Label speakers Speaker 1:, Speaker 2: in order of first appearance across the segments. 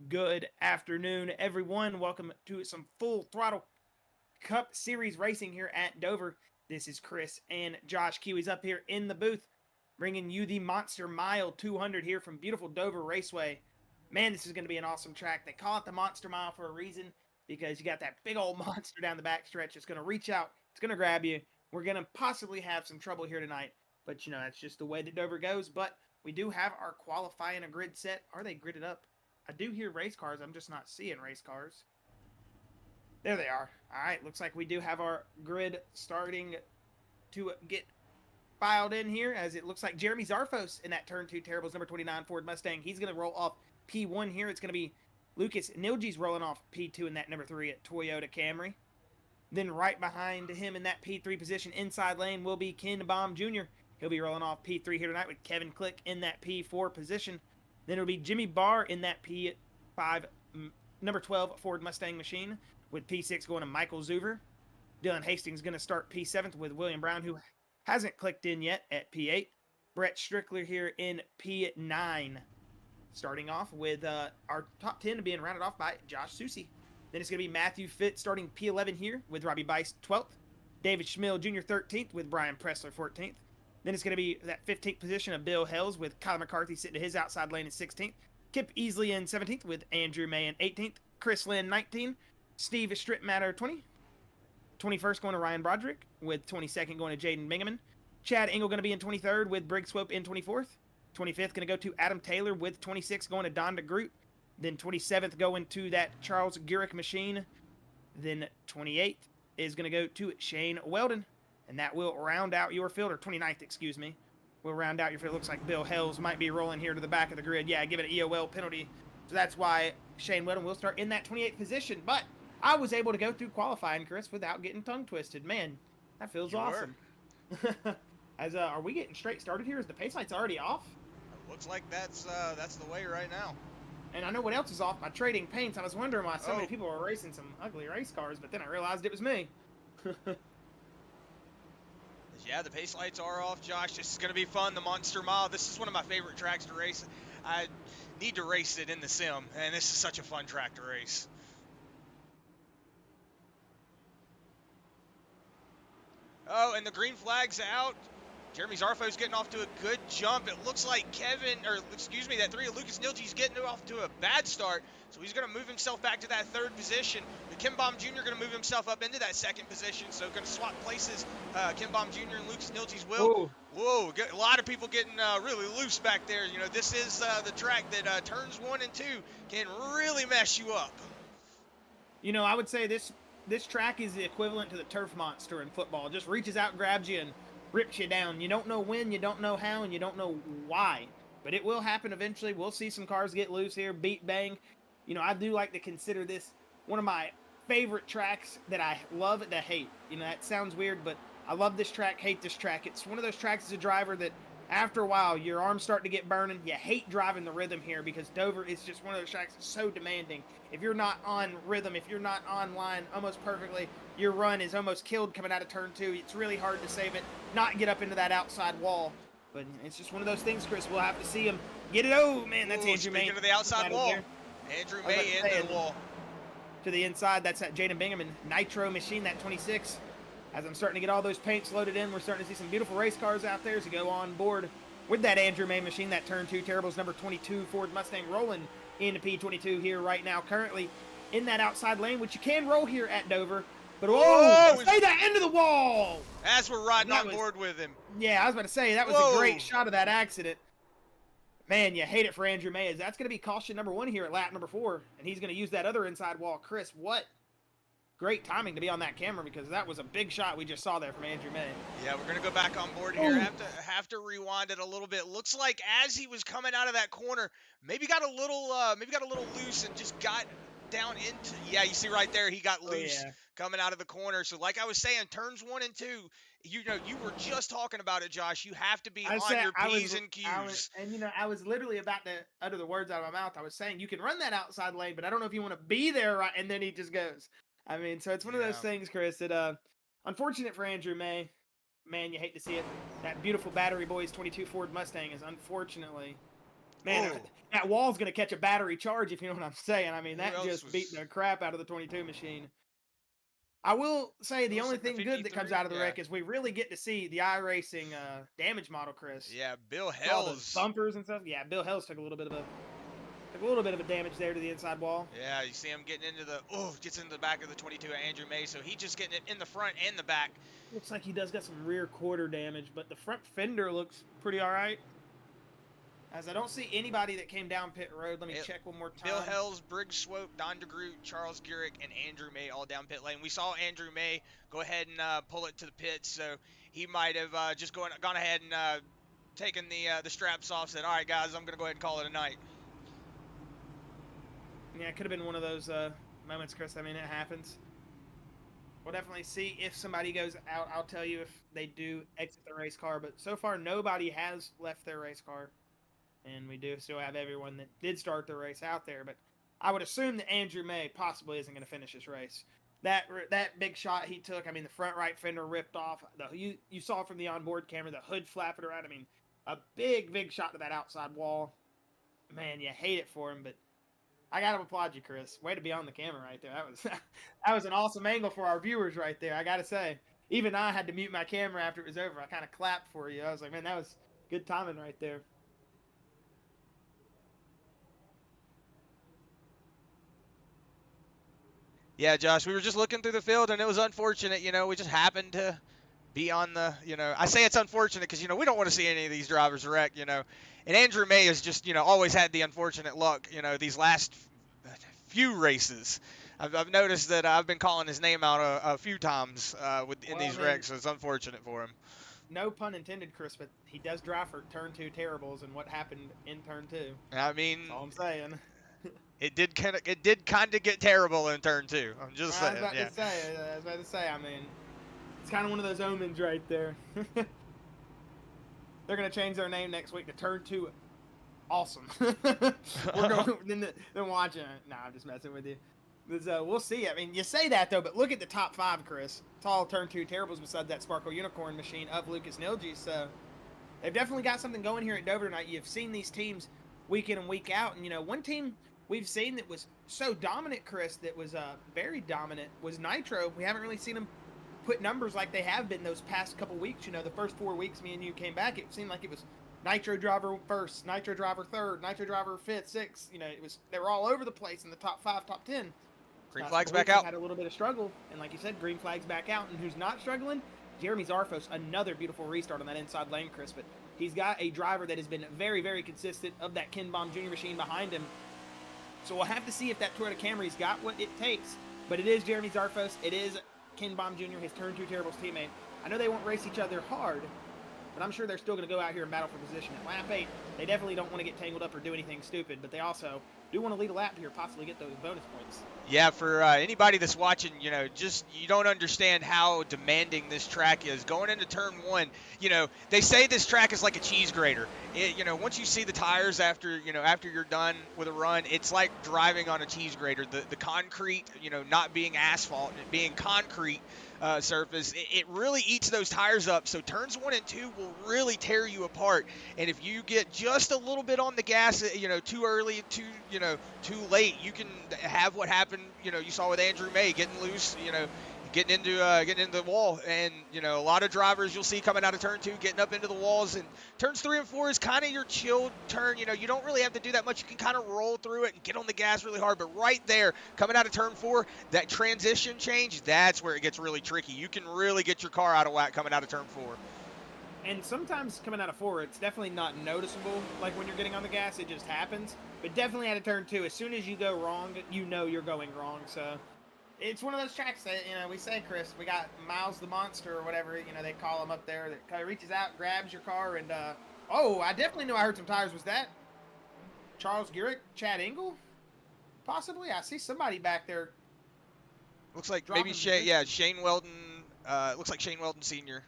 Speaker 1: Good afternoon, everyone. Welcome to some Full Throttle Cup Series racing here at Dover. This is Chris and Josh Kiwi's up here in the booth, bringing you the Monster Mile 200 here from beautiful Dover Raceway. Man, this is going to be an awesome track. They call it the Monster Mile for a reason because you got that big old monster down the backstretch. It's going to reach out. It's going to grab you. We're going to possibly have some trouble here tonight, but you know, that's just the way that Dover goes. But we do have our qualifying a grid set. Are they gridded up? I do hear race cars. I'm just not seeing race cars. There they are. All right, looks like we do have our grid starting to get filed in here, as it looks like Jeremy Zarfos in that turn 2 Terribles number 29 Ford Mustang. He's going to roll off P1 here. It's going to be Lucas Nilge's rolling off P2 in that number 3 at Toyota Camry. Then right behind him in that P3 position inside lane will be Ken Baum Jr. He'll be rolling off P3 here tonight with Kevin Click in that P4 position. Then it'll be Jimmy Barr in that P5 number 12 Ford Mustang machine with P6 going to Michael Zuver. Dylan Hastings going to start P7 with William Brown, who hasn't clicked in yet, at P8. Brett Strickler here in P9. Starting off with our top 10 being rounded off by Josh Susi. Then it's going to be Matthew Fitt starting P11 here with Robbie Bice 12th. David Schmill Jr. 13th with Brian Pressler 14th. Then it's going to be that 15th position of Bill Hells with Kyle McCarthy sitting to his outside lane in 16th. Kip Easley in 17th with Andrew May in 18th. Chris Lynn 19. Steve Stripmatter 20. 21st going to Ryan Broderick with 22nd going to Jaden Bingaman. Chad Engel going to be in 23rd with Briggs Swope in 24th. 25th going to go to Adam Taylor with 26th going to Don DeGroot. Then 27th going to that Charles Gurick machine. Then 28th is going to go to Shane Weldon. And that will round out your field, or 29th, excuse me. Will round out your field. Looks like Bill Hells might be rolling here to the back of the grid. Yeah, give it an EOL penalty. So that's why Shane Weldon will start in that 28th position. But I was able to go through qualifying, Chris, without getting tongue twisted. Man, that feels awesome. Are we getting straight started here? Is the pace lights already off?
Speaker 2: Looks like that's the way right now.
Speaker 1: And I know what else is off by Trading Paints. I was wondering why so many people were racing some ugly race cars, but then I realized it was me.
Speaker 2: Yeah, the pace lights are off, Josh. This is going to be fun, the Monster Mile. This is one of my favorite tracks to race. I need to race it in the sim, and this is such a fun track to race. Oh, and the green flag's out. Jeremy Zarfo's getting off to a good jump. It looks like that 3 of Lucas Nilge's getting off to a bad start. So he's going to move himself back to that 3rd position. But Kim Baum Jr. going to move himself up into that 2nd position. So going to swap places. Kim Baum Jr. and Lucas Nilge's will. Whoa, a lot of people getting really loose back there. You know, this is the track that turns 1 and 2 can really mess you up.
Speaker 1: You know, I would say this track is the equivalent to the turf monster in football. It just reaches out, grabs you, and rips you down. You don't know when, you don't know how, and you don't know why. But it will happen eventually. We'll see some cars get loose here, beat bang. You know, I do like to consider this one of my favorite tracks that I love to hate. You know, that sounds weird, but I love this track, hate this track. It's one of those tracks as a driver that after a while, your arms start to get burning. You hate driving the rhythm here because Dover is just one of those tracks that's so demanding. If you're not on rhythm, if you're not on line almost perfectly, your run is almost killed coming out of turn 2. It's really hard to save it, not get up into that outside wall. But it's just one of those things, Chris. We'll have to see him get it. Oh, man, that's Andrew May.
Speaker 2: Speaking of the outside wall, Andrew May into the wall.
Speaker 1: To the inside, that's that Jaden Bingaman Nitro machine, that 26. As I'm starting to get all those paints loaded in, we're starting to see some beautiful race cars out there to go on board with that Andrew May machine, that turn 2 Terribles number 22 Ford Mustang rolling into P22 here right now, currently in that outside lane, which you can roll here at Dover. But stay that into the wall!
Speaker 2: As we're riding on board with him.
Speaker 1: Yeah, I was about to say, that was a great shot of that accident. Man, you hate it for Andrew May, as that's going to be caution number 1 here at lap number 4, and he's going to use that other inside wall. Chris, what great timing to be on that camera, because that was a big shot we just saw there from Andrew May.
Speaker 2: Yeah, we're going to go back on board here. Have to rewind it a little bit. Looks like as he was coming out of that corner, maybe got a little loose and just got down into. Yeah, you see right there, he got loose coming out of the corner. So like I was saying, turns 1 and 2. You know, you were just talking about it, Josh. You have to be on your P's and Q's.
Speaker 1: I was literally about to utter the words out of my mouth. I was saying you can run that outside lane, but I don't know if you want to be there, right? And then he just goes. I mean, so it's one of those things, Chris, that unfortunate for Andrew May. Man, you hate to see it. That beautiful Battery Boys 22 Ford Mustang is unfortunately Man,
Speaker 2: Oh,
Speaker 1: that wall's gonna catch a battery charge if you know what I'm saying. I mean,
Speaker 2: who
Speaker 1: that
Speaker 2: else
Speaker 1: just beat
Speaker 2: was?
Speaker 1: the crap out of the 22 machine. I will say the
Speaker 2: Looks
Speaker 1: only
Speaker 2: like the
Speaker 1: thing good that comes
Speaker 2: 53.
Speaker 1: out of the
Speaker 2: Yeah,
Speaker 1: wreck is we really get to see the iRacing damage model, Chris.
Speaker 2: yeah. Bill
Speaker 1: With all the
Speaker 2: Hells.
Speaker 1: bumpers and stuff. Yeah, Bill Hells took a little bit of a damage there to the inside wall.
Speaker 2: Yeah, you see him getting into the gets into the back of the 22 at Andrew May, so he just getting it in the front and the back.
Speaker 1: Looks like he does got some rear quarter damage, but the front fender looks pretty all right. As I don't see anybody that came down pit road. Let me check one more time.
Speaker 2: Bill Hells, Briggs Swope, Don DeGroot, Charles Gurick, and Andrew May all down pit lane. We saw Andrew May go ahead and pull it to the pits, so he might have just gone ahead and taken the straps off. Said, "All right, guys, I'm gonna go ahead and call it a night."
Speaker 1: Yeah, it could have been one of those moments, Chris. I mean, it happens. We'll definitely see if somebody goes out. I'll tell you if they do exit the race car. But so far, nobody has left their race car. And we do still have everyone that did start the race out there. But I would assume that Andrew May possibly isn't going to finish this race. That big shot he took, I mean, the front right fender ripped off. You saw from the onboard camera, the hood flapping around. I mean, a big shot to that outside wall. Man, you hate it for him, but I gotta applaud you, Chris. Way to be on the camera right there. That was that was an awesome angle for our viewers right there. I gotta say, even I had to mute my camera after it was over. I kind of clapped for you. I was like, man, that was good timing right there.
Speaker 2: Yeah, Josh, we were just looking through the field, and it was unfortunate. We just happened to be on the. I say it's unfortunate because we don't want to see any of these drivers wreck. And Andrew May has just always had the unfortunate luck. These last few races. I've noticed that I've been calling his name out a few times in these wrecks, so it's unfortunate for him.
Speaker 1: No pun intended, Chris, but he does drive for turn 2 terribles and what happened in turn 2.
Speaker 2: I mean,
Speaker 1: that's all I'm saying.
Speaker 2: It did kind of get terrible in turn 2. I'm just saying.
Speaker 1: I was about to say. I mean, it's kind of one of those omens right there. They're gonna change their name next week to Turn 2 Awesome. We're going then watching it. Nah, I'm just messing with you. We'll see. I mean, you say that though, but look at the top 5, Chris. It's all turn 2 terribles beside that Sparkle Unicorn machine of Lucas Nilgi. So they've definitely got something going here at Dover tonight. You've seen these teams week in and week out, and one team we've seen that was so dominant, Chris, that was very dominant, was Nitro. We haven't really seen them put numbers like they have been those past couple weeks. The first 4 weeks me and you came back, it seemed like it was Nitro driver first, Nitro driver third, Nitro driver fifth, sixth. They were all over the place in the top 5, top 10.
Speaker 2: Green flag's back out.
Speaker 1: Had a little bit of struggle, and like you said, green flag's back out. And who's not struggling? Jeremy Zarfos, another beautiful restart on that inside lane, Chris. But he's got a driver that has been very, very consistent of that Ken Baum Jr. machine behind him. So we'll have to see if that Toyota Camry's got what it takes. But it is Jeremy Zarfos. It is Ken Baum Jr., his turn 2 terribles teammate. I know they won't race each other hard, but I'm sure they're still going to go out here and battle for position. At lap 8, they definitely don't want to get tangled up or do anything stupid, but they also do want to lead a lap here, possibly get those bonus points.
Speaker 2: Yeah, for anybody that's watching, you don't understand how demanding this track is. Going into turn 1, they say this track is like a cheese grater. Once you see the tires after you're done with a run, it's like driving on a cheese grater. The concrete, not being asphalt, and it being concrete surface, it really eats those tires up. So turns 1 and 2 will really tear you apart. And if you get just a little bit on the gas, too early, too late, you can have what happened. You saw with Andrew May getting loose. Getting into the wall, and a lot of drivers you'll see coming out of turn 2 getting up into the walls. And turns 3 and 4 is kind of your chilled turn. You don't really have to do that much. You can kind of roll through it and get on the gas really hard. But right there, coming out of turn 4, that transition change, that's where it gets really tricky. You can really get your car out of whack coming out of turn 4.
Speaker 1: And sometimes coming out of 4, it's definitely not noticeable. Like when you're getting on the gas, it just happens. But definitely out of turn 2, as soon as you go wrong, you're going wrong. So it's one of those tracks that, we say, Chris, we got Miles the Monster or whatever, they call him up there, that kind of reaches out, grabs your car, and, I definitely knew I heard some tires. Was that Charles Gurick, Chad Engel? Possibly. I see somebody back there.
Speaker 2: Looks like maybe Shane Weldon. Looks like Shane Weldon Sr.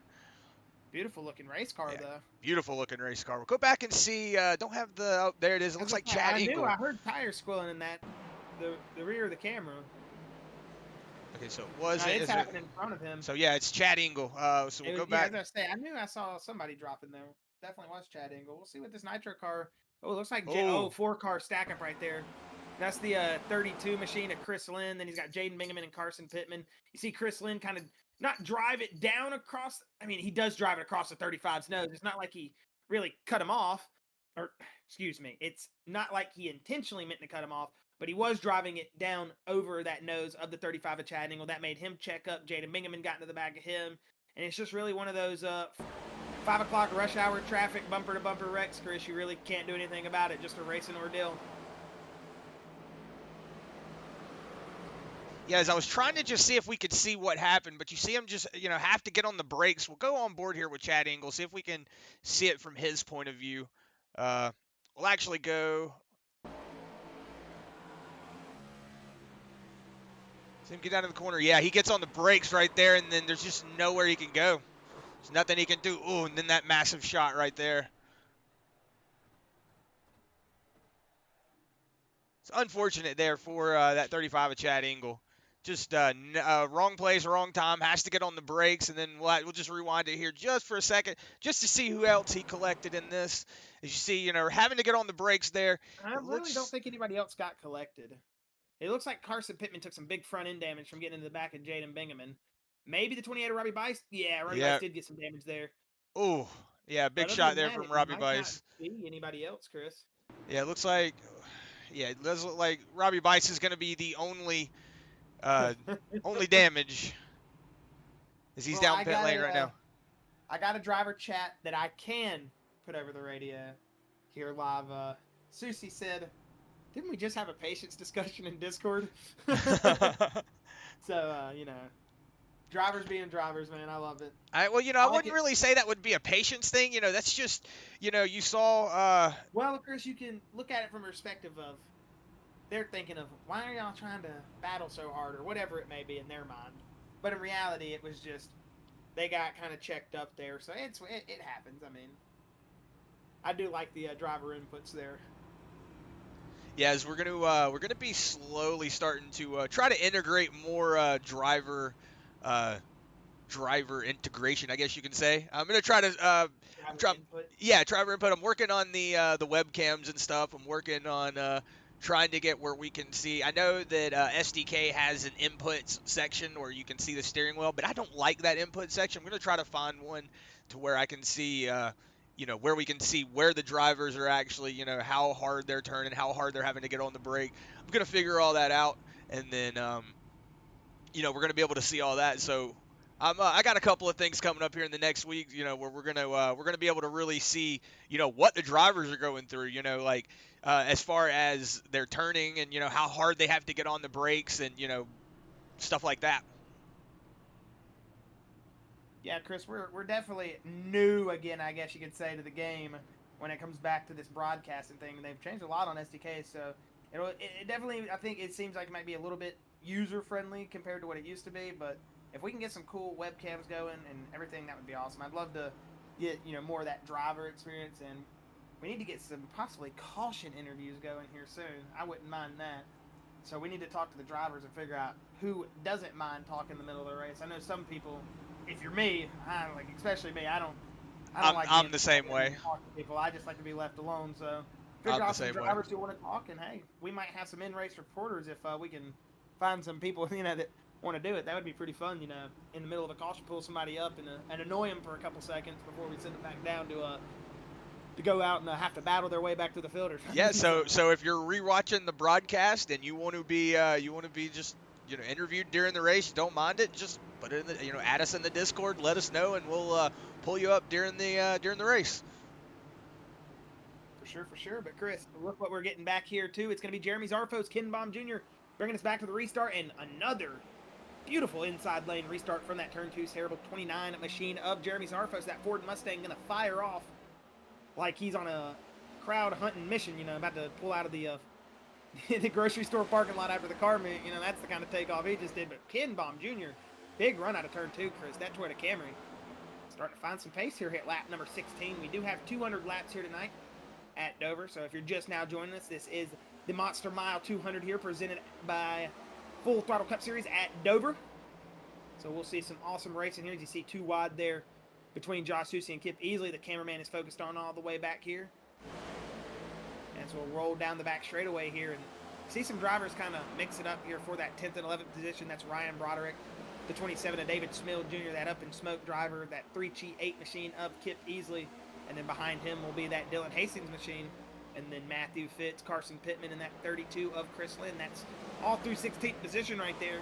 Speaker 1: Beautiful looking race car, though.
Speaker 2: Beautiful looking race car. We'll go back and see. Don't have the. Oh, there it is. It looks like Chad Engel.
Speaker 1: I heard tires squealing in that. The rear of the camera.
Speaker 2: Okay, so it was.
Speaker 1: It's happening in front of him.
Speaker 2: So yeah, it's Chad Engel. So we'll go back.
Speaker 1: As I say, I knew I saw somebody dropping there. Definitely was Chad Engel. We'll see what this Nitro car Oh, it looks like
Speaker 2: Oh.
Speaker 1: 4-car stack up right there. That's the 32 machine of Chris Lynn. Then he's got Jaden Bingaman and Carson Pittman. You see Chris Lynn kind of not drive it down across. I mean, he does drive it across the 35's nose. It's not like he really cut him off. Or, excuse me, it's not like he intentionally meant to cut him off, but he was driving it down over that nose of the 35 of Chad Engel. That made him check up. Jaden Bingaman got into the back of him. And it's just really one of those 5 o'clock rush hour traffic, bumper to bumper wrecks, Chris. You really can't do anything about it. Just a racing ordeal.
Speaker 2: Yeah, as I was trying to just see if we could see what happened, but you see him just, have to get on the brakes. We'll go on board here with Chad Engel, see if we can see it from his point of view. We'll actually go. See him get down to the corner. Yeah, he gets on the brakes right there, and then there's just nowhere he can go. There's nothing he can do. Oh, and then that massive shot right there. It's unfortunate there for that 35 of Chad Engel. Just wrong place, wrong time. Has to get on the brakes, and then we'll just rewind it here just for a second, just to see who else he collected in this. As you see, having to get on the brakes there.
Speaker 1: I really don't think anybody else got collected. It looks like Carson Pittman took some big front end damage from getting into the back of Jaden Bingaman. Maybe the 28 of Robbie Bice. Yeah, Robbie Bice did get some damage there.
Speaker 2: Oh, yeah, big shot there from Robbie Bice.
Speaker 1: See anybody else, Chris?
Speaker 2: Yeah, it looks like. Yeah, it does look like Robbie Bice is going to be the only damage, as he's down pit lane right now.
Speaker 1: I got a driver chat that I can put over the radio here live. Susie said, "Didn't we just have a patience discussion in Discord?" So drivers being drivers, man, I love it.
Speaker 2: I wouldn't really say that would be a patience thing. That's just, you saw.
Speaker 1: Well, Chris, you can look at it from a perspective of they're thinking of why are y'all trying to battle so hard or whatever it may be in their mind. But in reality, it was just they got kind of checked up there, so it happens. I mean, I do like the driver inputs there.
Speaker 2: Yeah, as we're gonna be slowly starting to try to integrate more driver integration, I guess you can say. I'm gonna try to driver input. I'm working on the webcams and stuff. I'm working on trying to get where we can see. I know that SDK has an input section where you can see the steering wheel, but I don't like that input section. I'm gonna try to find one to where I can see where we can see where the drivers are actually, how hard they're turning, how hard they're having to get on the brake. I'm going to figure all that out, and then, we're going to be able to see all that. So I got a couple of things coming up here in the next week, where we're going to be able to really see, what the drivers are going through, as far as they're turning and, how hard they have to get on the brakes and, stuff like that.
Speaker 1: Yeah, Chris, we're definitely new again, I guess you could say, to the game when it comes back to this broadcasting thing. They've changed a lot on SDK, so it definitely, I think it seems like it might be a little bit user-friendly compared to what it used to be, but if we can get some cool webcams going and everything, that would be awesome. I'd love to get, more of that driver experience, and we need to get some possibly caution interviews going here soon. I wouldn't mind that. So we need to talk to the drivers and figure out who doesn't mind talking in the middle of the race. I know some people, if you're me, especially me, I don't like.
Speaker 2: I'm the same way.
Speaker 1: People, I just like to be left alone. So figure out some drivers who want to talk, and hey, we might have some in-race reporters if we can find some people that want to do it. That would be pretty fun. In the middle of a caution, pull somebody up and annoy them for a couple seconds before we send them back down to go out and have to battle their way back to the filters.
Speaker 2: Yeah. So if you're rewatching the broadcast and you want to be just interviewed during the race, don't mind it. Just put it in the add us in the Discord, let us know, and we'll pull you up during the race.
Speaker 1: For sure. But Chris, look what we're getting back here too. It's going to be Jeremy Zarfos, Ken Baum Jr. bringing us back to the restart, and another beautiful inside lane restart from that turn 2 terrible 29 machine of Jeremy Zarfos. That Ford Mustang going to fire off like he's on a crowd hunting mission. About to pull out of the the grocery store parking lot after the car meet. That's the kind of takeoff he just did. But Ken Baum Jr., big run out of turn 2, Chris. That Toyota Camry starting to find some pace here at lap number 16. We do have 200 laps here tonight at Dover. So if you're just now joining us, this is the Monster Mile 200 here, presented by Full Throttle Cup Series at Dover. So we'll see some awesome racing here. As you see, 2 wide there between Josh Susie and Kip Easley. The cameraman is focused on all the way back here. as we'll roll down the back straightaway here and see some drivers kind of mix it up here for that 10th and 11th position. That's Ryan Broderick, the 27 of David Smill Jr., that up and smoke driver, that 3G8 machine of Kip Easley, and then behind him will be that Dylan Hastings machine, and then Matthew Fitz, Carson Pittman, and that 32 of Chris Lynn. That's all through 16th position right there.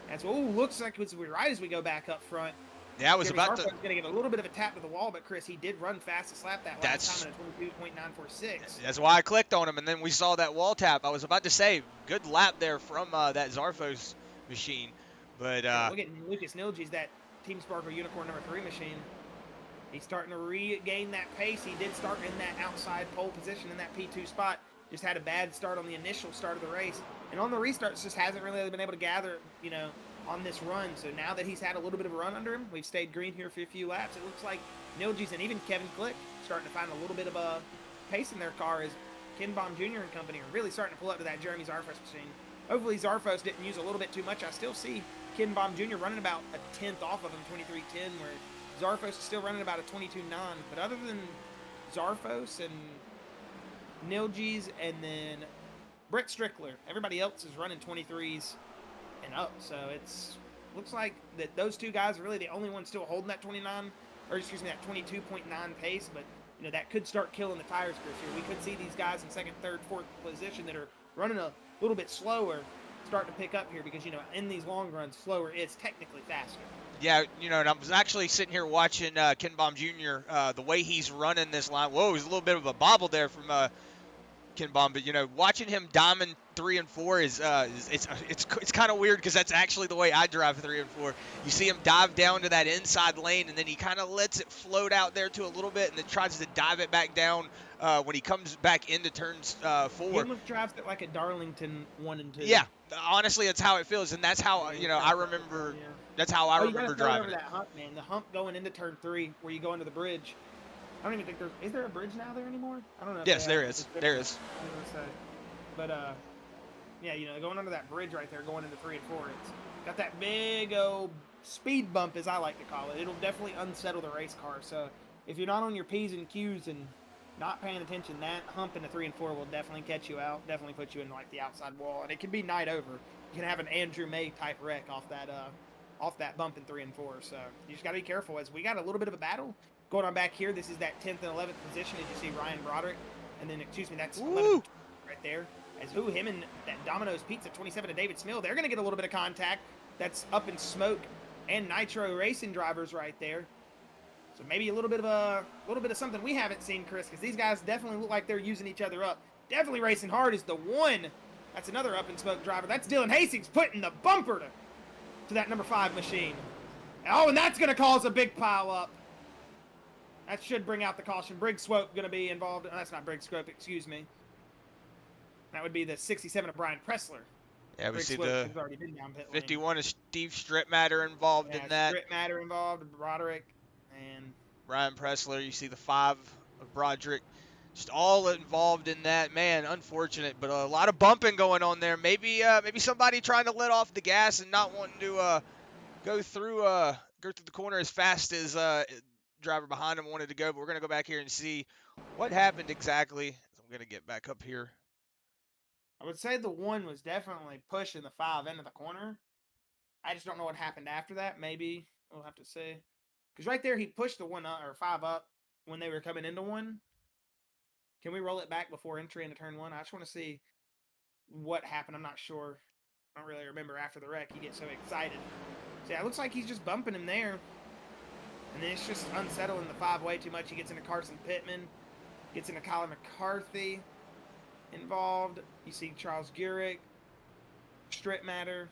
Speaker 1: That's what looks like it's right as we go back up front.
Speaker 2: Yeah, I was about to.
Speaker 1: Going to give a little bit of a tap to the wall, but Chris, he did run fastest lap that last time at a 22.946.
Speaker 2: That's why I clicked on him, and then we saw that wall tap. I was about to say, good lap there from that Zarfos machine. But
Speaker 1: look at Lucas Nilge's that Team Sparkle Unicorn number 3 machine. He's starting to regain that pace. He did start in that outside pole position in that P2 spot. Just had a bad start on the initial start of the race. And on the restarts, just hasn't really been able to gather, on this run. So now that he's had a little bit of a run under him, we've stayed green here for a few laps. It looks like Nilge's and even Kevin Click starting to find a little bit of a pace in their car as Ken Baum Jr. and company are really starting to pull up to that Jeremy Zarfos machine. Hopefully Zarfos didn't use a little bit too much. I still see Ken Baum Jr. running about a tenth off of him, 23.10, where Zarfos is still running about a 22.9. But other than Zarfos and Nilge's and then Brett Strickler, everybody else is running 23s and up. So it's looks like that those two guys are really the only ones still holding that 29, or excuse me, that 22.9 pace. But that could start killing the tires, Chris. Here we could see these guys in second, third, fourth position that are running a little bit slower start to pick up here because in these long runs, slower is technically faster.
Speaker 2: Yeah, and I was actually sitting here watching Ken Baum Jr. The way he's running this line. Whoa, it was a little bit of a bobble there from Ken Baum, but watching him diamond 3 and 4 is it's kind of weird because that's actually the way I drive 3 and 4. You see him dive down to that inside lane, and then he kind of lets it float out there to a little bit, and then tries to dive it back down when he comes back into turns 4.
Speaker 1: He almost drives it like a Darlington 1 and 2.
Speaker 2: Yeah, honestly, that's how it feels, and that's how I remember. Yeah. That's how I remember driving.
Speaker 1: Over that hump, man. The hump going into turn 3 where you go into the bridge. I don't even think is there a bridge now there anymore? I don't know.
Speaker 2: Yes, there is. There is.
Speaker 1: But yeah, going under that bridge right there, going into 3 and 4, it's got that big old speed bump, as I like to call it. It'll definitely unsettle the race car. So if you're not on your P's and Q's and not paying attention, that hump into 3 and 4 will definitely catch you out. Definitely put you in like the outside wall, and it can be night over. You can have an Andrew May type wreck off that bump in 3 and 4. So you just got to be careful as we got a little bit of a battle. Going on back here, this is that 10th and 11th position. As you see Ryan Broderick, and then, that's 11th right there. As him and that Domino's Pizza 27 to David Smill, they're going to get a little bit of contact. That's Up in Smoke and Nitro Racing drivers right there. So maybe a little bit of something we haven't seen, Chris, because these guys definitely look like they're using each other up. Definitely racing hard is the one. That's another Up in Smoke driver. That's Dylan Hastings putting the bumper to that number 5 machine. Oh, and that's going to cause a big pile up. That should bring out the caution. Briggs Swope going to be involved. Oh, that's not Briggs Swope, excuse me. That would be the 67 of Brian Pressler.
Speaker 2: Yeah, we
Speaker 1: Briggs
Speaker 2: see
Speaker 1: Swope
Speaker 2: the
Speaker 1: has already been down pit lane.
Speaker 2: 51 is Steve Strittmatter involved in that.
Speaker 1: Strittmatter involved, Broderick, and
Speaker 2: Ryan Pressler. You see the 5 of Broderick. Just all involved in that. Man, unfortunate, but a lot of bumping going on there. Maybe somebody trying to let off the gas and not wanting to go through the corner as fast as driver behind him wanted to go. But we're going to go back here and see what happened exactly. I'm going to get back up here.
Speaker 1: I would say the 1 was definitely pushing the 5 into the corner. I just don't know what happened after that. Maybe we'll have to see. Because right there, he pushed the 1 up, or 5 up when they were coming into 1. Can we roll it back before entry into turn 1? I just want to see what happened. I'm not sure. I don't really remember after the wreck. You get so excited. So yeah, it looks like he's just bumping him there. And then it's just unsettling the 5 way too much. He gets into Carson Pittman. Gets into Colin McCarthy involved. You see Charles Gurick. Strittmatter.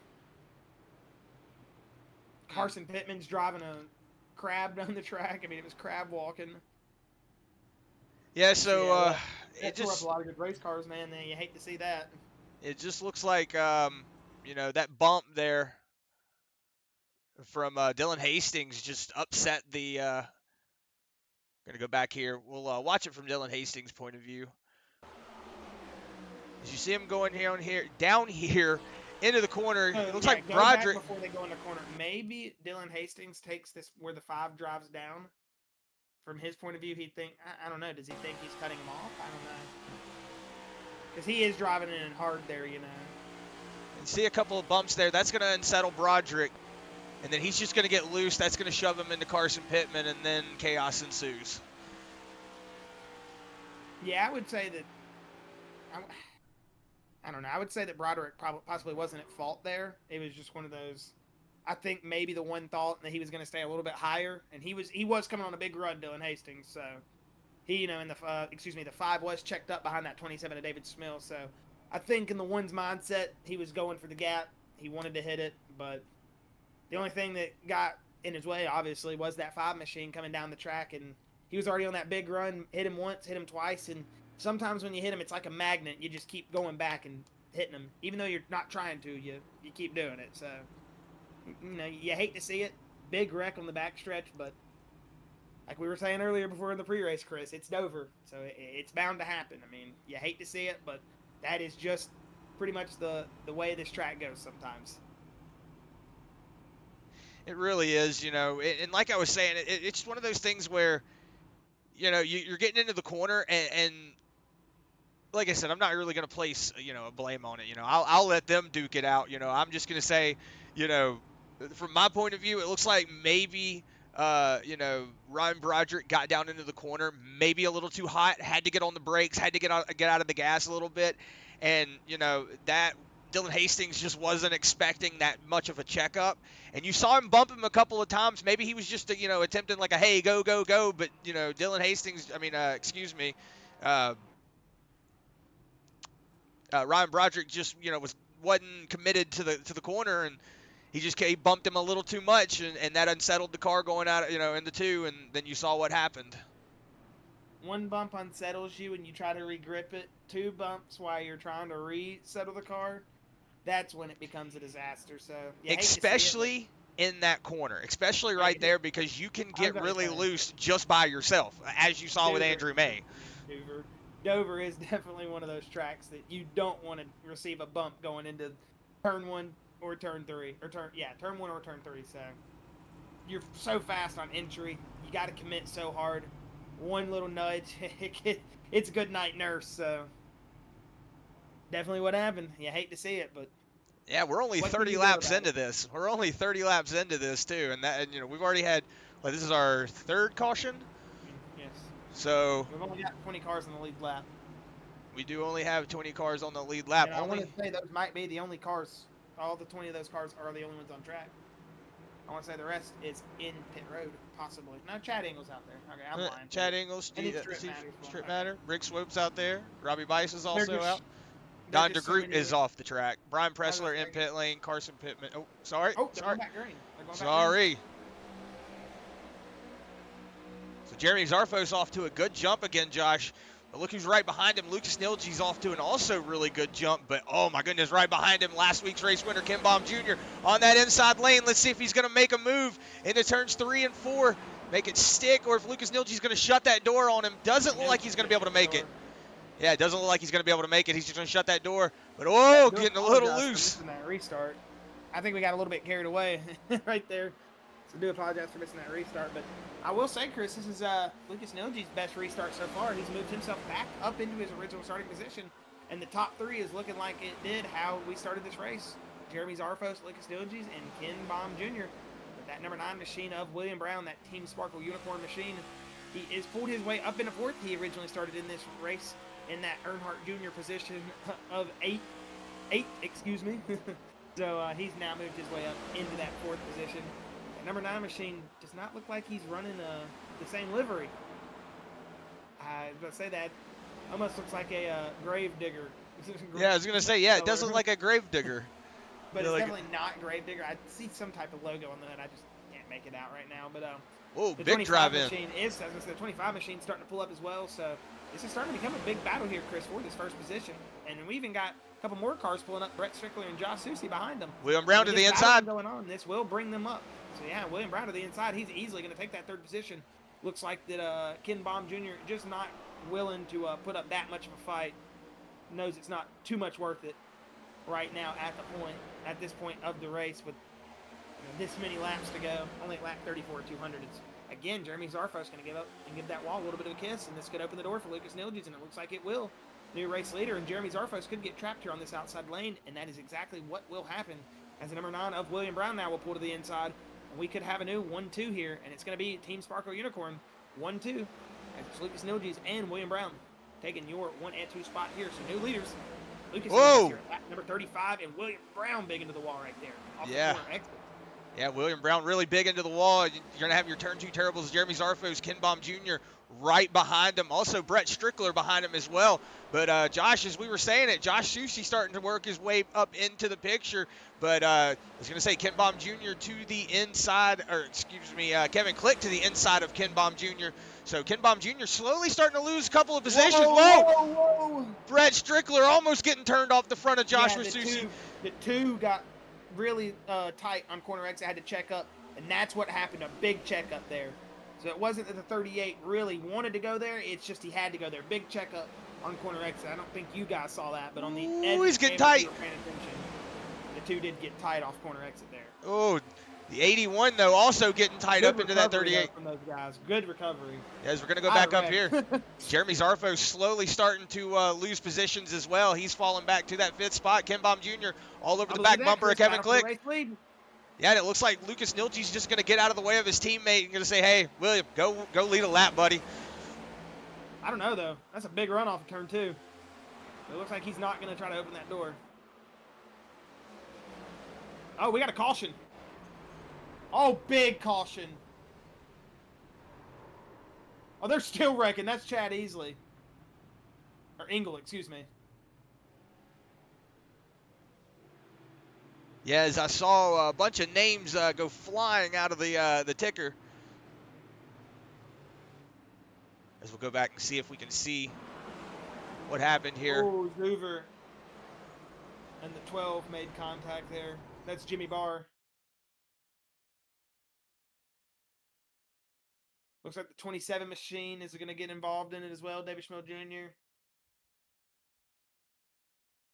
Speaker 1: Carson Pittman's driving a crab down the track. I mean, it was crab walking.
Speaker 2: Yeah, so
Speaker 1: it just tore up a lot of good race cars, man. You hate to see that.
Speaker 2: It just looks like that bump there from Dylan Hastings just upset the. Gonna go back here. We'll watch it from Dylan Hastings' point of view. As you see him going down here into the corner, it looks like Broderick.
Speaker 1: Before they go in the corner, maybe Dylan Hastings takes this where the 5 drives down. From his point of view, he'd think, I don't know, does he think he's cutting him off? I don't know. because he is driving in hard there, you know.
Speaker 2: And see a couple of bumps there. That's going to unsettle Broderick. And then he's just going to get loose. That's going to shove him into Carson Pittman, and then chaos ensues.
Speaker 1: Yeah, I would say that. I don't know. I would say that Broderick possibly wasn't at fault there. It was just one of those. I think maybe the one thought that he was going to stay a little bit higher, and he was coming on a big run, Dylan Hastings. So he, you know, in the the 5 was checked up behind that 27 of David Smil. So I think in the one's mindset, he was going for the gap. He wanted to hit it, but the only thing that got in his way, obviously, was that 5 machine coming down the track, and he was already on that big run. Hit him once, hit him twice, and sometimes when you hit him, it's like a magnet. You just keep going back and hitting him, even though you're not trying to. You keep doing it. So, you know, you hate to see it. Big wreck on the backstretch, but like we were saying earlier before in the pre-race, Chris, it's Dover, so it's bound to happen. I mean, you hate to see it, but that is just pretty much the way this track goes sometimes.
Speaker 2: It really is, you know, and like I was saying, it's one of those things where, you know, you're getting into the corner, and like I said, I'm not really going to place, you know, a blame on it. You know, I'll let them duke it out. You know, I'm just going to say, you know, from my point of view, it looks like maybe, you know, Ryan Broderick got down into the corner, maybe a little too hot, had to get on the brakes, had to get out of the gas a little bit, and you know that Dylan Hastings just wasn't expecting that much of a checkup, and you saw him bump him a couple of times. Maybe he was just, you know, attempting like a hey, go, go, go, but you know, Dylan Hastings, I mean, Ryan Broderick just, you know, wasn't committed to the corner, and he bumped him a little too much, and that unsettled the car going out, you know, in the 2, and then you saw what happened.
Speaker 1: One bump unsettles you and you try to regrip it. 2 bumps while you're trying to resettle the car, that's when it becomes a disaster. So
Speaker 2: especially in that corner, especially right there, because you can get really loose just by yourself, as you saw with Andrew May.
Speaker 1: Dover is definitely one of those tracks that you don't want to receive a bump going into turn 1 or turn 3, or turn 1 or turn 3. So you're so fast on entry, you got to commit so hard. One little nudge, it's a good night nurse. So definitely what happened. You hate to see it, but
Speaker 2: yeah, we're only 30 laps into this. We're only 30 laps into this too, and you know, we've already had, well, this is our 3rd caution.
Speaker 1: Yes.
Speaker 2: So
Speaker 1: we've only got 20 cars on the lead lap.
Speaker 2: We do only have 20 cars on the lead lap.
Speaker 1: And I want to say those might be the only cars. All the 20 of those cars are the only ones on track. I want to say the rest is in pit road, possibly. No, Chad Ingles out there. Okay, I'm lying.
Speaker 2: Chad Ingles, Strip Matter. Rick Swope's out there. Robbie Bice is also out. Don DeGroot is off the track. Brian Pressler in pit lane. Carson Pittman. Oh, sorry.
Speaker 1: Oh, sorry.
Speaker 2: Sorry. So Jeremy Zarfos off to a good jump again, Josh. But look who's right behind him. Lucas Nilge's off to an also really good jump. But, oh, my goodness, right behind him, last week's race winner, Ken Baum Jr. on that inside lane. Let's see if he's going to make a move into turns 3 and 4. Make it stick, or if Lucas Nilge's going to shut that door on him. Doesn't look like he's going to be able to make it. Yeah, it doesn't look like he's going to be able to make it. He's just going to shut that door. But, oh, getting a little loose.
Speaker 1: That restart. I think we got a little bit carried away right there. So I do apologize for missing that restart. But I will say, Chris, this is Lucas Nilge's best restart so far. He's moved himself back up into his original starting position. And the top 3 is looking like it did how we started this race. Jeremy Zarfos, Lucas Nilge's, and Ken Baum Jr. With that number 9 machine of William Brown, that Team Sparkle uniform machine. He is pulled his way up into 4th. He originally started in this race in that Earnhardt Jr. position of 8th, excuse me. So he's now moved his way up into that 4th position. That number 9 machine does not look like he's running the same livery. I was going to say that almost looks like a grave digger.
Speaker 2: Yeah, I was going to say, yeah, it does look like a grave digger.
Speaker 1: But it's definitely not grave digger. I see some type of logo on the hood. I just can't make it out right now. But
Speaker 2: oh, big drive in.
Speaker 1: The 25 machine starting to pull up as well. So this is starting to become a big battle here, Chris, for this first position. And we even got a couple more cars pulling up. Brett Strickler and Josh Susie behind them.
Speaker 2: William Brown to the inside.
Speaker 1: Going on. This will bring them up. So yeah, William Brown to the inside. He's easily going to take that 3rd position. Looks like that Ken Baum Jr. just not willing to put up that much of a fight. Knows it's not too much worth it right now at this point of the race with this many laps to go. Only lap 34 200. Again, Jeremy Zarfos going to give up and give that wall a little bit of a kiss, and this could open the door for Lucas Nilge's, and it looks like it will. new race leader, and Jeremy Zarfos could get trapped here on this outside lane, and that is exactly what will happen. As the number 9 of William Brown now will pull to the inside, and we could have a new 1-2 here, and it's going to be Team Sparkle Unicorn 1-2. As Lucas Nilges and William Brown taking your 1 and 2 spot here. So new leaders. Lucas Nilges here at number 35, and William Brown big into the wall right there. Off the corner exit.
Speaker 2: Yeah, William Brown really big into the wall. You're going to have your turn 2 terribles, Jeremy Zarfos, Ken Baum Jr. right behind him. Also, Brett Strickler behind him as well. But Josh, as we were saying it, Josh Sushi starting to work his way up into the picture. But I was going to say Ken Baum Jr. to the inside, or excuse me, Kevin Click to the inside of Ken Baum Jr. So Ken Baum Jr. slowly starting to lose a couple of positions. Whoa! Brett Strickler almost getting turned off the front of Joshua Sushi.
Speaker 1: The two got really tight on corner exit. I had to check up, and that's what happened. A big checkup there. So it wasn't that the 38 really wanted to go there. It's just he had to go there. Big checkup on corner exit. I don't think you guys saw that, but on the edge,
Speaker 2: he's getting tight.
Speaker 1: The two did get tight off corner exit there.
Speaker 2: Oh, the 81 though also getting tied up into that 38.
Speaker 1: From those guys. Good recovery.
Speaker 2: As we're gonna go back up here. Jeremy Zarfo slowly starting to lose positions as well. He's falling back to that 5th spot. Ken Baum Jr. all over the back bumper of Kevin Click. Yeah, and it looks like Lucas Nilge's just gonna get out of the way of his teammate and gonna say, "Hey, William, go lead a lap, buddy."
Speaker 1: I don't know though. That's a big run off of turn 2. It looks like he's not gonna try to open that door. Oh, we got a caution. Oh, big caution. Oh, they're still wrecking. That's Chad Easley. Or Engel, excuse me.
Speaker 2: Yeah, as I saw a bunch of names go flying out of the ticker. As we'll go back and see if we can see what happened here.
Speaker 1: Oh, Hoover. And the 12 made contact there. That's Jimmy Barr. Looks like the 27 machine is going to get involved in it as well, David Schmill Jr.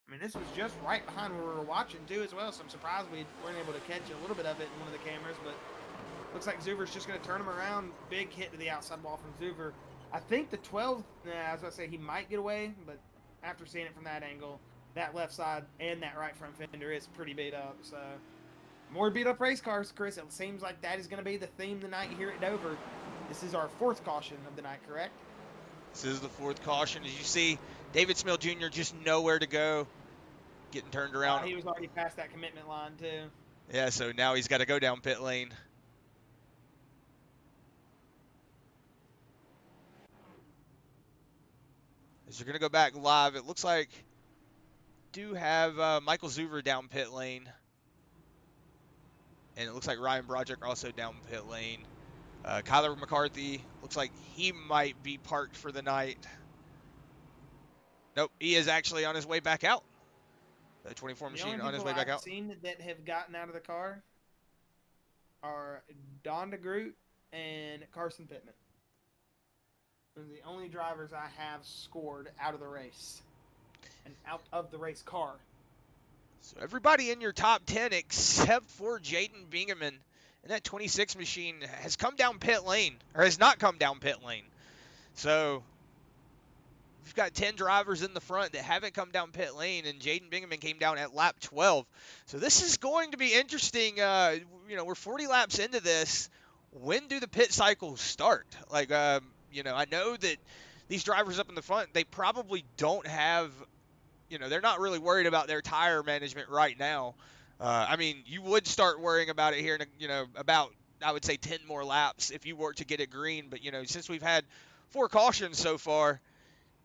Speaker 1: I mean, this was just right behind where we were watching, too, as well, so I'm surprised we weren't able to catch a little bit of it in one of the cameras, but looks like Zuver's just going to turn him around. Big hit to the outside wall from Zuver. I think the 12, I was going to say he might get away, but after seeing it from that angle, that left side and that right front fender is pretty beat up, so more beat up race cars, Chris. It seems like that is going to be the theme tonight here at Dover. This is our 4th caution of the night, correct?
Speaker 2: This is the 4th caution. As you see, David Smil Jr. just nowhere to go, getting turned around.
Speaker 1: He was already past that commitment line, too.
Speaker 2: Yeah, so now he's got to go down pit lane. As you're going to go back live, it looks like do have Michael Zuver down pit lane. And it looks like Ryan Broderick also down pit lane. Kyler McCarthy looks like he might be parked for the night. Nope, he is actually on his way back out. The 24 machine on his way back out.
Speaker 1: The only people I've seen that have gotten out of the car are Don DeGroot and Carson Pittman. Those are the only drivers I have scored out of the race and out of the race car.
Speaker 2: So everybody in your top 10 except for Jaden Bingaman and that 26 machine has come down pit lane, or has not come down pit lane. So we've got 10 drivers in the front that haven't come down pit lane, and Jaden Bingaman came down at lap 12. So this is going to be interesting. You know, we're 40 laps into this. When do the pit cycles start? Like, you know, I know that these drivers up in the front, they probably don't have, you know, they're not really worried about their tire management right now. I mean, you would start worrying about it here in, you know, about, I would say 10 more laps if you were to get it green. But, you know, since we've had 4 cautions so far,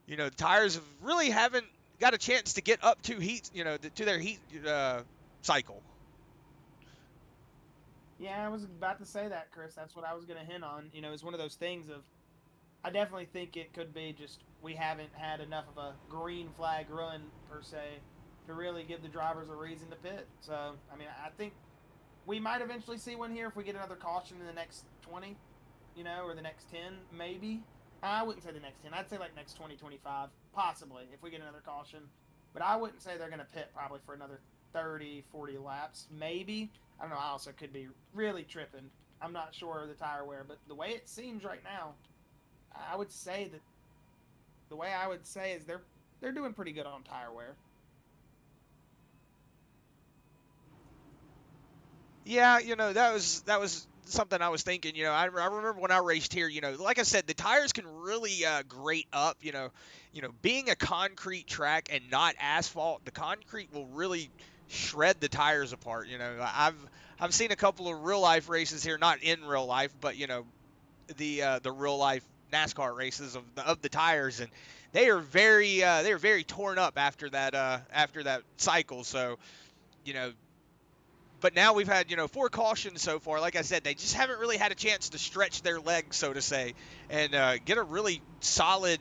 Speaker 2: you know, the tires really haven't got a chance to get up to heat, you know, to their heat cycle.
Speaker 1: Yeah, I was about to say that, Chris. That's what I was going to hint on. You know, it's one of those things of, I definitely think it could be just we haven't had enough of a green flag run, per se, to really give the drivers a reason to pit. So, I mean, I think we might eventually see one here if we get another caution in the next 20, you know, or the next 10, maybe. I wouldn't say the next 10. I'd say like next 20, 25, possibly, if we get another caution. But I wouldn't say they're going to pit probably for another 30, 40 laps, maybe. I don't know. I also could be really tripping. I'm not sure of the tire wear, but the way it seems right now, I would say that the way I would say is they're they're doing pretty good on tire wear.
Speaker 2: Yeah, that was something I was thinking. I remember when I raced here. Like I said, the tires can really grate up. Being a concrete track and not asphalt, the concrete will really shred the tires apart. I've seen a couple of real life races here, not in real life, but the real life NASCAR races of the tires, and they are very torn up after that cycle. So you know but now we've had 4 cautions so far. Like I said, they just haven't really had a chance to stretch their legs, so to say, and get a really solid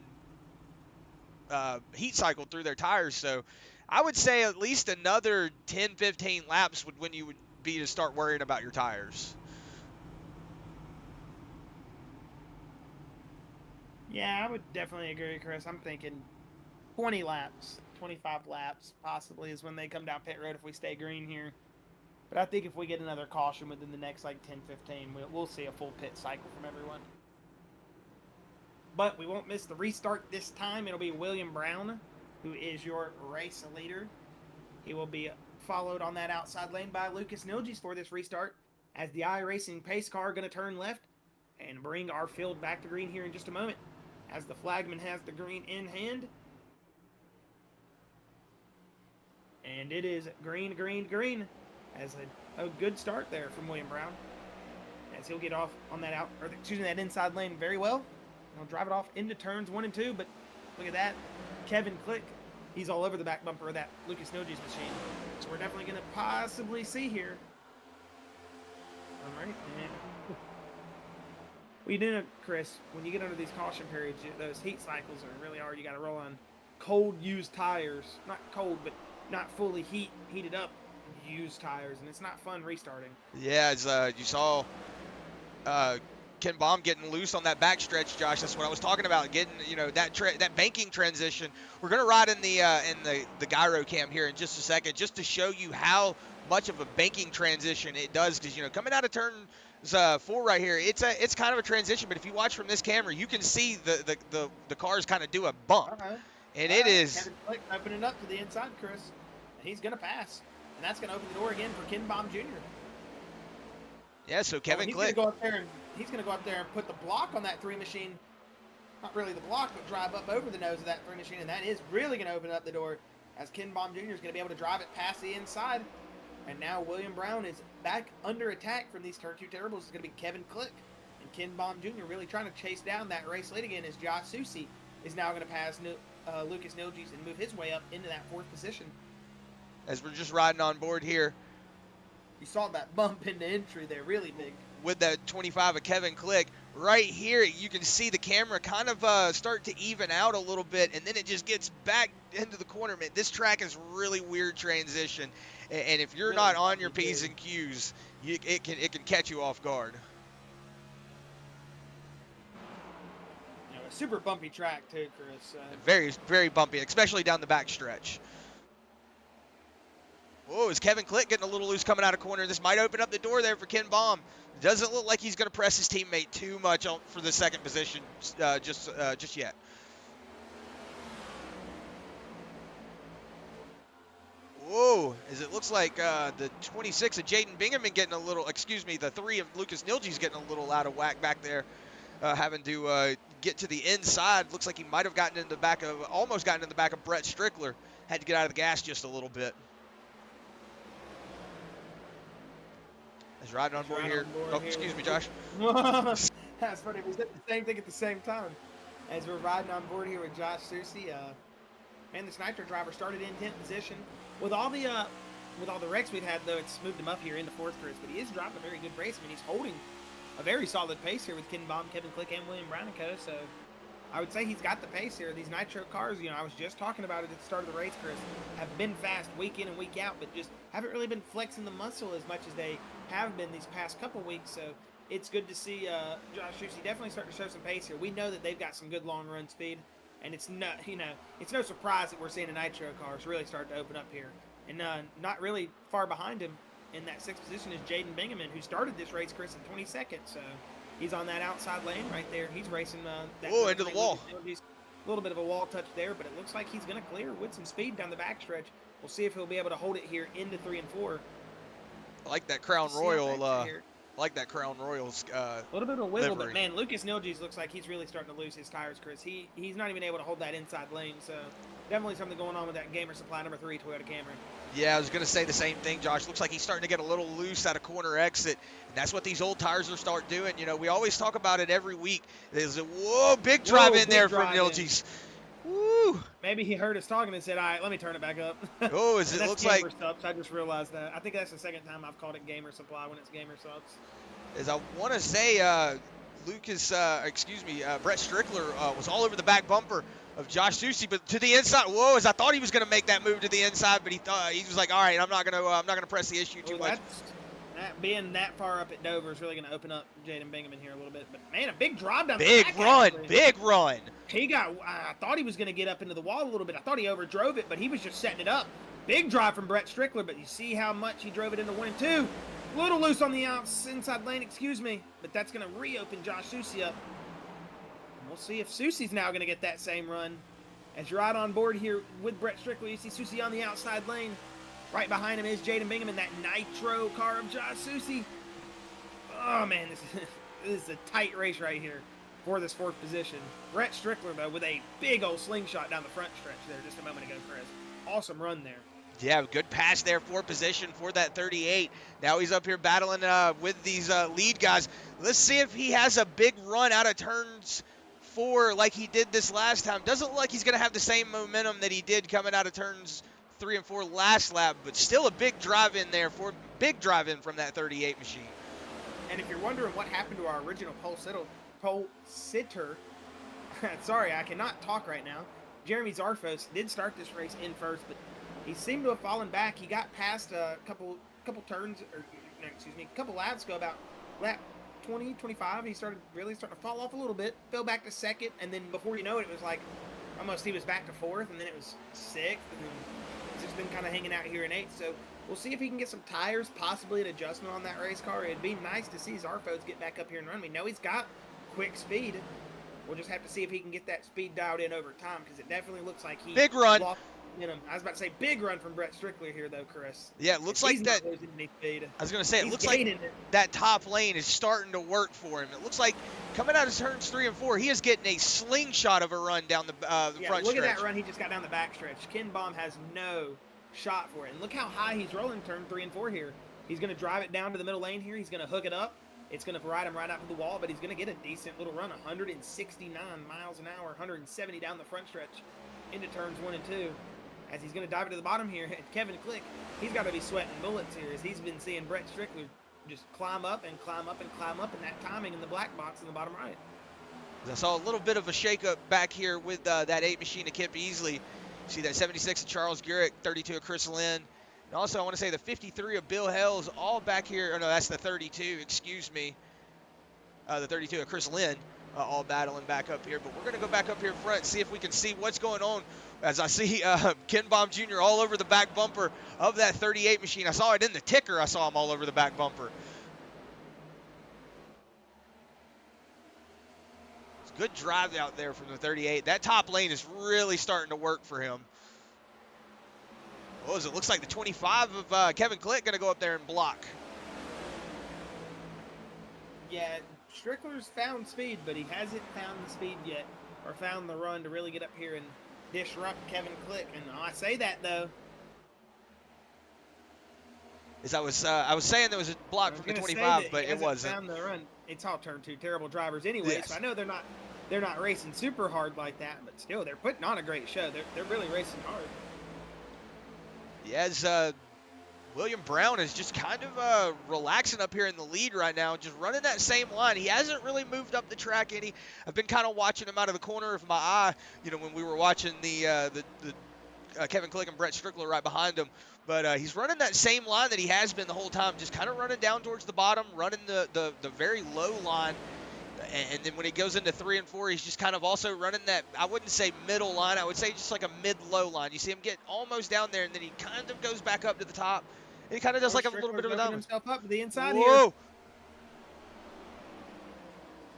Speaker 2: heat cycle through their tires. So I would say at least another 10-15 laps would when you would be to start worrying about your tires.
Speaker 1: Yeah, I would definitely agree, Chris. I'm thinking 20 laps, 25 laps possibly is when they come down pit road if we stay green here. But I think if we get another caution within the next like 10, 15, we'll see a full pit cycle from everyone. But we won't miss the restart this time. It'll be William Brown, who is your race leader. He will be followed on that outside lane by Lucas Nilges for this restart, as the iRacing pace car going to turn left and bring our field back to green here in just a moment, as the flagman has the green in hand. And it is green, green, green, as a good start there from William Brown, as he'll get off on that that inside lane very well. He'll drive it off into turns 1 and 2, but look at that. Kevin Click, he's all over the back bumper of that Lucas Nilges machine. So we're definitely going to possibly see here. All right. Well, you know, Chris, when you get under these caution periods, those heat cycles are really hard. You got to roll on cold used tires. Not cold, but not fully heated up used tires, and it's not fun restarting.
Speaker 2: Yeah, as you saw Ken Baum getting loose on that backstretch, Josh. That's what I was talking about. Getting that banking transition. We're gonna ride in the gyro cam here in just a second, just to show you how much of a banking transition it does. Because coming out of turn 4 right here, it's kind of a transition. But if you watch from this camera, you can see the cars kind of do a bump, and it is
Speaker 1: Kevin Click opening up to the inside, Chris, and he's gonna pass, and that's gonna open the door again for Ken Baum Jr.
Speaker 2: Yeah, so Kevin Click.
Speaker 1: He's going to go up there and put the block on that 3 machine. Not really the block, but drive up over the nose of that 3 machine. And that is really going to open up the door, as Ken Baum Jr. is going to be able to drive it past the inside. And now William Brown is back under attack from these turn 2 terribles. It's going to be Kevin Click. And Ken Baum Jr. really trying to chase down that race lead again, as Josh Susi is now going to pass Lucas Nilges and move his way up into that 4th position.
Speaker 2: As we're just riding on board here.
Speaker 1: You saw that bump in the entry there, really big.
Speaker 2: With that 25 of Kevin Click, right here, you can see the camera kind of start to even out a little bit, and then it just gets back into the corner. Man, this track is really weird transition, and if you're really not on your P's and Q's, it can catch you off guard.
Speaker 1: A super bumpy track too, Chris.
Speaker 2: Very, very bumpy, especially down the back stretch. Oh, is Kevin Click getting a little loose coming out of corner? This might open up the door there for Ken Baum. Doesn't look like he's going to press his teammate too much for the 2nd position just yet. Whoa, as it looks like the 26 of Jaden Bingaman getting a little, the 3 of Lucas Nilges getting a little out of whack back there, having to get to the inside. Looks like he might have almost gotten in the back of Brett Strickler. Had to get out of the gas just a little bit. He's riding on board here. Excuse me, Josh.
Speaker 1: That's funny. We said the same thing at the same time. As we're riding on board here with Josh Susi, man, this Nitro driver started in 10th position. With all the wrecks we've had, though, it's moved him up here in the 4th, Chris. But he is driving a very good race. I mean, he's holding a very solid pace here with Ken Baum, Kevin Click, and William Brown & Co. So I would say he's got the pace here. These Nitro cars, I was just talking about it at the start of the race, Chris, have been fast week in and week out, but just haven't really been flexing the muscle as much as they have been these past couple weeks. So it's good to see Josh Susi definitely starting to show some pace here. We know that they've got some good long run speed, and it's it's no surprise that we're seeing the Nitro cars really start to open up here. And not really far behind him in that 6th position is Jaden Bingaman, who started this race, Chris, in 22nd. So he's on that outside lane right there. He's racing that.
Speaker 2: Into the wall.
Speaker 1: A little bit of a wall touch there, but it looks like he's going to clear with some speed down the backstretch. We'll see if he'll be able to hold it here into 3 and 4.
Speaker 2: I like that Crown Royal. Like that Crown Royals.
Speaker 1: A little bit of a wiggle,
Speaker 2: livery.
Speaker 1: but man, Lucas Nilges looks like he's really starting to lose his tires, Chris. He's not even able to hold that inside lane, so definitely something going on with that Gamer Supply number 3 Toyota Camry.
Speaker 2: Yeah, I was going to say the same thing, Josh. Looks like he's starting to get a little loose at a corner exit. And that's what these old tires will start doing. You know, we always talk about it every week. There's a big drive in there from Nilges. Woo!
Speaker 1: Maybe he heard us talking and said, all right, let me turn it back up.
Speaker 2: Oh, it looks like
Speaker 1: subs. I just realized that. I think that's the second time I've called it Gamer Supply when it's Gamer Subs.
Speaker 2: As I want to say, Brett Strickler was all over the back bumper of Josh Susie, but to the inside. Whoa! As I thought he was going to make that move to the inside, but he was like, all right, I'm not going to press the issue too much.
Speaker 1: Being that far up at Dover is really going to open up Jaden Bingham in here a little bit. But man, a big drive down.
Speaker 2: Big run.
Speaker 1: He got. I thought he was going to get up into the wall a little bit. I thought he overdrove it, but he was just setting it up. Big drive from Brett Strickler, but you see how much he drove it into 1 and 2. A little loose on the inside lane, excuse me, but that's going to reopen Josh Susie up. And we'll see if Susie's now going to get that same run. As you're right on board here with Brett Strickler, you see Susie on the outside lane. Right behind him is Jaden Bingham in that nitro car of Josh Susie. Oh, man, this is a tight race right here for this 4th position. Brett Strickler, though, with a big old slingshot down the front stretch there just a moment ago, Chris. Awesome run there.
Speaker 2: Yeah, good pass there for position for that 38. Now he's up here battling with these lead guys. Let's see if he has a big run out of turns 4 like he did this last time. Doesn't look like he's going to have the same momentum that he did coming out of turns 3 and 4 last lap, but still a big drive in there from that 38 machine.
Speaker 1: And if you're wondering what happened to our original pole sitter, sorry, I cannot talk right now. Jeremy Zarfos did start this race in first, but he seemed to have fallen back. He got past a couple laps ago, about lap 20, 25. He started to fall off a little bit, fell back to second, and then before you know it, it was like almost he was back to 4th, and then it was 6th, and then he's just been kind of hanging out here in 8th. So we'll see if he can get some tires, possibly an adjustment on that race car. It'd be nice to see Zarfos get back up here and run. We know he's got quick speed. We'll just have to see if he can get that speed dialed in over time, because it definitely looks like he
Speaker 2: big run.
Speaker 1: I was about to say big run from Brett Strickler here, though, Chris.
Speaker 2: Yeah, it looks like that. I was going to say, it looks like that top lane is starting to work for him. It looks like coming out of turns 3 and 4, he is getting a slingshot of a run down the front stretch.
Speaker 1: Look at that run he just got down the back stretch. Ken Baum has no shot for it. And look how high he's rolling turn 3 and 4 here. He's going to drive it down to the middle lane here. He's going to hook it up. It's going to ride him right out to the wall, but he's going to get a decent little run. 169 miles an hour, 170 down the front stretch into turns 1 and 2. As he's going to dive it to the bottom here, and Kevin Click, he's got to be sweating bullets here as he's been seeing Brett Strickler just climb up and climb up and climb up, and that timing in the black box in the bottom right.
Speaker 2: I saw a little bit of a shakeup back here with that 8 machine of Kip Easley. See that 76 of Charles Garrick, 32 of Chris Lynn. And also I want to say the 53 of Bill Hells, all back here. Oh, no, that's the 32, excuse me. The 32 of Chris Lynn, all battling back up here. But we're going to go back up here front and see if we can see what's going on. As I see Ken Baum Jr. all over the back bumper of that 38 machine. I saw it in the ticker. I saw him all over the back bumper. It's a good drive out there from the 38. That top lane is really starting to work for him. Oh, it looks like the 25 of Kevin Click going to go up there and block.
Speaker 1: Yeah, Strickler's found speed, but he hasn't found the speed yet, or found the run to really get up here and disrupt Kevin Click. And I say that though,
Speaker 2: as I was saying, there was a block from the 25, but it wasn't.
Speaker 1: Found the run. It's all turn 2 terrible drivers anyway.
Speaker 2: Yes.
Speaker 1: So I know they're not racing super hard like that, but still they're putting on a great show. They're really racing hard.
Speaker 2: Yeah, as William Brown is just kind of relaxing up here in the lead right now, just running that same line. He hasn't really moved up the track any. I've been kind of watching him out of the corner of my eye, you know, when we were watching the Kevin Click and Brett Strickler right behind him. But he's running that same line that he has been the whole time, just kind of running down towards the bottom, running the very low line. And then when he goes into 3 and 4, he's just kind of also running that, I wouldn't say middle line, I would say just like a mid-low line. You see him get almost down there, and then he kind of goes back up to the top. And he kind of does like a little bit of a diamond.
Speaker 1: Himself up to the inside
Speaker 2: Whoa.
Speaker 1: Here.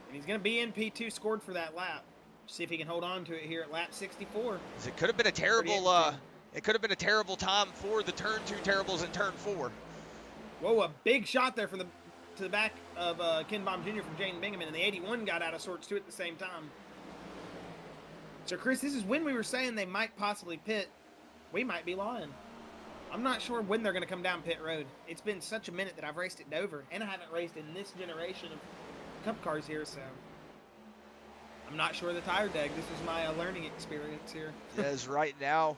Speaker 1: And he's going to be in P2 scored for that lap. See if he can hold on to it here at lap 64.
Speaker 2: It could have been a terrible. It could have been a terrible time for the turn 2 terribles in turn 4.
Speaker 1: Whoa, a big shot there from to the back of Ken Baum Jr. from Jaden Bingaman, and the 81 got out of sorts too at the same time. So, Chris, this is when we were saying they might possibly pit. We might be lying. I'm not sure when they're going to come down pit road. It's been such a minute that I've raced at Dover, and I haven't raced in this generation of Cup cars here, so I'm not sure of the tire deck. This is my learning experience here.
Speaker 2: As right now,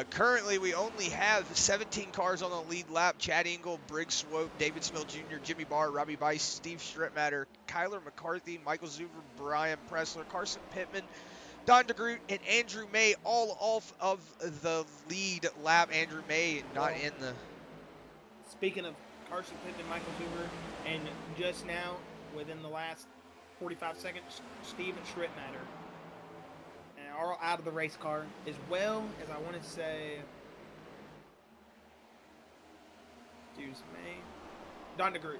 Speaker 2: currently we only have 17 cars on the lead lap. Chad Engel, Briggs Swope, David Smill Jr., Jimmy Barr, Robbie Bice, Steve Strittmatter, Kyler McCarthy, Michael Zuber, Brian Pressler, Carson Pittman, Don DeGroot, and Andrew May, all off of the lead lap. Andrew May not in the...
Speaker 1: Speaking of Carson Pittman, Michael Zuber, and just now, within the last 45 seconds, Steven Strittmatter. And are out of the race car, as well as I want to say... Excuse me. Don DeGroot.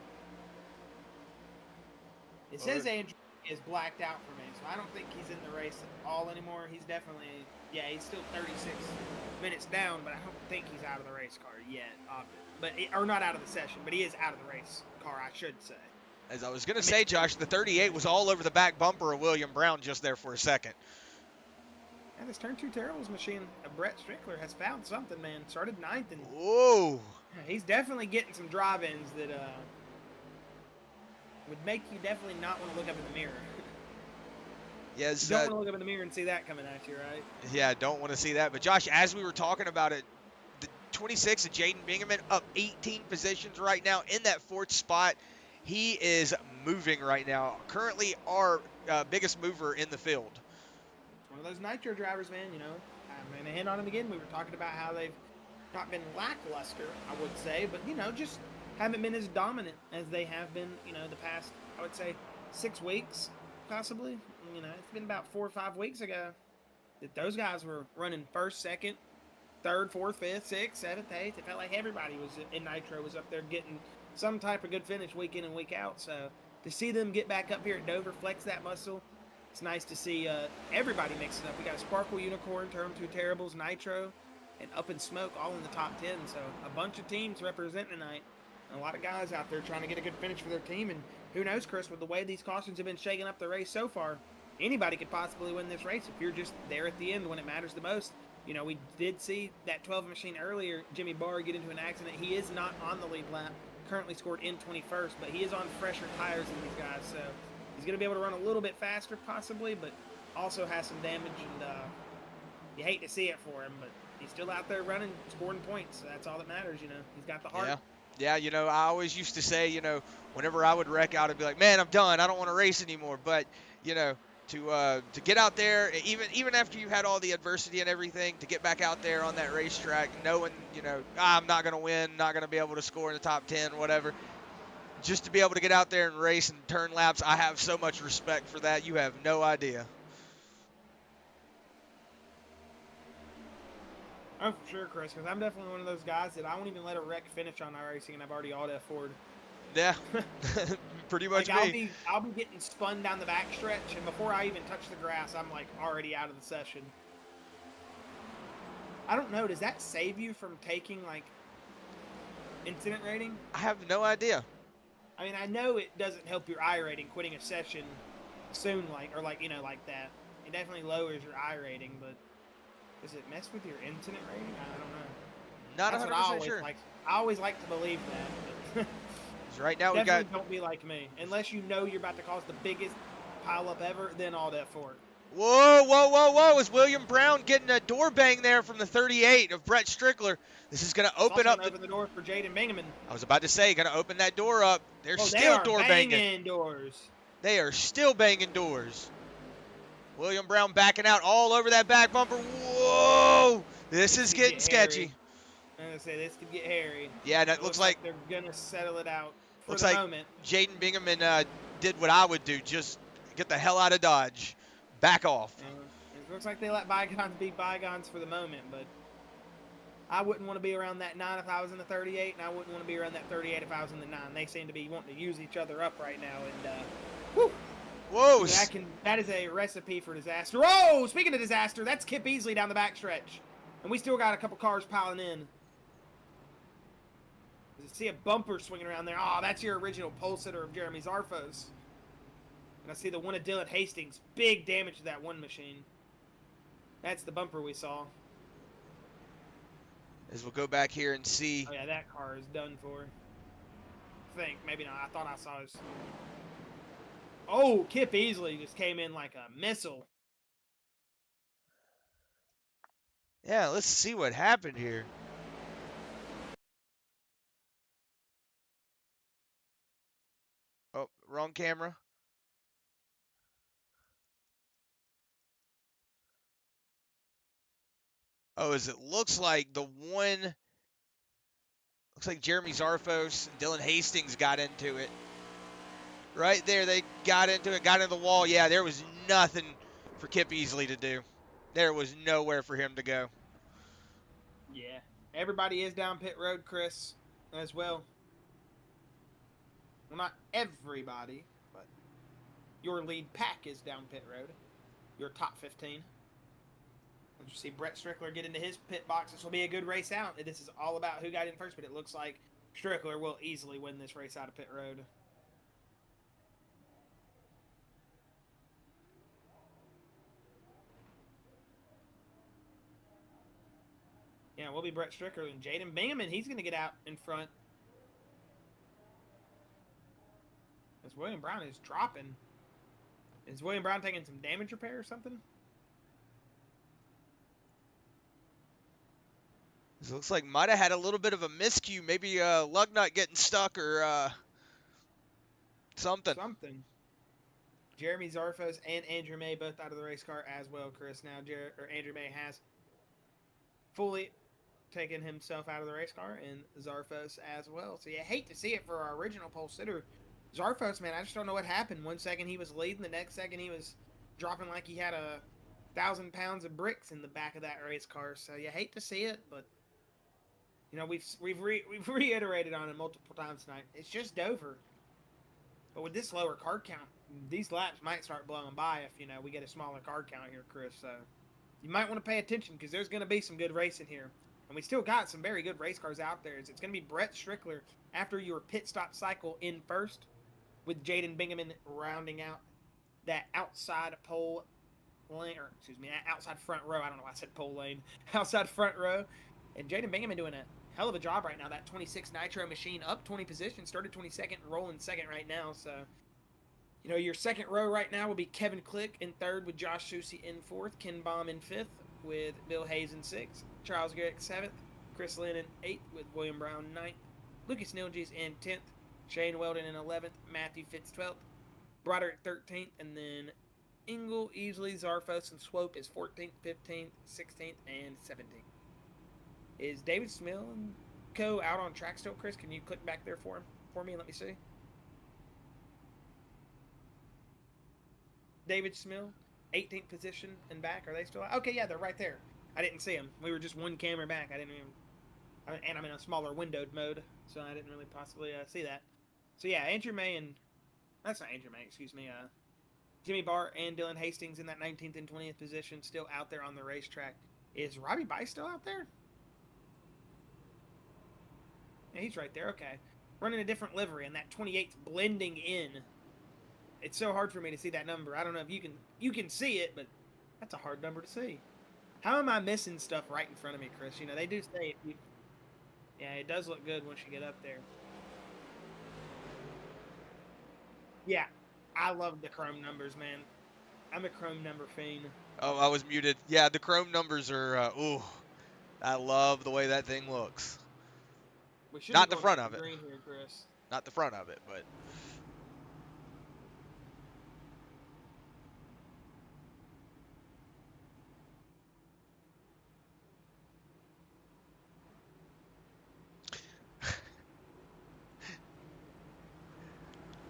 Speaker 1: It says Andrew is blacked out for me, so I don't think he's in the race at all anymore. He's definitely, yeah, he's still 36 minutes down, but I don't think he's out of the race car yet, or not out of the session, but he is out of the race car, I should say.
Speaker 2: As I was going to say, Josh, the 38 was all over the back bumper of William Brown just there for a second.
Speaker 1: And this Turn 2 Terribles machine, Brett Strickler, has found something, man. Started 9th, and
Speaker 2: whoa,
Speaker 1: he's definitely getting some drive-ins that would make you definitely not want to look up in the mirror.
Speaker 2: Yes,
Speaker 1: you don't want to look up in the mirror and see that coming at you, right?
Speaker 2: Yeah, don't want to see that. But Josh, as we were talking about it, the 26 of Jaden Bingaman up 18 positions right now in that 4th spot. He is moving right now. Currently our biggest mover in the field.
Speaker 1: One of those nitro drivers, man, you know. I'm going to hit on him again. We were talking about how they've not been lackluster, I would say, but, you know, just haven't been as dominant as they have been, you know, the past, I would say, 6 weeks, possibly. You know, it's been about 4 or 5 weeks ago that those guys were running 1st, 2nd, 3rd, 4th, 5th, 6th, 7th, 8th. It felt like everybody was in nitro was up there getting some type of good finish week in and week out. So to see them get back up here at Dover, flex that muscle, it's nice to see everybody mixing up. We got Sparkle Unicorn, Turn 2 Terribles, Nitro, and Up in Smoke all in the top 10. So a bunch of teams representing tonight. And a lot of guys out there trying to get a good finish for their team. And who knows, Chris, with the way these cautions have been shaking up the race so far, anybody could possibly win this race if you're just there at the end when it matters the most. You know, we did see that 12 machine earlier, Jimmy Barr, get into an accident. He is not on the lead lap, currently scored in 21st, but he is on fresher tires than these guys, so he's going to be able to run a little bit faster possibly, but also has some damage, and you hate to see it for him, but he's still out there running, scoring points, so that's all that matters, you know. He's got the heart.
Speaker 2: Yeah, you know, I always used to say, you know, whenever I would wreck out, I'd be like, man, I'm done. I don't want to race anymore. But, you know, to get out there, even after you had all the adversity and everything, to get back out there on that racetrack, knowing, you know, I'm not going to win, not going to be able to score in the top 10, whatever, just to be able to get out there and race and turn laps, I have so much respect for that. You have no idea.
Speaker 1: Oh, for sure, Chris, because I'm definitely one of those guys that I won't even let a wreck finish on our racing, and I've already all F4'd.
Speaker 2: Yeah, pretty much
Speaker 1: like
Speaker 2: me.
Speaker 1: I'll be getting spun down the back stretch, and before I even touch the grass, I'm like already out of the session. I don't know. Does that save you from taking like incident rating?
Speaker 2: I have no idea.
Speaker 1: I mean, I know it doesn't help your I rating quitting a session soon, like you know, like that. It definitely lowers your I rating, but does it mess with your incident rating? I don't know.
Speaker 2: Not 100% sure.
Speaker 1: I always like to believe that.
Speaker 2: Right now we
Speaker 1: got. Don't be like me. Unless you know you're about to cause the biggest pileup ever, then all that for it.
Speaker 2: Whoa, whoa, whoa, whoa. Is William Brown getting a door bang there from the 38 of Brett Strickler? This is going to open up
Speaker 1: the door for Jaden Bingaman.
Speaker 2: I was about to say, going to open that door up. They're still
Speaker 1: they are
Speaker 2: door banging.
Speaker 1: Doors.
Speaker 2: They are still banging doors. William Brown backing out all over that back bumper. Whoa! This is getting sketchy.
Speaker 1: I'm going to say this could get hairy.
Speaker 2: Yeah, that looks like
Speaker 1: they're going to settle it out for
Speaker 2: looks
Speaker 1: the
Speaker 2: like
Speaker 1: moment.
Speaker 2: Jaden Bingaman did what I would do. Just get the hell out of Dodge. Back off.
Speaker 1: It looks like they let bygones be bygones for the moment, but I wouldn't want to be around that 9 if I was in the 38, and I wouldn't want to be around that 38 if I was in the 9. They seem to be wanting to use each other up right now, and whew,
Speaker 2: Whoa!
Speaker 1: That is a recipe for disaster. Oh, speaking of disaster, that's Kip Easley down the backstretch. And we still got a couple cars piling in. I see a bumper swinging around there. Oh, that's your original pole sitter of Jeremy Zarfos. And I see the one of Dylan Hastings. Big damage to that one machine. That's the bumper we saw.
Speaker 2: As we'll go back here and see.
Speaker 1: Oh, yeah, that car is done for. I think. Maybe not. I thought I saw his. Oh, Kip Easley just came in like a missile.
Speaker 2: Yeah, let's see what happened here. Oh, wrong camera. Oh, as it looks like looks like Jeremy Zarfos and Dylan Hastings got into it. Right there, they got into it, got into the wall. Yeah, there was nothing for Kip Easley to do. There was nowhere for him to go.
Speaker 1: Yeah. Everybody is down pit road, Chris, as well. Well, not everybody, but your lead pack is down pit road. Your top 15. As you see Brett Strickler get into his pit box, this will be a good race out. This is all about who got in first, but it looks like Strickler will easily win this race out of pit road. Yeah, it will be Brett Strickler and Jaden Bingaman. He's going to get out in front. As William Brown is dropping. Is William Brown taking some damage repair or something?
Speaker 2: This looks like might have had a little bit of a miscue. Maybe lug nut getting stuck or something.
Speaker 1: Jeremy Zarfos and Andrew May both out of the race car as well, Chris. Now Andrew May has fully taken himself out of the race car, and Zarfos as well. So you hate to see it for our original pole sitter. Zarfos, man, I just don't know what happened. 1 second he was leading, the next second he was dropping like he had 1,000 pounds of bricks in the back of that race car. So you hate to see it, but you know we've reiterated on it multiple times tonight. It's just Dover. But with this lower card count, these laps might start blowing by if, you know, we get a smaller card count here, Chris. So you might want to pay attention because there's going to be some good racing here. And we still got some very good race cars out there. It's going to be Brett Strickler after your pit stop cycle in first, with Jaden Bingaman rounding out that outside pole lane, or excuse me, outside front row. I don't know why I said pole lane. Outside front row. And Jaden Bingaman doing a hell of a job right now. That 26 Nitro machine up 20 positions, started 22nd, rolling second right now. So, you know, your second row right now will be Kevin Click in third with Josh Susie in fourth, Ken Baum in fifth with Bill Hayes in sixth, Charles Garrick seventh, Chris Lynn in eighth with William Brown ninth, Lucas Nilges in 10th, Shane Weldon in 11th, Matthew Fitz 12th, Broderick 13th, and then Engel, Easley, Zarfos, and Swope is 14th, 15th, 16th, and 17th. Is David Smith and co out on track still, Chris? Can you click back there for me and let me see? David Smith, 18th position and back. Are they still out? Okay, yeah, they're right there. I didn't see them. We were just one camera back. I didn't even... And I'm in a smaller windowed mode, so I didn't really possibly see that. So yeah, Andrew May and... That's not Andrew May, excuse me. Jimmy Bart and Dylan Hastings in that 19th and 20th position, still out there on the racetrack. Is Robbie Bice still out there? Yeah, he's right there, okay. Running a different livery, and that 28's blending in. It's so hard for me to see that number. I don't know if you can see it, but that's a hard number to see. How am I missing stuff right in front of me, Chris? You know, they do say yeah, it does look good once you get up there. Yeah, I love the chrome numbers, man. I'm a chrome number fiend.
Speaker 2: Oh, I was muted. Yeah, the chrome numbers are, ooh, I love the way that thing looks.
Speaker 1: We should
Speaker 2: Not
Speaker 1: be
Speaker 2: the
Speaker 1: going
Speaker 2: front
Speaker 1: back
Speaker 2: of
Speaker 1: to
Speaker 2: it.
Speaker 1: green here, Chris.
Speaker 2: Not the front of it, but...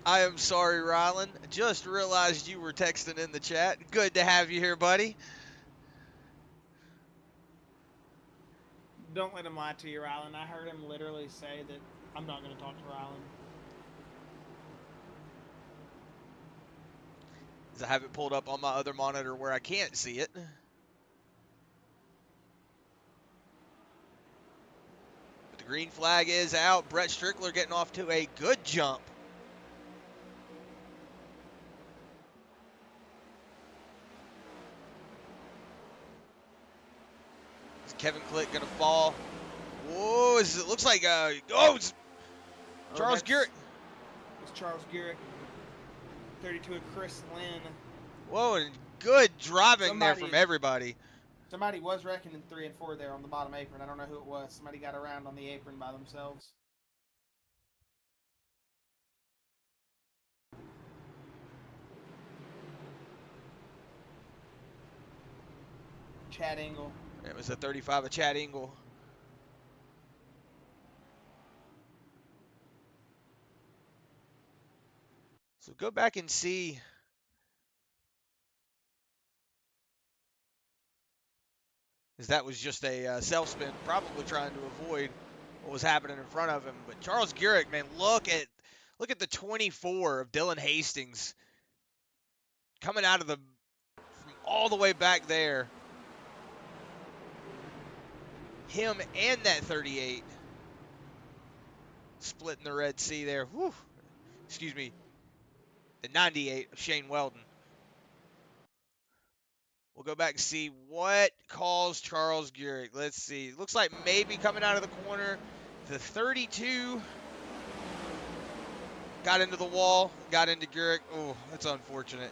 Speaker 2: I am sorry, Rylan. Just realized you were texting in the chat. Good to have you here, buddy.
Speaker 1: Don't let him lie to you, Rylan. I heard him literally say that I'm not going to talk to Rylan.
Speaker 2: I have it pulled up on my other monitor where I can't see it. But the green flag is out. Brett Strickler getting off to a good jump. Is Kevin Click going to fall? Whoa, it looks like, it's Charles Garrett.
Speaker 1: It's Charles Garrett. 32 of Chris Lynn.
Speaker 2: Whoa, and good driving there from everybody.
Speaker 1: Somebody was wrecking in 3 and 4 there on the bottom apron. I don't know who it was. Somebody got around on the apron by themselves. Chad Engel.
Speaker 2: It was a 35 of Chad Engel. So go back and see. As that was just a self-spin, probably trying to avoid what was happening in front of him. But Charles Garrett, man, look at the 24 of Dylan Hastings coming out of from all the way back there. Him and that 38 splitting the Red Sea there. Whew. Excuse me. The 98 of Shane Weldon. We'll go back and see what caused Charles Garrett. Let's see. It looks like maybe coming out of the corner. The 32 got into the wall, got into Garrett. Oh, that's unfortunate.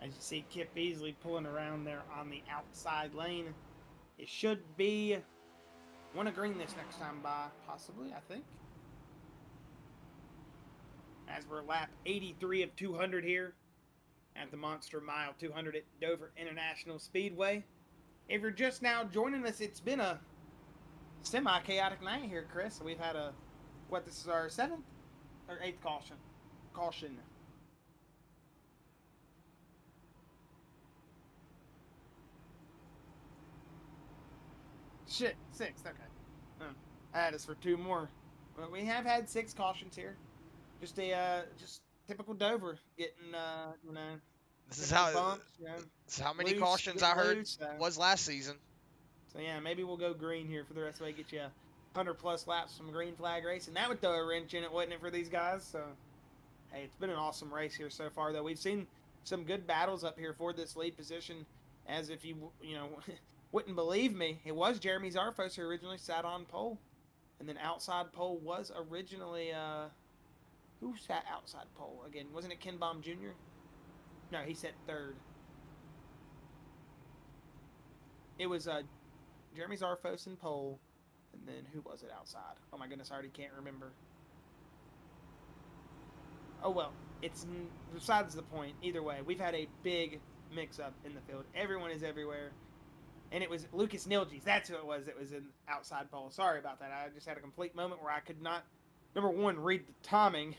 Speaker 1: As you see Kip Beasley pulling around there on the outside lane. It should be one of green this next time by, possibly, I think. As we're lap 83 of 200 here at the Monster Mile 200 at Dover International Speedway. If you're just now joining us, it's been a semi-chaotic night here, Chris. We've had this is our 7th or 8th caution. Shit, 6, okay. I had us for 2 more. But we have had 6 cautions here. Just typical Dover getting,
Speaker 2: This is how
Speaker 1: bumps,
Speaker 2: this is how many cautions I heard was last season.
Speaker 1: So yeah, maybe we'll go green here for the rest of the way. Get you 100+ laps from green flag racing. That would throw a wrench in it, wouldn't it, for these guys? So hey, it's been an awesome race here so far, though. We've seen some good battles up here for this lead position. As if you wouldn't believe me, it was Jeremy Zarfos who originally sat on pole, and then outside pole was originally who sat outside pole again? Wasn't it Ken Baum Jr.? No, he sat 3rd. It was Jeremy Zarfos in pole, and then who was it outside? Oh my goodness, I already can't remember. Oh well, it's besides the point. Either way, we've had a big mix-up in the field. Everyone is everywhere. And it was Lucas Nilges. That's who it was that was in outside pole. Sorry about that. I just had a complete moment where I could not, number one, read the timing.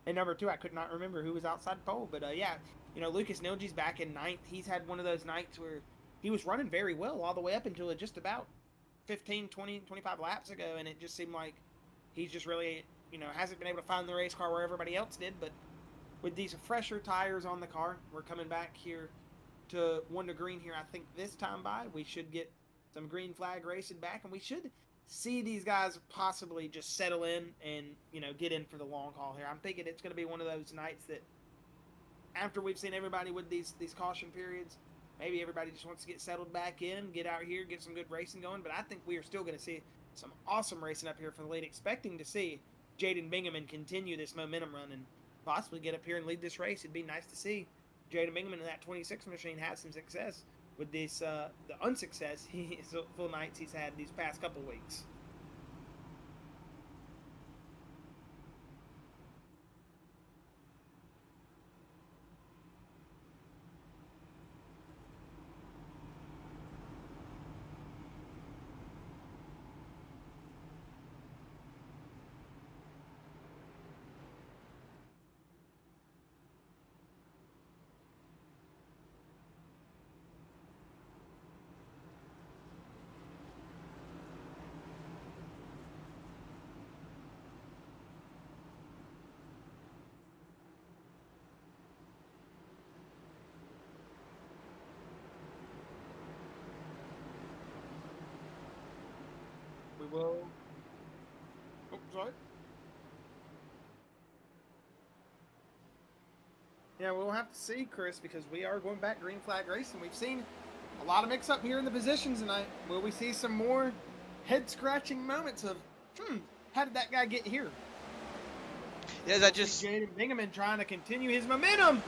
Speaker 1: And number 2, I could not remember who was outside pole. But yeah, Lucas Nilges back in 9th. He's had one of those nights where he was running very well all the way up until just about 15, 20, 25 laps ago. And it just seemed like he's just really, hasn't been able to find the race car where everybody else did. But with these fresher tires on the car, we're coming back here to 1 to green here. I think this time by, we should get some green flag racing back, and we should see these guys possibly just settle in and, get in for the long haul here. I'm thinking it's going to be one of those nights that after we've seen everybody with these caution periods, maybe everybody just wants to get settled back in, get out here, get some good racing going. But I think we are still going to see some awesome racing up here for the lead, expecting to see Jaden Bingaman continue this momentum run and possibly get up here and lead this race. It'd be nice to see Jaden Bingaman in that 26 machine have some success with this, the unsuccess, full nights he's had these past couple weeks. Well, oh, sorry. Yeah, we'll have to see, Chris, because we are going back green flag racing. We've seen a lot of mix-up here in the positions tonight. Will we see some more head-scratching moments of, how did that guy get here?
Speaker 2: Yes, I just...
Speaker 1: Jaden Bingaman trying to continue his momentum.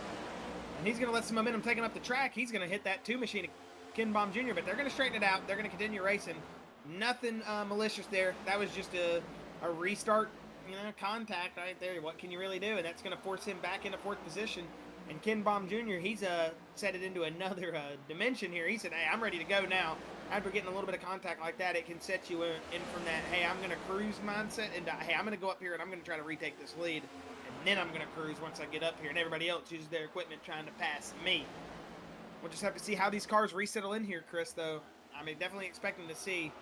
Speaker 1: And he's going to let some momentum take him up the track. He's going to hit that 2 machine, Ken Baum Jr., but they're going to straighten it out. They're going to continue racing. Nothing malicious there. That was just a restart, contact right there. What can you really do? And that's going to force him back into 4th position. And Ken Baum Jr., he's set it into another dimension here. He said, hey, I'm ready to go now. After getting a little bit of contact like that, it can set you in from that, hey, I'm going to cruise mindset, and hey, I'm going to go up here and I'm going to try to retake this lead. And then I'm going to cruise once I get up here, and everybody else uses their equipment trying to pass me. We'll just have to see how these cars resettle in here, Chris, though. I'm definitely expecting to see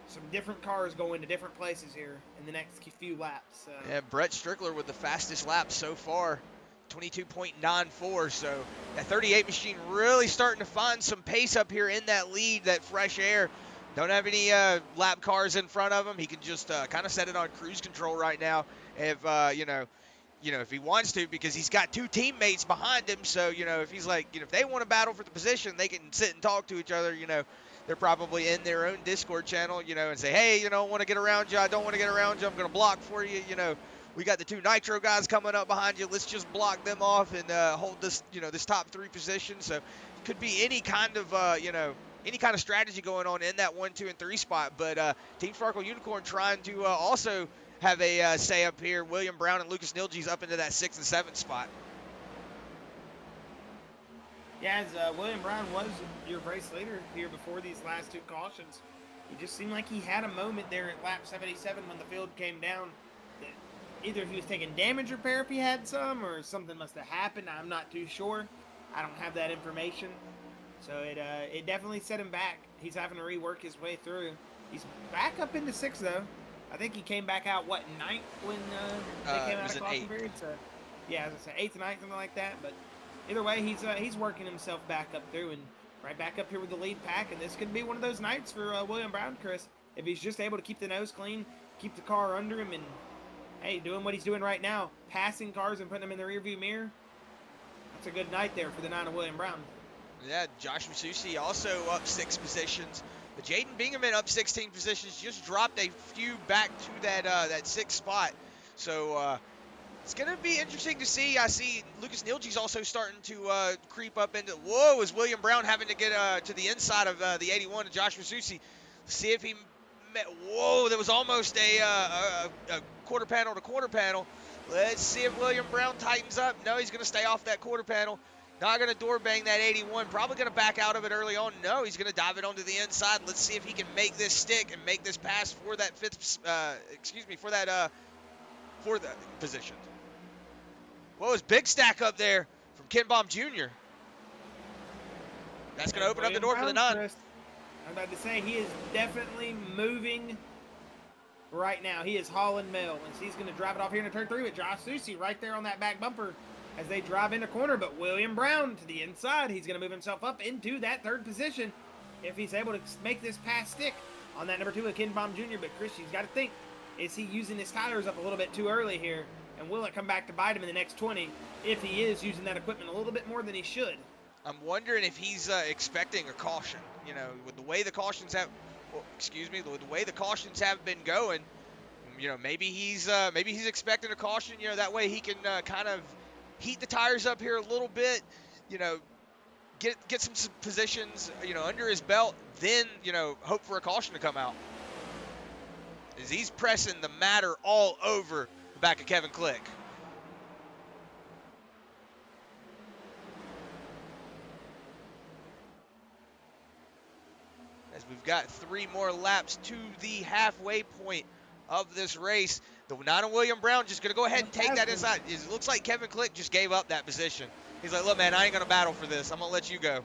Speaker 1: some different cars go into different places here in the next few laps.
Speaker 2: Yeah, Brett Strickler with the fastest lap so far, 22.94. So that 38 machine really starting to find some pace up here in that lead, that fresh air. Don't have any lap cars in front of him. He can just kind of set it on cruise control right now if, if he wants to, because he's got 2 teammates behind him. So, if he's like, if they want to battle for the position, they can sit and talk to each other, They're probably in their own Discord channel, and say, hey, I want to get around you. I don't want to get around you. I'm going to block for you. We got the 2 Nitro guys coming up behind you. Let's just block them off and hold this, this top 3 position. So it could be any kind of, any kind of strategy going on in that 1, 2, and 3 spot. But Team Sparkle Unicorn trying to also have a say up here. William Brown and Lucas Nilge's up into that 6 and 7 spot.
Speaker 1: Yeah, as William Brown was your race leader here before these last 2 cautions. It just seemed like he had a moment there at lap 77 when the field came down. That either he was taking damage repair if he had some, or something must have happened. I'm not too sure. I don't have that information. So it definitely set him back. He's having to rework his way through. He's back up into 6th, though. I think he came back out, 9th when they came out of caution period? So, yeah, as I say, 8th, 9th, something like that. But either way, he's working himself back up through and right back up here with the lead pack. And this could be one of those nights for William Brown, Chris. If he's just able to keep the nose clean, keep the car under him, and, hey, doing what he's doing right now, passing cars and putting them in the rearview mirror, that's a good night there for the 9 of William Brown.
Speaker 2: Yeah, Josh Masusi also up 6 positions. But Jaden Bingaman up 16 positions, just dropped a few back to that 6th spot. So it's going to be interesting to see. I see Lucas Nilge's also starting to creep up into. Whoa, is William Brown having to get to the inside of the 81 of Josh Masusi. See if he met. Whoa, that was almost a quarter panel to quarter panel. Let's see if William Brown tightens up. No, he's going to stay off that quarter panel. Not going to door bang that 81. Probably going to back out of it early on. No, he's going to dive it onto the inside. Let's see if he can make this stick and make this pass for that 5th, for the position. What was big stack up there from Ken Baum Jr. That's going to open up the door for the 9.
Speaker 1: Chris, I'm about to say, he is definitely moving right now. He is hauling mail, and he's going to drive it off here into turn 3 with Josh Susi right there on that back bumper as they drive into corner. But William Brown to the inside, he's going to move himself up into that 3rd position if he's able to make this pass stick on that number 2 with Ken Baum Jr. But Chris, you've got to think, is he using his tires up a little bit too early here? And will it come back to bite him in the next 20 if he is using that equipment a little bit more than he should?
Speaker 2: I'm wondering if he's expecting a caution. With the way the cautions have, with the way the cautions have been going, maybe he's expecting a caution. That way he can kind of heat the tires up here a little bit. Get some positions, under his belt. Then hope for a caution to come out. As he's pressing the matter all over the back of Kevin Click. As we've got 3 more laps to the halfway point of this race. The 9 of William Brown just going to go ahead and take that inside. It looks like Kevin Click just gave up that position. He's like, look, man, I ain't going to battle for this. I'm going to let you go.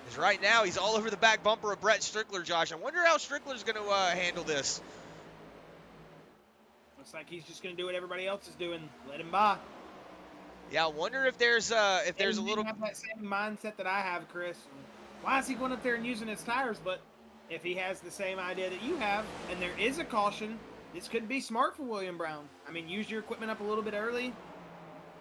Speaker 2: Because right now, he's all over the back bumper of Brett Strickler, Josh. I wonder how Strickler's going to handle this.
Speaker 1: Looks like he's just going to do what everybody else is doing. Let him by.
Speaker 2: Yeah, I wonder if there's a little.
Speaker 1: Have that same mindset that I have, Chris. Why is he going up there and using his tires? But if he has the same idea that you have, and there is a caution, this could be smart for William Brown. I mean, use your equipment up a little bit early,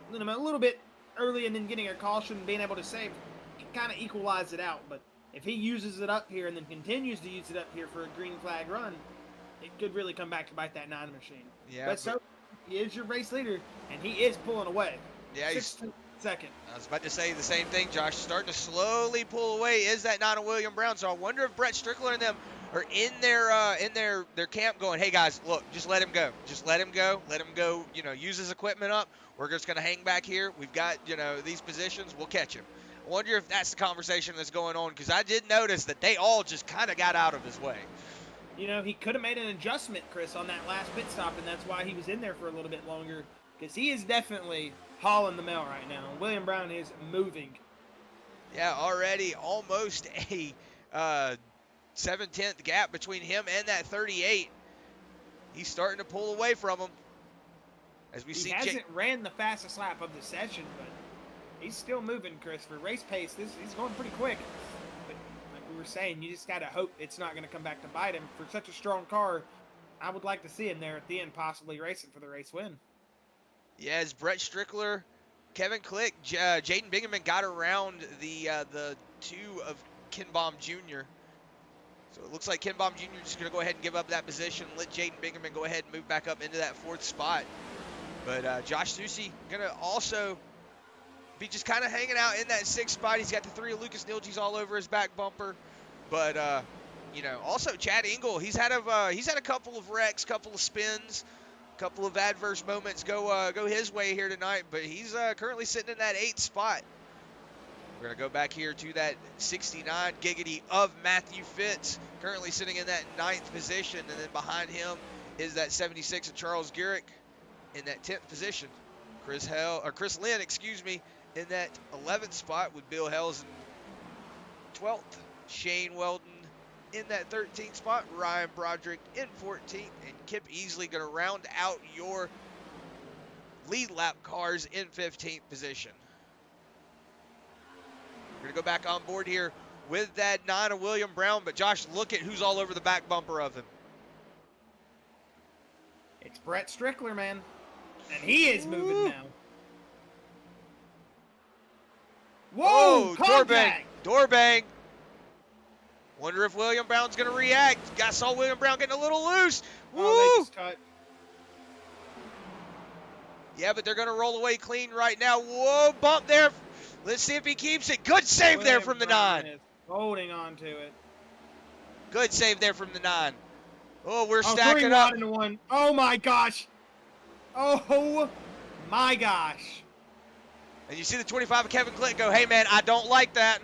Speaker 1: a little bit early, and then getting a caution, being able to save, can kind of equalize it out. But if he uses it up here and then continues to use it up here for a green flag run, it could really come back to bite that 9 machine.
Speaker 2: Yeah,
Speaker 1: but so he is your race leader, and he is pulling away.
Speaker 2: Yeah, he's
Speaker 1: 6 second.
Speaker 2: I was about to say the same thing, Josh. Starting to slowly pull away is that 9 of William Brown. So I wonder if Brett Strickler and them are in their camp going, hey guys, look, just let him go. Just let him go. Let him go, use his equipment up. We're just going to hang back here. We've got, these positions. We'll catch him. I wonder if that's the conversation that's going on, because I did notice that they all just kind of got out of his way.
Speaker 1: He could have made an adjustment, Chris, on that last pit stop, and that's why he was in there for a little bit longer, because he is definitely hauling the mail right now. William Brown is moving.
Speaker 2: Yeah, already almost a 7/10 gap between him and that 38. He's starting to pull away from him. As we see,
Speaker 1: he hasn't ran the fastest lap of the session, but he's still moving, Chris. For race pace, he's going pretty quick. But like we were saying, you just got to hope it's not going to come back to bite him. For such a strong car, I would like to see him there at the end, possibly racing for the race win.
Speaker 2: Yeah, as Brett Strickler, Kevin Click, Jaden Bingaman got around the 2 of Kenbaum Jr. So it looks like Kenbaum Jr. is just going to go ahead and give up that position, let Jaden Bingaman go ahead and move back up into that 4th spot. But Josh Susi going to also be just kind of hanging out in that 6th spot. He's got the 3 of Lucas Nilges all over his back bumper. But, also Chad Engel, he's had a couple of wrecks, couple of spins, couple of adverse moments go his way here tonight, but he's currently sitting in that 8th spot. We're going to go back here to that 69 giggity of Matthew Fitz, currently sitting in that 9th position, and then behind him is that 76 of Charles Garrick in that 10th position. Chris Lynn, in that 11th spot with Bill Hells in 12th. Shane Weldon in that 13th spot, Ryan Broderick in 14th, and Kip Easley going to round out your lead lap cars in 15th position. We're going to go back on board here with that 9 of William Brown, but Josh, look at who's all over the back bumper of him.
Speaker 1: It's Brett Strickler, man, and he is moving now. Whoa,
Speaker 2: door bang. Wonder if William Brown's going to react. I saw William Brown getting a little loose. Woo!
Speaker 1: Oh, they just cut.
Speaker 2: Yeah, but they're going to roll away clean right now. Whoa, bump there. Let's see if he keeps it. Good save
Speaker 1: William
Speaker 2: there from the
Speaker 1: Brown
Speaker 2: 9.
Speaker 1: is holding on to it.
Speaker 2: Good save there from the 9. Oh, we're stacking up.
Speaker 1: 3 into 1. Oh, my gosh. Oh, my gosh.
Speaker 2: And you see the 25 of Kevin Click go, hey, man, I don't like that.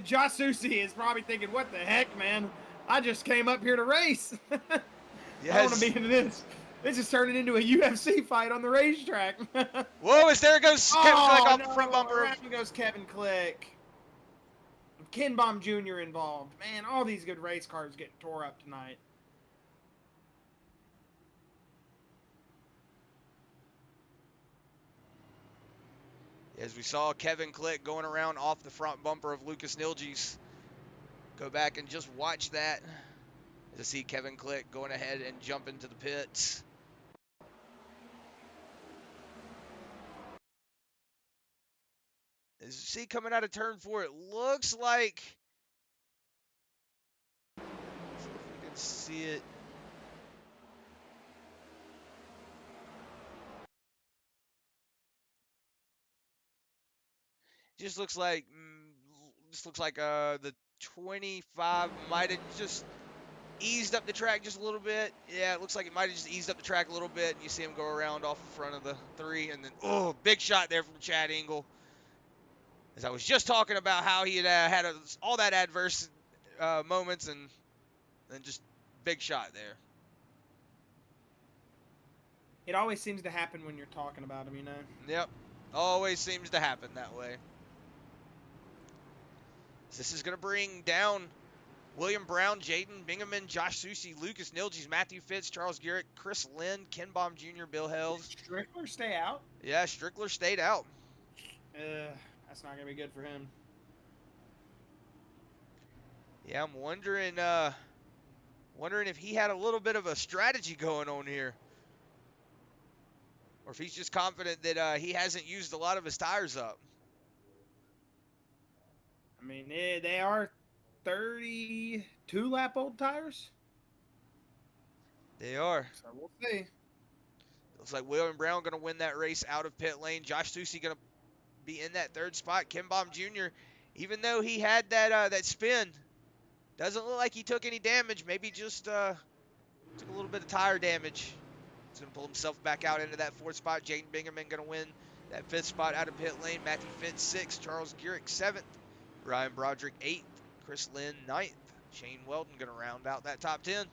Speaker 1: Josh Susi is probably thinking, what the heck, man? I just came up here to race.
Speaker 2: Yes.
Speaker 1: I don't want to be into this. This is turning into a UFC fight on the racetrack.
Speaker 2: Whoa, there goes Kevin Click off the front bumper.
Speaker 1: Around goes Kevin Click. Kenbaum Jr. involved. Man, all these good race cars getting tore up tonight.
Speaker 2: As we saw Kevin Click going around off the front bumper of Lucas Nilges. Go back and just watch that. As I see Kevin Click going ahead and jump into the pits. As you see coming out of turn 4, it looks like, let's see if we can see it. Just looks like the 25 might have just eased up the track just a little bit. Yeah, it looks like it might have just eased up the track a little bit. You see him go around off the front of the 3, and then, oh, big shot there from Chad Engel. As I was just talking about how he had all that adverse moments, and just big shot there.
Speaker 1: It always seems to happen when you're talking about him,
Speaker 2: Yep, always seems to happen that way. This is going to bring down William Brown, Jaden Bingaman, Josh Susi, Lucas Nilges, Matthew Fitz, Charles Garrett, Chris Lynn, Kenbaum Jr., Bill Hells.
Speaker 1: Did Strickler stay out?
Speaker 2: Yeah, Strickler stayed out.
Speaker 1: That's not going to be good for him.
Speaker 2: Yeah, I'm wondering if he had a little bit of a strategy going on here, or if he's just confident that he hasn't used a lot of his tires up.
Speaker 1: I mean, they are 32 lap old tires.
Speaker 2: They are.
Speaker 1: So we'll see.
Speaker 2: Looks like William Brown going to win that race out of pit lane. Josh Susie going to be in that third spot. Ken Baum Jr., even though he had that spin, doesn't look like he took any damage. Maybe just took a little bit of tire damage. He's going to pull himself back out into that fourth spot. Jaden Bingaman going to win that fifth spot out of pit lane. Matthew Fitz, sixth. Charles Gurick, seventh. Ryan Broderick, eighth. Chris Lynn, ninth. Shane Weldon going to round out that top 10.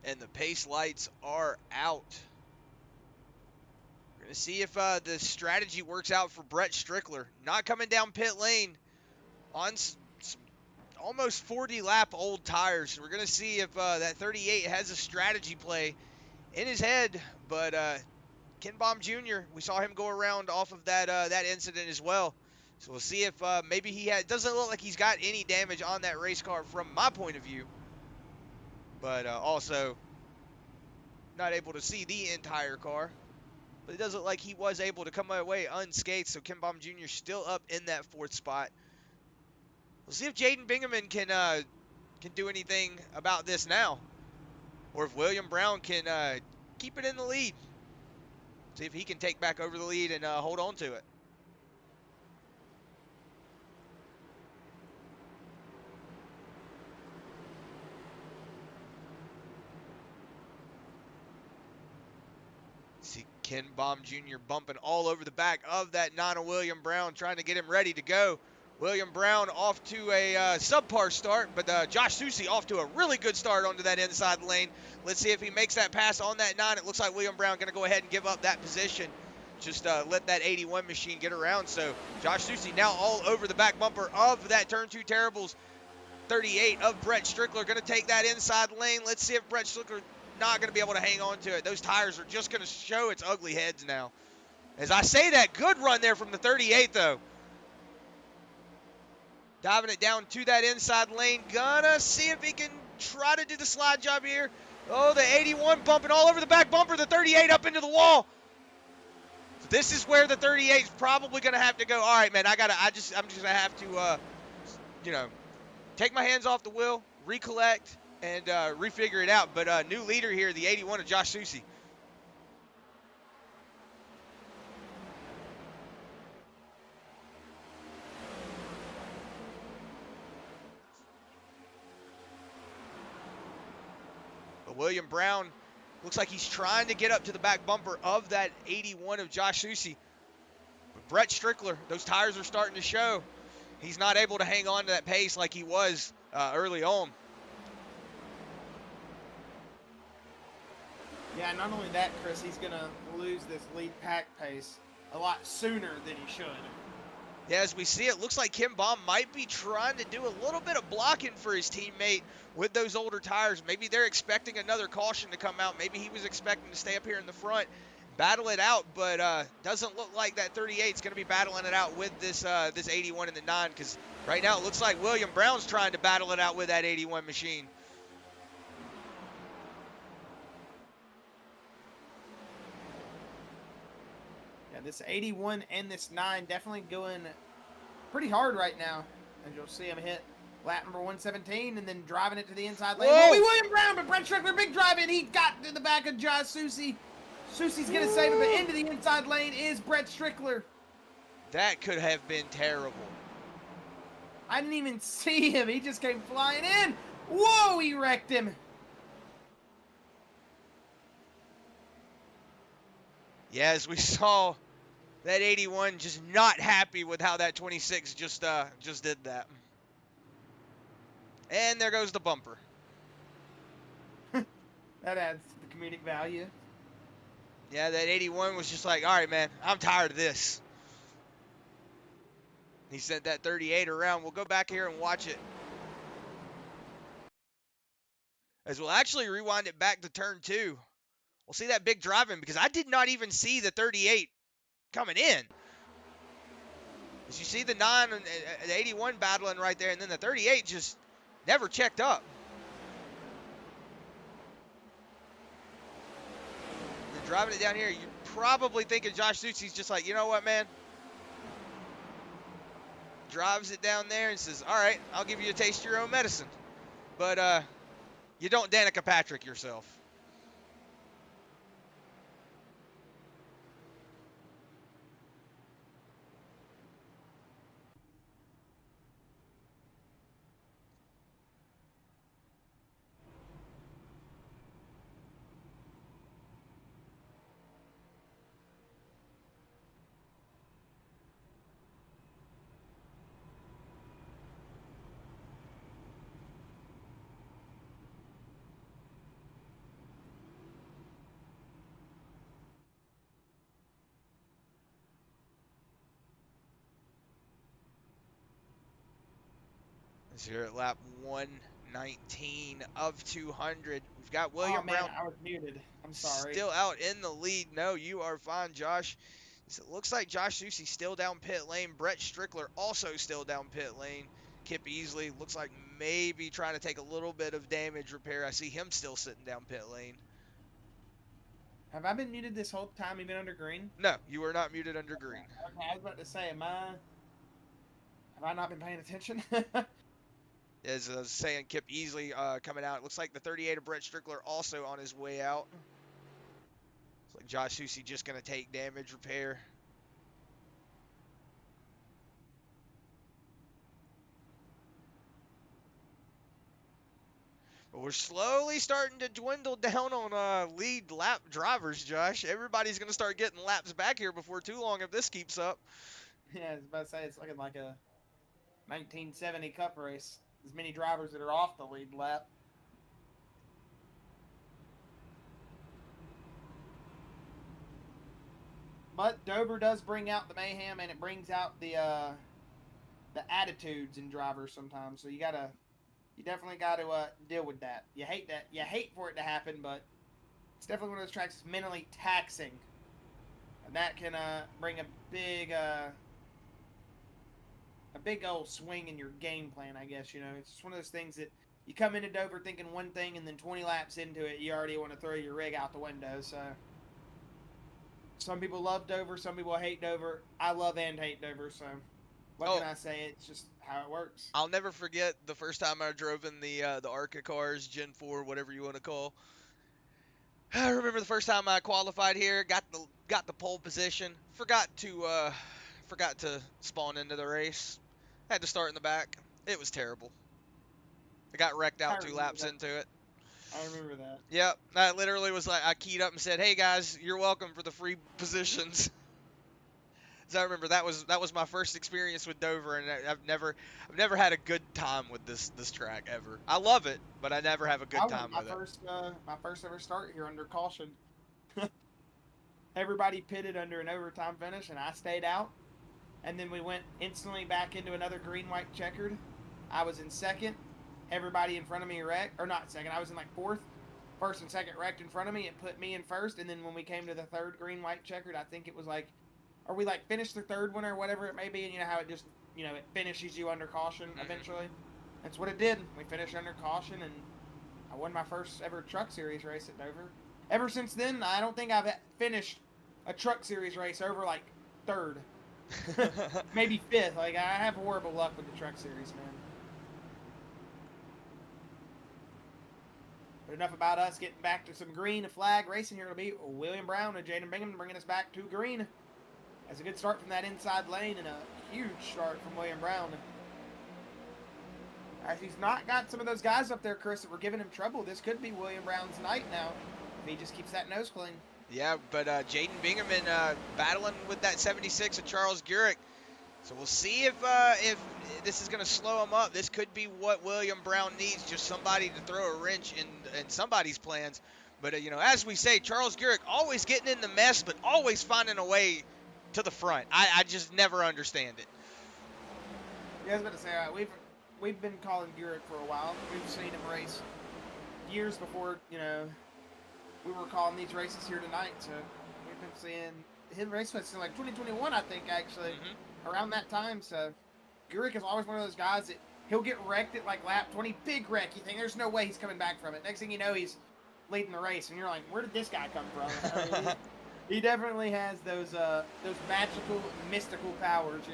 Speaker 2: And the pace lights are out. We're going to see if the strategy works out for Brett Strickler. Not coming down pit lane on some almost 40 lap old tires. We're going to see if that 38 has a strategy play in his head. But Ken Baum Jr., we saw him go around off of that incident as well. So we'll see if maybe doesn't look like he's got any damage on that race car from my point of view. But also not able to see the entire car. But it does look like he was able to come away unscathed. So Ken Baum Jr. still up in that fourth spot. We'll see if Jaden Bingaman can do anything about this now, or if William Brown can keep it in the lead. See if he can take back over the lead and hold on to it. See Ken Baum Jr. bumping all over the back of that Nana William Brown, trying to get him ready to go. William Brown off to a subpar start, but Josh Susie off to a really good start onto that inside lane. Let's see if he makes that pass on that 9. It looks like William Brown going to go ahead and give up that position. Just let that 81 machine get around. So Josh Susie now all over the back bumper of that Turn 2 Terribles 38 of Brett Strickler. Going to take that inside lane. Let's see if Brett Strickler not going to be able to hang on to it. Those tires are just going to show its ugly heads now. As I say that, good run there from the 38, though. Diving it down to that inside lane. Gonna see if he can try to do the slide job here. Oh, the 81 bumping all over the back bumper. The 38 up into the wall. So this is where the 38 is probably gonna have to go. All right, man. I'm just gonna have to, take my hands off the wheel, recollect, and refigure it out. But new leader here, the 81 of Josh Susie. William Brown Looks like he's trying to get up to the back bumper of that 81 of Josh Susi. But Brett Strickler, those tires are starting to show. He's not able to hang on to that pace like he was early on.
Speaker 1: Yeah, not only that, Chris, he's going to lose this lead pack pace a lot sooner than he should.
Speaker 2: Yeah, as we see, it looks like Kim Baum might be trying to do a little bit of blocking for his teammate with those older tires. Maybe they're expecting another caution to come out. Maybe he was expecting to stay up here in the front, battle it out, but doesn't look like that 38 is going to be battling it out with this 81 in the 9, because right now it looks like William Brown's trying to battle it out with that 81 machine.
Speaker 1: Yeah, this 81 and this 9 definitely going pretty hard right now. As you'll see him hit lap number 117 and then driving it to the inside lane. Will be William Brown, but Brett Strickler, big drive in. He got to the back of Josh Susi. Susi's going to save it, but into the inside lane is Brett Strickler.
Speaker 2: That could have been terrible.
Speaker 1: I didn't even see him. He just came flying in. Whoa, he wrecked him.
Speaker 2: Yeah, as we saw, that 81 just not happy with how that 26 just did that. And there goes the bumper.
Speaker 1: That adds to the comedic value.
Speaker 2: Yeah, that 81 was just like, all right, man, I'm tired of this. He sent that 38 around. We'll go back here and watch it. As we'll actually rewind it back to turn 2. We'll see that big driving, because I did not even see the 38 coming in. As you see the 9 and the 81 battling right there, and then the 38 just never checked up. You're driving it down here, you're probably thinking Josh Susi's just like, you know what, man? Drives it down there and says, all right, I'll give you a taste of your own medicine. But you don't Danica Patrick yourself. It's here at lap 119 of 200. We've got William Brown.
Speaker 1: I was muted. I'm sorry.
Speaker 2: Still out in the lead. No, you are fine, Josh. It looks like Josh Susi still down pit lane. Brett Strickler also still down pit lane. Kip Easley looks like maybe trying to take a little bit of damage repair. I see him still sitting down pit lane.
Speaker 1: Have I been muted this whole time, even under green?
Speaker 2: No, you are not muted under green.
Speaker 1: Okay, I was about to say, have I not been paying attention?
Speaker 2: As I was saying, Kip Easley coming out. It looks like the 38 of Brett Strickler also on his way out. Looks like Josh Susi just going to take damage repair. But we're slowly starting to dwindle down on lead lap drivers, Josh. Everybody's going to start getting laps back here before too long if this keeps up.
Speaker 1: Yeah, I was about to say, it's looking like a 1970 Cup race. As many drivers that are off the lead lap. But Dover does bring out the mayhem, and it brings out the attitudes in drivers sometimes. So you definitely got to deal with that. You hate that. You hate for it to happen, but it's definitely one of those tracks that's mentally taxing, and that can bring a big old swing in your game plan, I guess. You know, it's just one of those things that you come into Dover thinking one thing, and then 20 laps into it, you already want to throw your rig out the window. So some people love Dover, some people hate Dover. I love and hate Dover, so what can I say? It's just how it works.
Speaker 2: I'll never forget the first time I drove in the ARCA cars, Gen 4, whatever you want to call. I remember the first time I qualified here, got the pole position, forgot to spawn into the race. Had to start in the back. It was terrible. I got wrecked out 2 laps into it.
Speaker 1: I remember that.
Speaker 2: Yep, I literally was like, I keyed up and said, "Hey guys, you're welcome for the free positions." So I remember that was my first experience with Dover, and I've never had a good time with this track ever. I love it, but I never have a
Speaker 1: I
Speaker 2: good
Speaker 1: went
Speaker 2: time with it.
Speaker 1: my first ever start here under caution. Everybody pitted under an overtime finish, and I stayed out. And then we went instantly back into another green white checkered. I was in second. Everybody in front of me wrecked, or not second. I was in like fourth. First and second wrecked in front of me. It put me in first. And then when we came to the third green white checkered, I think it was like, or we like finished the third one or whatever it may be. And you know how it just, it finishes you under caution eventually. That's what it did. We finished under caution, and I won my first ever truck series race at Dover. Ever since then, I don't think I've finished a truck series race over like third. Maybe fifth. Like, I have horrible luck with the truck series, man. But enough about us getting back to some green flag racing here. It'll be William Brown and Jaden Bingham bringing us back to green. That's a good start from that inside lane, and a huge start from William Brown. As he's not got some of those guys up there, Chris, that were giving him trouble. This could be William Brown's night now if he just keeps that nose clean.
Speaker 2: Yeah, but Jaden Bingham battling with that 76 of Charles Gurrick. So we'll see if this is going to slow him up. This could be what William Brown needs, just somebody to throw a wrench in somebody's plans. But, as we say, Charles Gurrick always getting in the mess, but always finding a way to the front. I just never understand it.
Speaker 1: Yeah, I was about to say, we've been calling Gurrick for a while. We've seen him race years before, we were calling these races here tonight. So we've been seeing him race since like 2021, I think, actually, around that time. So Gurrick is always one of those guys that he'll get wrecked at like lap 20, big wreck. You think there's no way he's coming back from it. Next thing you know, he's leading the race, and you're like, where did this guy come from? I mean, he definitely has those magical, mystical powers,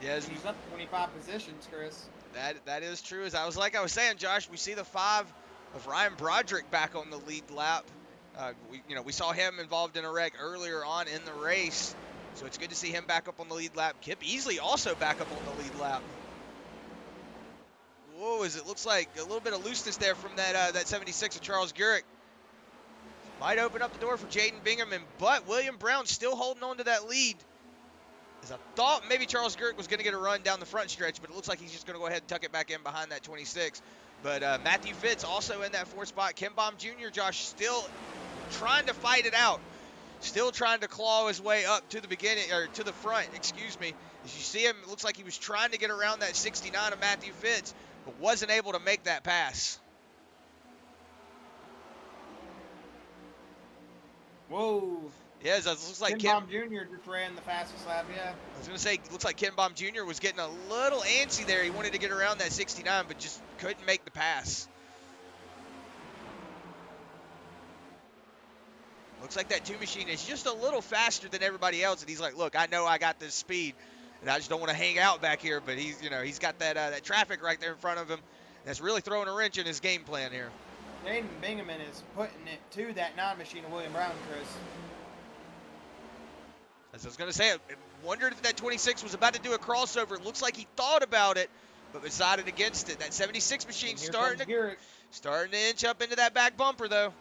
Speaker 2: Yes,
Speaker 1: he's up 25 positions, Chris.
Speaker 2: That is true. As I was saying, Josh, we see the 5 of Ryan Broderick back on the lead lap. We saw him involved in a wreck earlier on in the race, so it's good to see him back up on the lead lap. Kip Easley also back up on the lead lap. Whoa, as it looks like a little bit of looseness there from that 76 of Charles Gurrick. Might open up the door for Jaden Bingham, but William Brown still holding on to that lead. As I thought maybe Charles Gurrick was going to get a run down the front stretch, but it looks like he's just going to go ahead and tuck it back in behind that 26. But Matthew Fitz also in that 4th spot. Ken Baum Jr., Josh, still trying to fight it out. Still trying to claw his way up to the beginning, or to the front, excuse me. As you see him, it looks like he was trying to get around that 69 of Matthew Fitz, but wasn't able to make that pass.
Speaker 1: Whoa.
Speaker 2: Yeah, it looks like
Speaker 1: Ken Baum Jr. just ran the fastest lap, yeah.
Speaker 2: I was going to say, it looks like Ken Baum Jr. was getting a little antsy there. He wanted to get around that 69, but just couldn't make the pass. Looks like that 2 machine is just a little faster than everybody else, and he's like, look, I know I got this speed, and I just don't want to hang out back here, but he's got that traffic right there in front of him. That's really throwing a wrench in his game plan here.
Speaker 1: Jaden Bingham is putting it to that 9 machine of William Brown, Chris.
Speaker 2: As I was going to say, I wondered if that 26 was about to do a crossover. It looks like he thought about it, but decided against it. That 76 machine starting to inch up into that back bumper, though.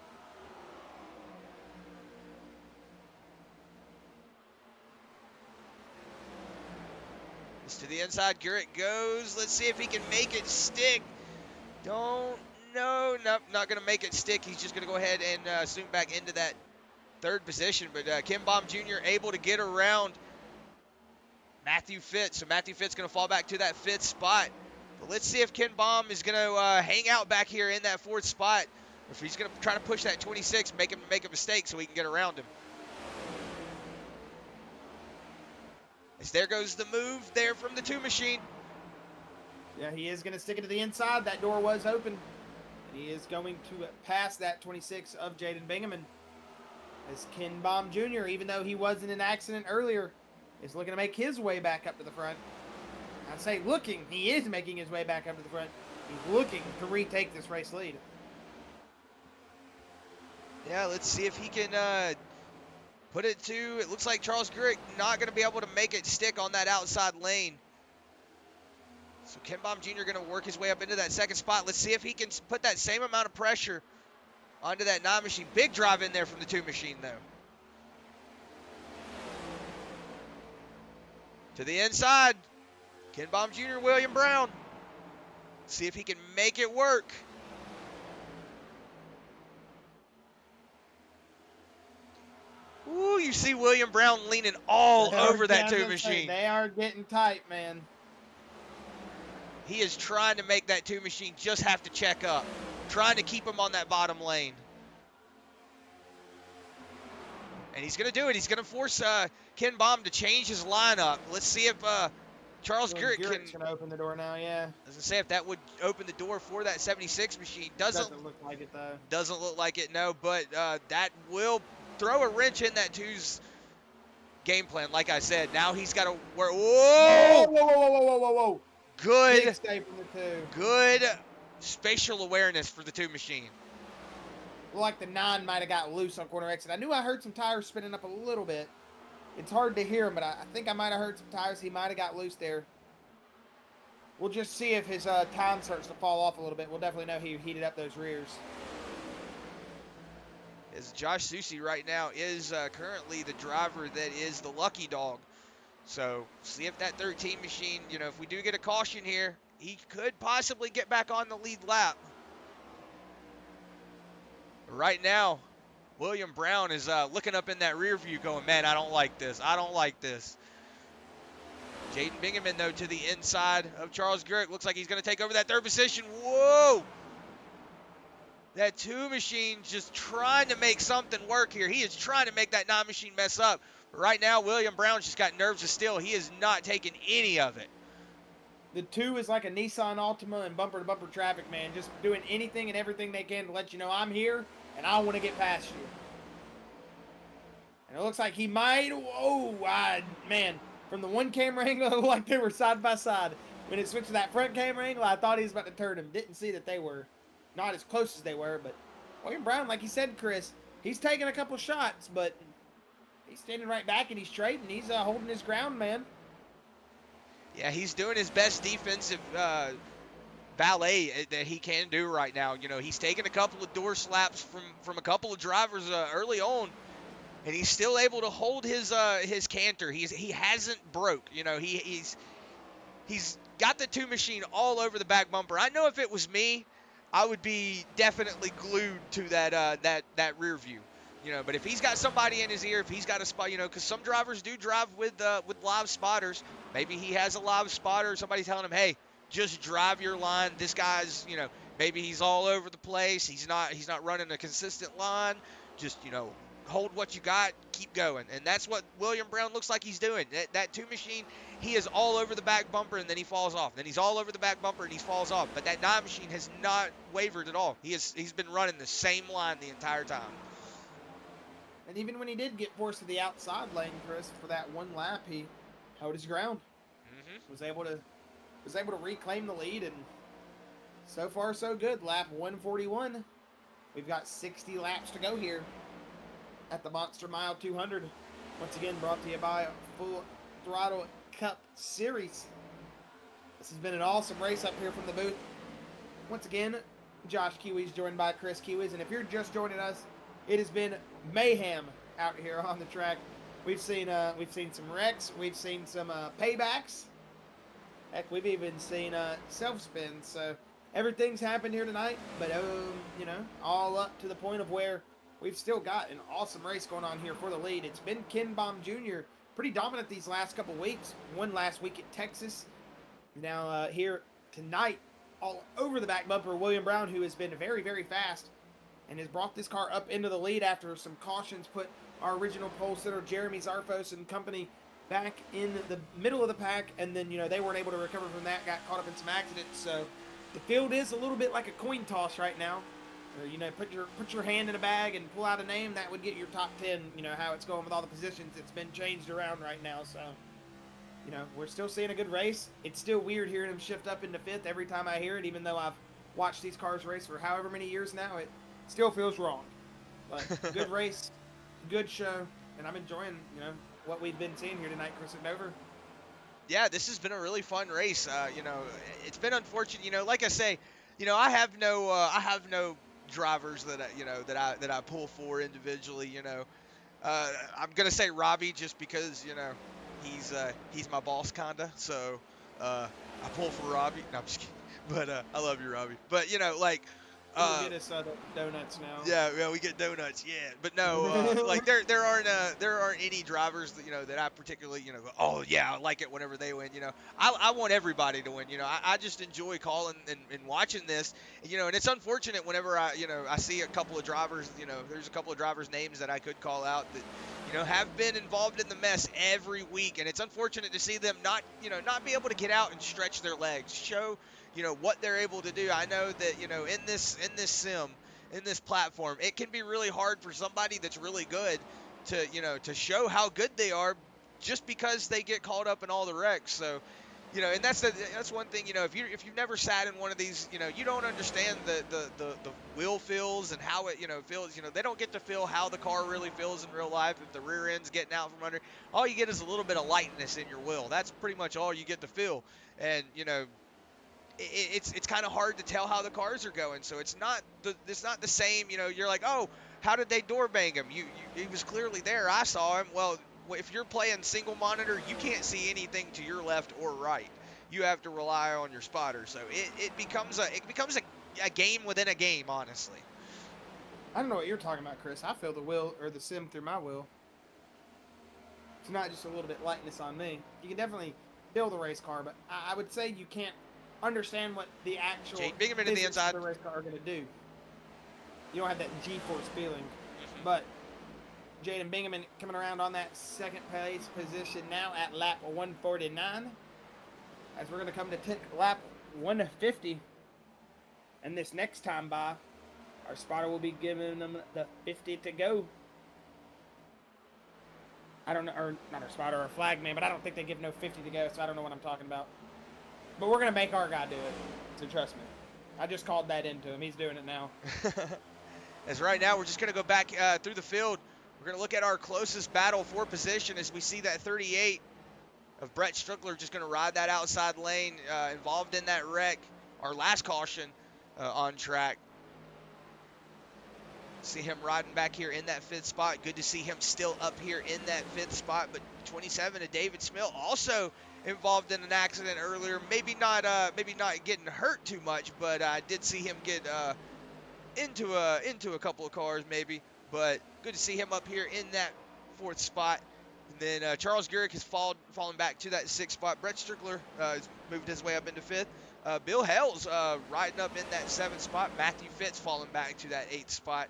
Speaker 2: It's to the inside. Gurrick goes. Let's see if he can make it stick. Nope, not going to make it stick. He's just going to go ahead and zoom back into that 3rd position, but Ken Baum Jr. able to get around Matthew Fitz. So Matthew Fitz going to fall back to that 5th spot. But let's see if Ken Baum is going to hang out back here in that 4th spot, or if he's going to try to push that 26, make him make a mistake so he can get around him. As there goes the move there from the 2 machine.
Speaker 1: Yeah, he is going to stick it to the inside. That door was open. He is going to pass that 26 of Jaden Bingham. As Ken Baum Jr., even though he was in an accident earlier, is looking to make his way back up to the front. I say looking, he is making his way back up to the front. He's looking to retake this race lead.
Speaker 2: Yeah, let's see if he can put it to, it looks like Charles Gurrick not going to be able to make it stick on that outside lane. So Ken Baum Jr. going to work his way up into that second spot. Let's see if he can put that same amount of pressure onto that 9 machine. Big drive in there from the 2 machine, though. To the inside. Ken Baum Jr., William Brown. See if he can make it work. Ooh, you see William Brown leaning all over that 2 machine.
Speaker 1: They are getting tight, man.
Speaker 2: He is trying to make that 2 machine just have to check up. Trying to keep him on that bottom lane. And he's going to do it. He's going to force Ken Baum to change his lineup. Let's see if Charles Garrett
Speaker 1: can open the door now, yeah.
Speaker 2: As I say, if that would open the door for that 76 machine.
Speaker 1: Doesn't look like it, though.
Speaker 2: Doesn't look like it, no. But that will throw a wrench in that 2's game plan. Like I said, now he's got to work. Whoa!
Speaker 1: Whoa.
Speaker 2: Good.
Speaker 1: Big stay from the 2.
Speaker 2: Good spatial awareness for the 2 machine.
Speaker 1: Like the 9 might have got loose on corner exit. I knew I heard some tires spinning up a little bit. It's hard to hear him, but I think I might have heard some tires. He might have got loose there. We'll just see if his time starts to fall off a little bit. We'll definitely know he heated up those rears.
Speaker 2: As Josh Susi right now is currently the driver that is the lucky dog. So see if that 13 machine, you know, if we do get a caution here, he could possibly get back on the lead lap. Right now, William Brown is looking up in that rear view going, man, I don't like this. I don't like this. Jaden Bingaman, though, to the inside of Charles Garrett. Looks like he's going to take over that 3rd position. Whoa! That 2 machine just trying to make something work here. He is trying to make that 9 machine mess up. But right now, William Brown's just got nerves of steel. He is not taking any of it.
Speaker 1: The 2 is like a Nissan Altima in bumper-to-bumper traffic, man. Just doing anything and everything they can to let you know I'm here and I want to get past you. And it looks like he might. Oh, man. From the one camera angle, it looked like they were side by side. When it switched to that front camera angle, I thought he was about to turn him. Didn't see that they were not as close as they were. But William Brown, like you said, Chris, he's taking a couple shots, but he's standing right back and he's trading. He's holding his ground, man.
Speaker 2: Yeah, he's doing his best defensive ballet that he can do right now. You know, he's taking a couple of door slaps from a couple of drivers early on, and he's still able to hold his canter. He hasn't broke. You know, he's got the 2 machine all over the back bumper. I know if it was me, I would be definitely glued to that rear view. You know, but if he's got somebody in his ear, if he's got a spot, you know, because some drivers do drive with live spotters. Maybe he has a live spotter. Somebody telling him, hey, just drive your line. This guy's, you know, maybe he's all over the place. He's not running a consistent line. Just, you know, hold what you got, keep going. And that's what William Brown looks like he's doing. That 2 machine, he is all over the back bumper and then he falls off. Then he's all over the back bumper and he falls off. But that 9 machine has not wavered at all. He's been running the same line the entire time.
Speaker 1: And even when he did get forced to the outside lane, Chris, for that one lap, he held his ground. Was able to reclaim the lead, and so far so good. Lap 141. We've got 60 laps to go here at the Monster Mile 200. Once again, brought to you by Full Throttle Cup Series. This has been an awesome race up here from the booth. Once again, Josh Kiwi's joined by Chris Kiwis, and if you're just joining us, it has been mayhem out here on the track. We've seen some wrecks. We've seen some paybacks. Heck, we've even seen self-spins. So everything's happened here tonight. But, you know, all up to the point of where we've still got an awesome race going on here for the lead. It's been Ken Baum Jr. pretty dominant these last couple weeks. Won last week at Texas. Now here tonight, all over the back bumper, William Brown, who has been very, very fast and has brought this car up into the lead after some cautions put our original pole sitter, Jeremy Zarfos and company, back in the middle of the pack. And then, you know, they weren't able to recover from that, got caught up in some accidents. So the field is a little bit like a coin toss right now. Or, you know, put your hand in a bag and pull out a name. That would get your top 10, you know, how it's going with all the positions. It's been changed around right now. So, you know, we're still seeing a good race. It's still weird hearing him shift up into 5th every time I hear it, even though I've watched these cars race for however many years now. It still feels wrong. But good race, good show, and I'm enjoying, you know, what we've been seeing here tonight, Chris, at Dover.
Speaker 2: yeah, this has been a really fun race. You know, it's been unfortunate. You know, like I say, you know, I have no drivers that I pull for individually. You know, I'm gonna say Robbie just because he's my boss kinda. So I pull for Robbie. No, I'm just kidding. But I love you, Robbie. But you know, like.
Speaker 1: He will get us donuts now.
Speaker 2: Yeah, we get donuts. Yeah, but no, like there aren't any drivers that that I particularly go, oh yeah, I like it whenever they win. You know, I want everybody to win. You know, I just enjoy calling and watching this. You know, and it's unfortunate whenever I see a couple of drivers. You know, there's a couple of drivers' names that I could call out that have been involved in the mess every week, and it's unfortunate to see them not be able to get out and stretch their legs, show what they're able to do. I know that in this sim, in this platform, it can be really hard for somebody that's really good to show how good they are just because they get caught up in all the wrecks. So and that's one thing. If you've never sat in one of these, you don't understand the wheel feels and how it feels. They don't get to feel how the car really feels in real life. If the rear end's getting out from under, all you get is a little bit of lightness in your wheel. That's pretty much all you get to feel. And it's kind of hard to tell how the cars are going. So it's not the same. You're like, oh, how did they door bang him? He was clearly there. I saw him. Well, if you're playing single monitor, you can't see anything to your left or right. You have to rely on your spotter. So it becomes a game within a game, honestly.
Speaker 1: I don't know what you're talking about, Chris. I feel the wheel or the sim through my wheel. It's not just a little bit lightness on me. You can definitely feel the race car, but I would say you can't understand what the actual
Speaker 2: Bingaman in the inside
Speaker 1: of the race car are going to do. You don't have that G-force feeling. But Jaden Bingaman coming around on that second place position now at lap 149. As we're going to come to lap 150. And this next time by, our spotter will be giving them the 50 to go. I don't know, or not our spotter, our flag man, but I don't think they give no 50 to go, so I don't know what I'm talking about. But we're going to make our guy do it, so trust me. I just called that into him. He's doing it now.
Speaker 2: As right now, we're just going to go back through the field. We're going to look at our closest battle for position as we see that 38 of Brett Strickler just going to ride that outside lane, involved in that wreck. Our last caution on track. See him riding back here in that 5th spot. Good to see him still up here in that 5th spot. But 27 of David Smill also involved in an accident earlier. Maybe not getting hurt too much, but I did see him get into a couple of cars maybe. But good to see him up here in that 4th spot. And then Charles Garrick has fallen back to that 6th spot. Brett Strickler has moved his way up into 5th. Bill Hales riding up in that 7th spot. Matthew Fitz falling back to that 8th spot.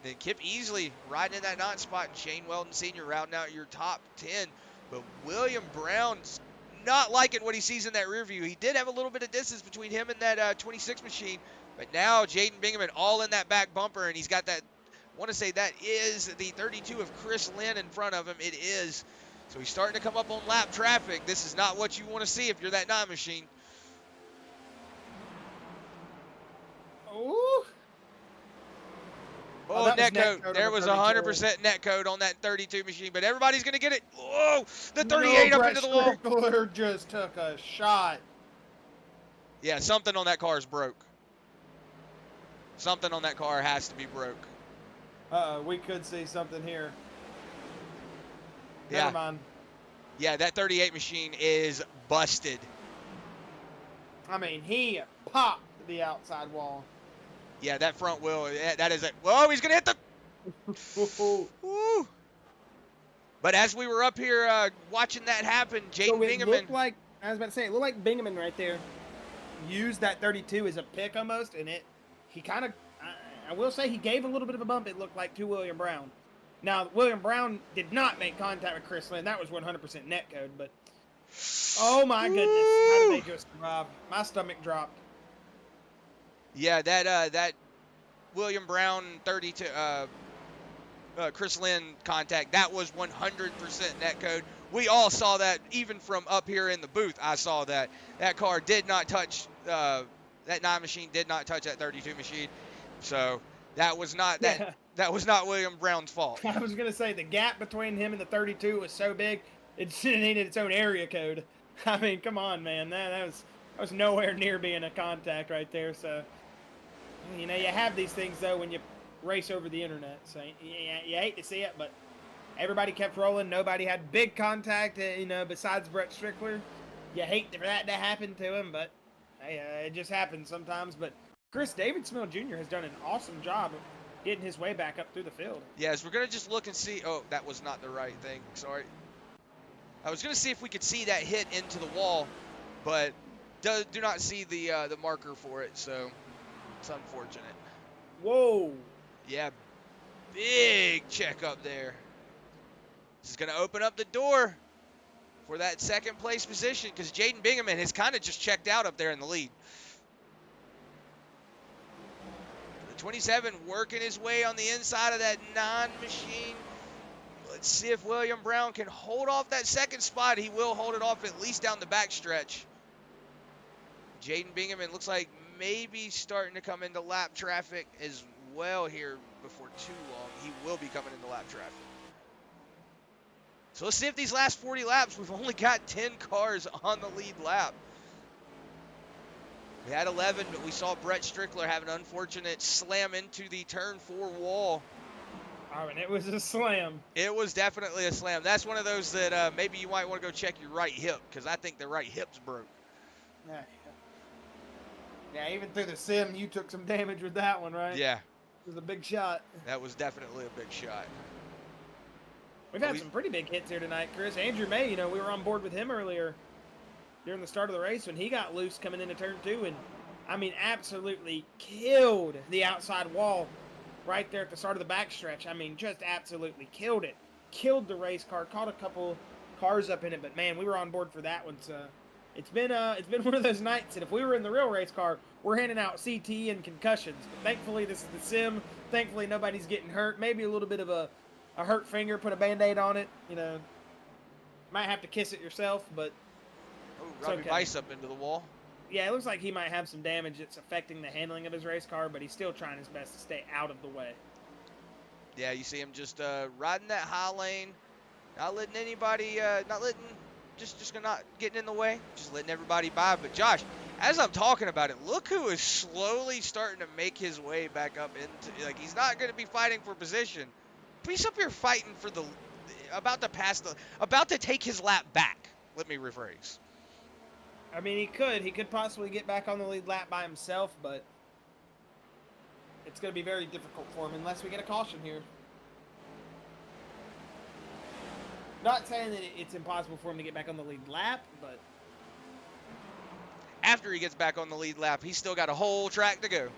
Speaker 2: Then Kip Easley riding in that 9th spot, and Shane Weldon Sr. rounding out your top 10. But William Brown's not liking what he sees in that rear view. He did have a little bit of distance between him and that 26 machine, but now Jaden Bingaman all in that back bumper, and he's got that, I want to say that is the 32 of Chris Lynn in front of him. It is. So he's starting to come up on lap traffic. This is not what you want to see if you're that 9 machine.
Speaker 1: Ooh.
Speaker 2: Oh, net code. There was 100% net code on that 32 machine, but everybody's going to get it. Oh, the 38 up into the wall.
Speaker 1: Strickler just took a shot.
Speaker 2: Yeah, something on that car is broke. Something on that car has to be broke.
Speaker 1: We could see something here.
Speaker 2: Yeah.
Speaker 1: Never mind.
Speaker 2: Yeah, that 38 machine is busted.
Speaker 1: I mean, he popped the outside wall.
Speaker 2: Yeah, that front wheel, that is it. Whoa, he's going to hit the... Woo. But as we were up here watching that happen, Jaden Bingaman...
Speaker 1: Looked like, I was about to say, it looked like Bingaman right there used that 32 as a pick almost, and he kind of, I will say he gave a little bit of a bump, it looked like, to William Brown. Now, William Brown did not make contact with Chris Lynn. That was 100% net code, but... Oh, my goodness. How did they just survive? My stomach dropped.
Speaker 2: Yeah, that William Brown 32 Chris Lynn contact, that was 100% net code. We all saw that, even from up here in the booth. I saw that car did not touch that 9 machine did not touch that 32 machine. So that was not that was not William Brown's fault.
Speaker 1: I was gonna say the gap between him and the 32 was so big it needed its own area code. I mean, come on, man. That was nowhere near being a contact right there. So, you have these things though when you race over the internet. So you hate to see it, but everybody kept rolling. Nobody had big contact, besides Brett Strickler. You hate for that to happen to him, but hey, it just happens sometimes. But Chris David Smith Jr. has done an awesome job of getting his way back up through the field.
Speaker 2: Yes, we're going to just look and see. Oh, that was not the right thing. Sorry. I was going to see if we could see that hit into the wall, but do not see the marker for it, so it's unfortunate.
Speaker 1: Whoa.
Speaker 2: Yeah, big check up there. This is going to open up the door for that second place position because Jaden Bingaman has kind of just checked out up there in the lead. The 27 working his way on the inside of that 9 machine. Let's see if William Brown can hold off that second spot. He will hold it off at least down the backstretch. Jaden Bingaman looks like maybe starting to come into lap traffic as well here before too long. He will be coming into lap traffic. So let's see if these last 40 laps, we've only got 10 cars on the lead lap. We had 11, but we saw Brett Strickler have an unfortunate slam into the turn 4 wall.
Speaker 1: I mean, it was a slam.
Speaker 2: It was definitely a slam. That's one of those that maybe you might want to go check your right hip because I think the right hip's broke.
Speaker 1: Yeah, even through the sim, you took some damage with that one, right?
Speaker 2: Yeah.
Speaker 1: It was a big shot.
Speaker 2: That was definitely a big shot.
Speaker 1: We've had some pretty big hits here tonight, Chris. Andrew May, we were on board with him earlier during the start of the race when he got loose coming into turn 2 and, I mean, absolutely killed the outside wall right there at the start of the backstretch. I mean, just absolutely killed it. Killed the race car, caught a couple cars up in it, but man, we were on board for that one. So it's been one of those nights that if we were in the real race car, we're handing out CT and concussions. But thankfully, this is the sim. Thankfully, nobody's getting hurt. Maybe a little bit of a hurt finger, put a Band-Aid on it. Might have to kiss it yourself, but
Speaker 2: Robbie Vice up into the wall.
Speaker 1: Yeah, it looks like he might have some damage that's affecting the handling of his race car, but he's still trying his best to stay out of the way.
Speaker 2: Yeah, you see him just riding that high lane, not letting anybody, not getting in the way, just letting everybody by. But Josh, as I'm talking about it, look who is slowly starting to make his way back up into, like, he's not going to be fighting for position. But he's up here fighting for about to take his lap back. Let me rephrase.
Speaker 1: I mean, he could possibly get back on the lead lap by himself, but it's going to be very difficult for him unless we get a caution here. Not saying that it's impossible for him to get back on the lead lap, but
Speaker 2: after he gets back on the lead lap, he's still got a whole track to go.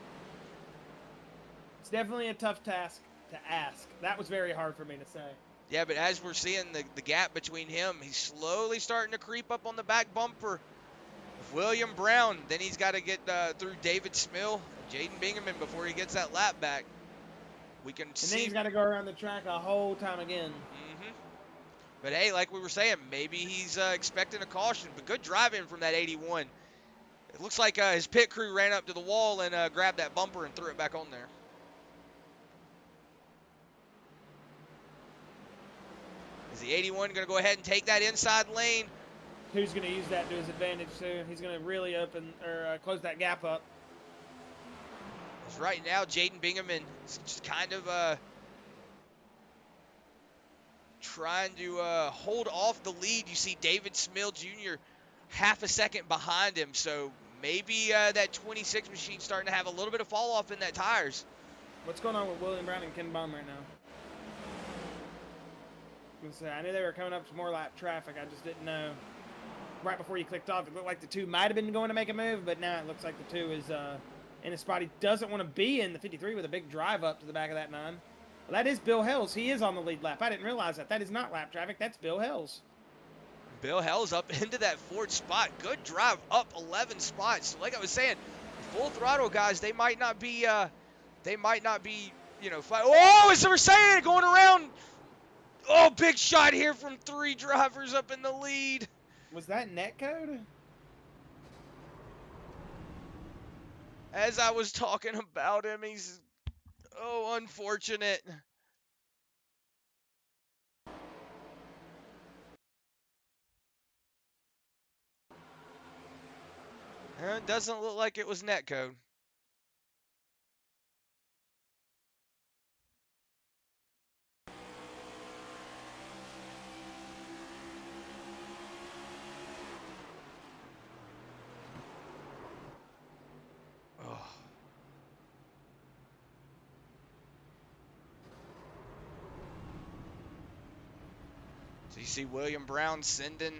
Speaker 1: It's definitely a tough task to ask. That was very hard for me to say.
Speaker 2: Yeah, but as we're seeing the gap between him, he's slowly starting to creep up on the back bumper. William Brown, then he's got to get through David Smill, Jaden Bingaman before he gets that lap back. We can see.
Speaker 1: And then he's got to go around the track a whole time again.
Speaker 2: Mm-hmm. But hey, like we were saying, maybe he's expecting a caution. But good driving from that 81. It looks like his pit crew ran up to the wall and grabbed that bumper and threw it back on there. Is the 81 going to go ahead and take that inside lane?
Speaker 1: Who's going to use that to his advantage too? He's going to really close that gap up.
Speaker 2: Because right now, Jaden Bingaman is just kind of trying to hold off the lead. You see David Smill Jr. half a second behind him, so maybe that 26 machine starting to have a little bit of fall off in that tires.
Speaker 1: What's going on with William Brown and Ken Baum right now? I knew they were coming up to more lap traffic. I just didn't know. Right before you clicked off, it looked like the 2 might have been going to make a move, but now it looks like the 2 is in a spot he doesn't want to be in, the 53 with a big drive up to the back of that 9. Well, that is Bill Hells. He is on the lead lap. I didn't realize that. That is not lap traffic. That's Bill Hells.
Speaker 2: Bill Hells up into that 4th spot. Good drive up 11 spots. So like I was saying, full throttle guys, they might not be, oh, it's Mercedes going around. Oh, big shot here from 3 drivers up in the lead.
Speaker 1: Was that netcode?
Speaker 2: As I was talking about him, he's, unfortunate. It doesn't look like it was netcode. Oh. So you see William Brown sending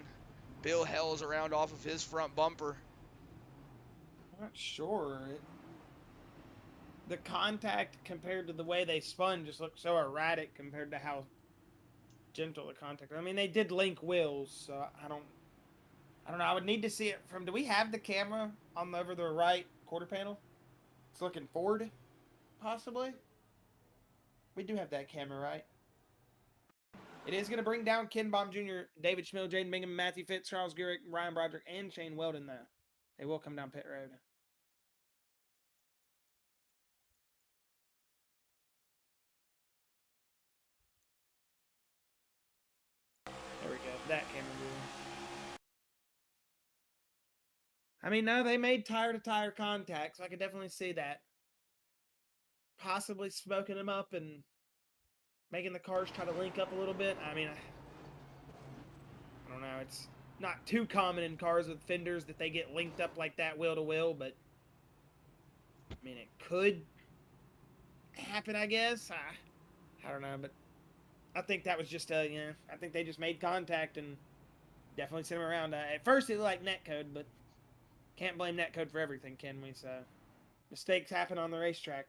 Speaker 2: Bill Hells around off of his front bumper.
Speaker 1: I'm not sure. The contact compared to the way they spun just looked so erratic compared to how gentle the contact. I mean, they did link wheels, so I don't know. I would need to see it from. Do we have the camera on over the right quarter panel? It's looking forward, possibly. We do have that camera, right? It is going to bring down Ken Baum Jr., David Schmill, Jaden Bingham, Matthew Fitz, Charles Gurrick, Ryan Broderick, and Shane Weldon, though. They will come down pit road. There we go. That camera moving. I mean, no, they made tire-to-tire contact, so I could definitely see that. Possibly smoking them up and making the cars try to link up a little bit. I mean, I don't know. It's not too common in cars with fenders that they get linked up like that wheel to wheel, but I mean, it could happen, I guess. I don't know, but I think that was just I think they just made contact and definitely sent them around. At first, it looked like netcode, but can't blame netcode for everything, can we? So mistakes happen on the racetrack.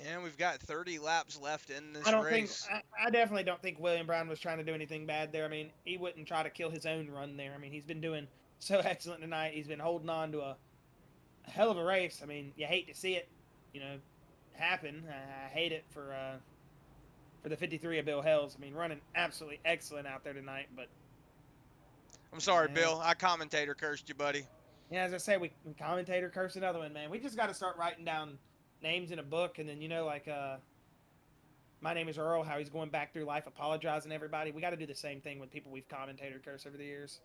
Speaker 2: Yeah, we've got 30 laps left in this
Speaker 1: I don't
Speaker 2: race.
Speaker 1: think I definitely don't think William Brown was trying to do anything bad there. I mean, he wouldn't try to kill his own run there. I mean, he's been doing so excellent tonight. He's been holding on to a hell of a race. I mean, you hate to see it, happen. I hate it for the 53 of Bill Hells. I mean, running absolutely excellent out there tonight. But
Speaker 2: I'm sorry, Bill. I commentator cursed you, buddy.
Speaker 1: yeah, as I say, we commentator curse another one, man. We just got to start writing down names in a book, and then my name is Earl, how he's going back through life apologizing to everybody. We got to do the same thing with people we've commentator cursed over the years.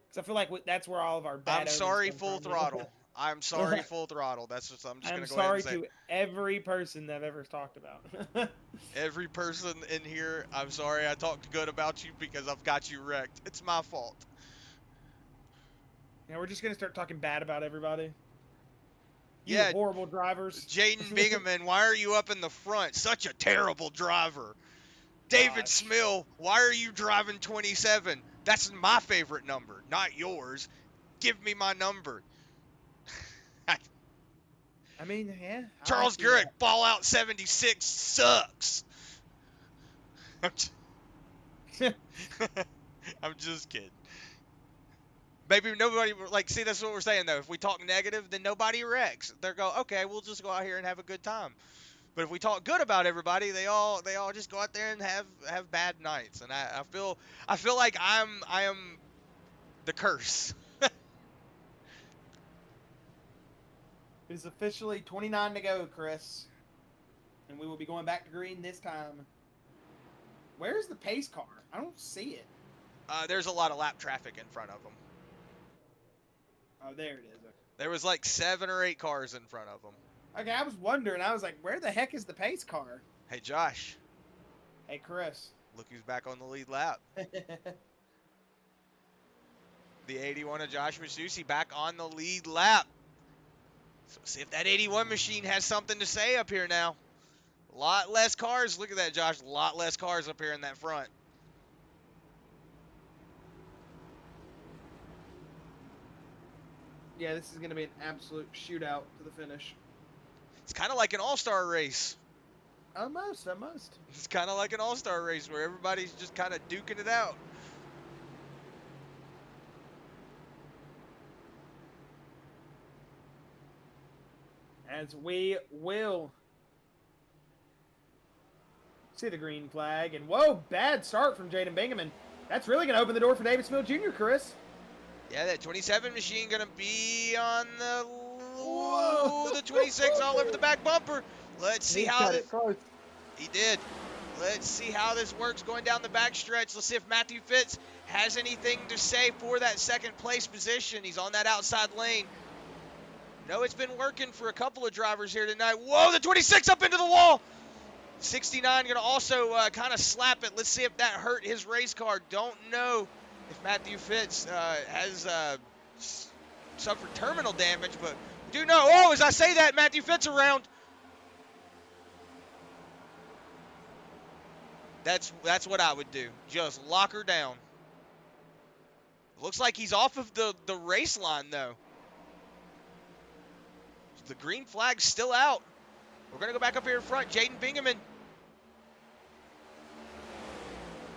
Speaker 1: Because I feel like that's where all of our bad.
Speaker 2: I'm sorry, Full Throttle. I'm sorry, Full Throttle. That's what I'm just going to go ahead and say.
Speaker 1: I'm sorry to every person that I've ever talked about.
Speaker 2: Every person in here, I'm sorry I talked good about you because I've got you wrecked. It's my fault.
Speaker 1: Yeah, we're just going to start talking bad about everybody.
Speaker 2: You
Speaker 1: horrible drivers.
Speaker 2: Jaden Bingham, why are you up in the front? Such a terrible driver. David Smill, why are you driving 27? That's my favorite number, not yours. Give me my number.
Speaker 1: I mean, yeah.
Speaker 2: Charles Gurrick, ball out 76 sucks. I'm just kidding. Maybe nobody, see, that's what we're saying, though. If we talk negative, then nobody wrecks. They'll go, okay, we'll just go out here and have a good time. But if we talk good about everybody, they all just go out there and have bad nights. And I feel like I am the curse.
Speaker 1: It is officially 29 to go, Chris. And we will be going back to green this time. Where's the pace car? I don't see it.
Speaker 2: There's a lot of lap traffic in front of them.
Speaker 1: Oh, there it is.
Speaker 2: There was like 7 or 8 cars in front of them.
Speaker 1: Okay, I was wondering. I was like, where the heck is the pace car?
Speaker 2: Hey, Josh.
Speaker 1: Hey, Chris.
Speaker 2: Look who's back on the lead lap. The 81 of Josh Masucci back on the lead lap. So see if that 81 machine has something to say up here now. A lot less cars. Look at that, Josh. A lot less cars up here in that front.
Speaker 1: Yeah, this is going to be an absolute shootout to the finish.
Speaker 2: It's kind of like an all-star race.
Speaker 1: Almost.
Speaker 2: It's kind of like an all-star race where everybody's just kind of duking it out.
Speaker 1: As we will see the green flag. And whoa, bad start from Jaden Bingham. That's really going to open the door for David Smith Jr., Chris.
Speaker 2: Yeah, that 27 machine going to be on the...
Speaker 1: Whoa.
Speaker 2: The 26 all over the back bumper. Let's see how...
Speaker 1: He did.
Speaker 2: Let's see how this works going down the backstretch. Let's see if Matthew Fitz has anything to say for that second place position. He's on that outside lane. No, it's been working for a couple of drivers here tonight. Whoa, the 26 up into the wall. 69 going to also kind of slap it. Let's see if that hurt his race car. Don't know if Matthew Fitz has suffered terminal damage, but we do know. Oh, as I say that, Matthew Fitz around. That's what I would do. Just lock her down. Looks like he's off of the race line, though. The green flag's still out. We're going to go back up here in front. Jaden Bingaman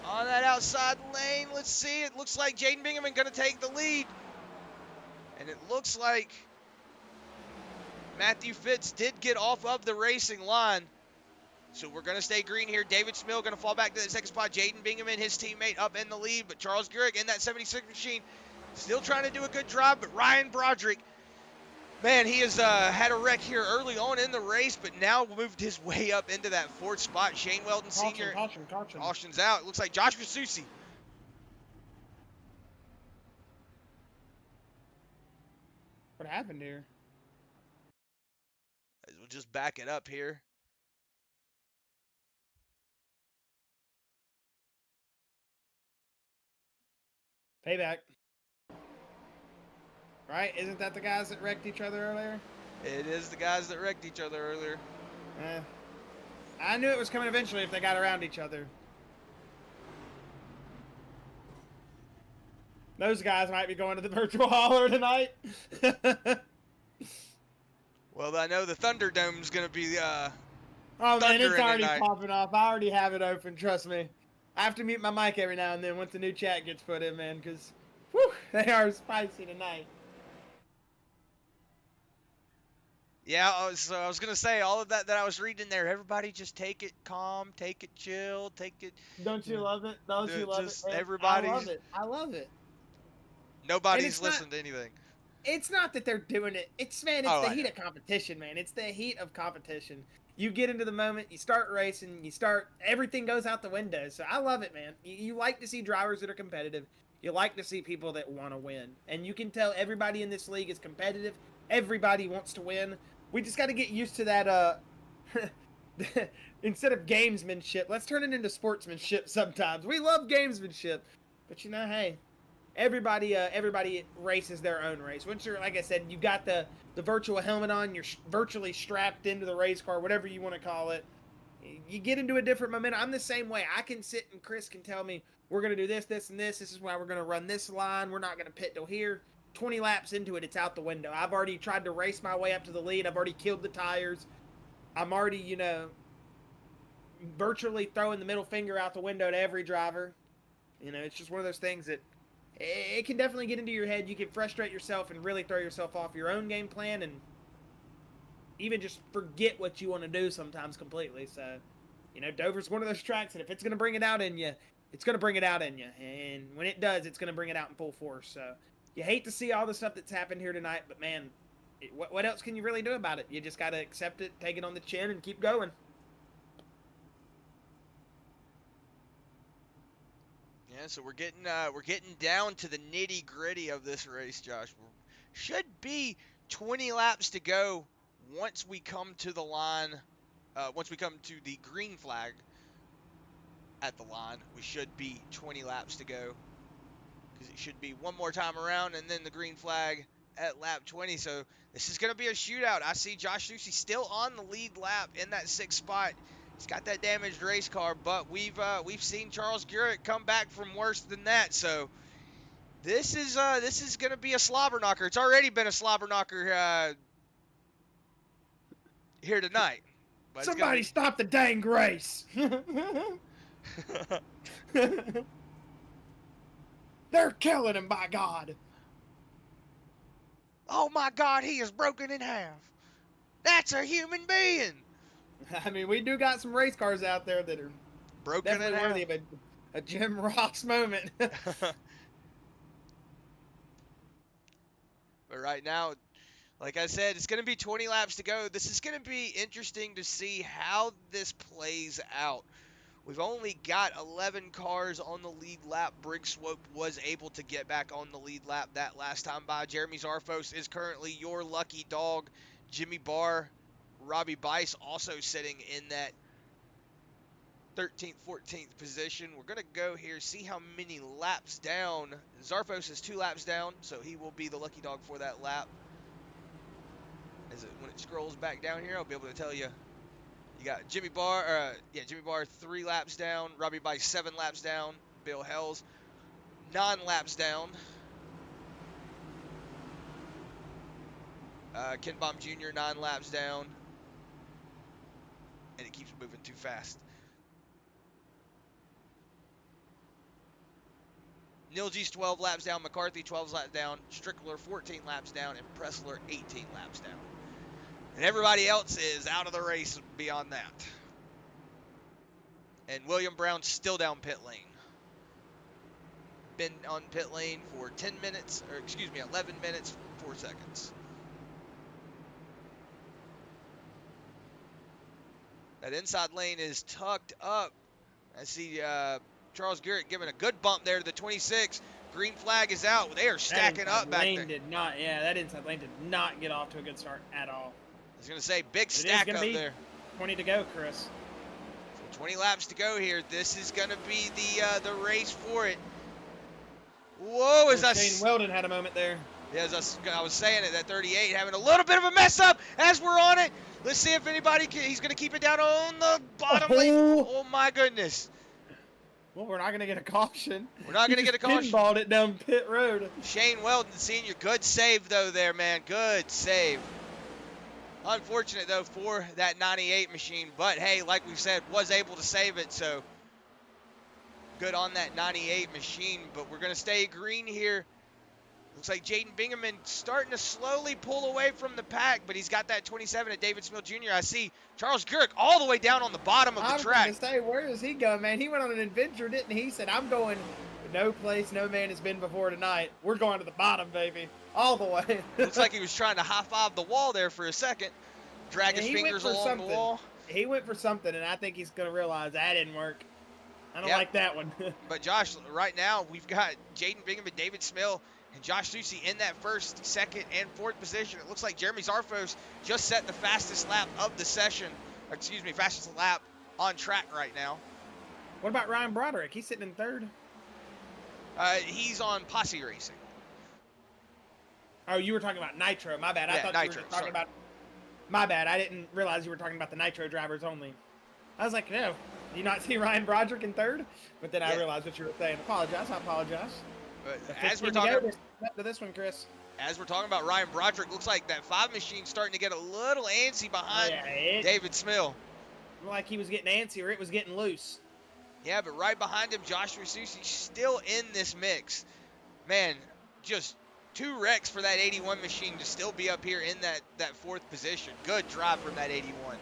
Speaker 2: on that outside lane. Let's see. It looks like Jaden Bingaman going to take the lead. And it looks like Matthew Fitz did get off of the racing line. So we're going to stay green here. David Smill going to fall back to that second spot. Jaden Bingaman, his teammate, up in the lead. But Charles Gehrig in that 76 machine still trying to do a good job. But Ryan Broderick, man, he has had a wreck here early on in the race, but now moved his way up into that fourth spot. Shane Weldon Sr.
Speaker 1: Caution.
Speaker 2: Caution's out. It looks like Josh Rasusi.
Speaker 1: What happened here?
Speaker 2: We'll just back it up here.
Speaker 1: Payback. Right? Isn't that the guys that wrecked each other earlier?
Speaker 2: It is the guys that wrecked each other earlier.
Speaker 1: I knew it was coming eventually if they got around each other. Those guys might be going to the virtual hauler tonight.
Speaker 2: Well, I know the Thunderdome's going to be
Speaker 1: oh, man, it's
Speaker 2: thundering
Speaker 1: already
Speaker 2: tonight.
Speaker 1: popping off. I already have it open, trust me. I have to mute my mic every now and then once the new chat gets put in, man, because they are spicy tonight.
Speaker 2: Yeah, so I was going to say, all of that I was reading there, everybody just take it calm, take it chill, take it...
Speaker 1: Don't you love it? Don't you love it?
Speaker 2: Everybody's...
Speaker 1: I love it. I love it.
Speaker 2: Nobody's listened to anything.
Speaker 1: It's not that they're doing it. It's, man, it's the heat of competition, man. It's the heat of competition. You get into the moment, you start racing, everything goes out the window. So I love it, man. You like to see drivers that are competitive. You like to see people that want to win. And you can tell everybody in this league is competitive. Everybody wants to win. We just got to get used to that, instead of gamesmanship, let's turn it into sportsmanship sometimes. We love gamesmanship. But, hey, everybody races their own race. Once you're, like I said, you got the virtual helmet on, you're virtually strapped into the race car, whatever you want to call it. You get into a different momentum. I'm the same way. I can sit and Chris can tell me, we're going to do this, this, and this. This is why we're going to run this line. We're not going to pit till here. 20 laps into it, it's out the window. I've already tried to race my way up to the lead. I've already killed the tires. I'm already, virtually throwing the middle finger out the window to every driver. It's just one of those things that it can definitely get into your head. You can frustrate yourself and really throw yourself off your own game plan and even just forget what you want to do sometimes completely. So, Dover's one of those tracks, and if it's going to bring it out in you, it's going to bring it out in you. And when it does, it's going to bring it out in full force. So, you hate to see all the stuff that's happened here tonight, but, man, what else can you really do about it? You just got to accept it, take it on the chin, and keep going.
Speaker 2: Yeah, so we're getting down to the nitty gritty of this race, Josh. Should be 20 laps to go once we come to the line. Once we come to the green flag at the line, we should be 20 laps to go because it should be one more time around and then the green flag at lap 20. So this is going to be a shootout. I see Josh Lucy still on the lead lap in that 6th spot. He's got that damaged race car, but we've seen Charles Gehrig come back from worse than that. So this is going to be a slobber knocker. It's already been a slobber knocker here tonight. But
Speaker 1: somebody stop the dang race! They're killing him, by God!
Speaker 2: Oh my God, he is broken in half. That's a human being.
Speaker 1: I mean, we do got some race cars out there that are
Speaker 2: broken
Speaker 1: definitely worthy of a Jim Ross moment.
Speaker 2: But right now, like I said, it's going to be 20 laps to go. This is going to be interesting to see how this plays out. We've only got 11 cars on the lead lap. Briggs Swope was able to get back on the lead lap that last time by. Jeremy Zarfos is currently your lucky dog. Jimmy Barr, Robbie Bice also sitting in that 13th, 14th position. We're going to go here, see how many laps down. Zarfos is 2 laps down, so he will be the lucky dog for that lap. When it scrolls back down here, I'll be able to tell you. You got Jimmy Barr, 3 laps down. Robbie Bice 7 laps down. Bill Hells 9 laps down. Ken Baum Jr. 9 laps down. And it keeps moving too fast. Nilge's 12 laps down. McCarthy 12 laps down. Strickler 14 laps down. And Pressler 18 laps down. And everybody else is out of the race beyond that. And William Brown still down pit lane. Been on pit lane for 11 minutes, 4 seconds. That inside lane is tucked up. I see Charles Garrett giving a good bump there to the 26. Green flag is out. They are stacking up back there.
Speaker 1: That inside lane did not get off to a good start at all.
Speaker 2: I was going to say, big stack up there.
Speaker 1: 20 to go, Chris.
Speaker 2: So 20 laps to go here. This is going to be the race for it. Whoa,
Speaker 1: Shane Weldon had a moment there.
Speaker 2: Yeah, as I was saying it, that 38 having a little bit of a mess up as we're on it. Let's see if anybody he's going to keep it down on the bottom lane. Oh, my goodness.
Speaker 1: Well, we're not going to get a caution.
Speaker 2: We're not going to get a caution.
Speaker 1: Pinballed it down pit road.
Speaker 2: Shane Weldon, Sr., good save, though, there, man. Good save. Unfortunate, though, for that 98 machine. But, hey, like we said, was able to save it, so good on that 98 machine. But we're going to stay green here. Looks like Jaden Bingaman starting to slowly pull away from the pack, but he's got that 27 at David Smith Jr. I see Charles Gurrick all the way down on the bottom of the track.
Speaker 1: I was going to say, where does he go, man? He went on an adventure, didn't he? He said, I'm going no place no man has been before tonight. We're going to the bottom, baby. All the way.
Speaker 2: Looks like he was trying to high-five the wall there for a second. Drag his fingers along the wall.
Speaker 1: He went for something, and I think he's going to realize that didn't work. I don't like that one.
Speaker 2: But, Josh, right now we've got Jaden Bingaman, David Smill, and Josh Susi in that first, second, and fourth position. It looks like Jeremy Zarfos just set the fastest lap of the session. Fastest lap on track right now.
Speaker 1: What about Ryan Broderick? He's sitting in third.
Speaker 2: He's on Posse Racing.
Speaker 1: Oh, you were talking about Nitro. My bad. I thought
Speaker 2: Nitro,
Speaker 1: you were talking about... My bad. I didn't realize you were talking about the Nitro drivers only. I was like, no. Do you not see Ryan Broderick in third? But then I realized what you were saying. I apologize.
Speaker 2: As we're talking
Speaker 1: to this one, Chris.
Speaker 2: As we're talking about Ryan Broderick, looks like that 5 machine starting to get a little antsy behind David Smill.
Speaker 1: Like he was getting antsy or it was getting loose.
Speaker 2: Yeah, but right behind him, Joshua Susi still in this mix. Man, just 2 wrecks for that 81 machine to still be up here in that 4th position. Good drive from that 81.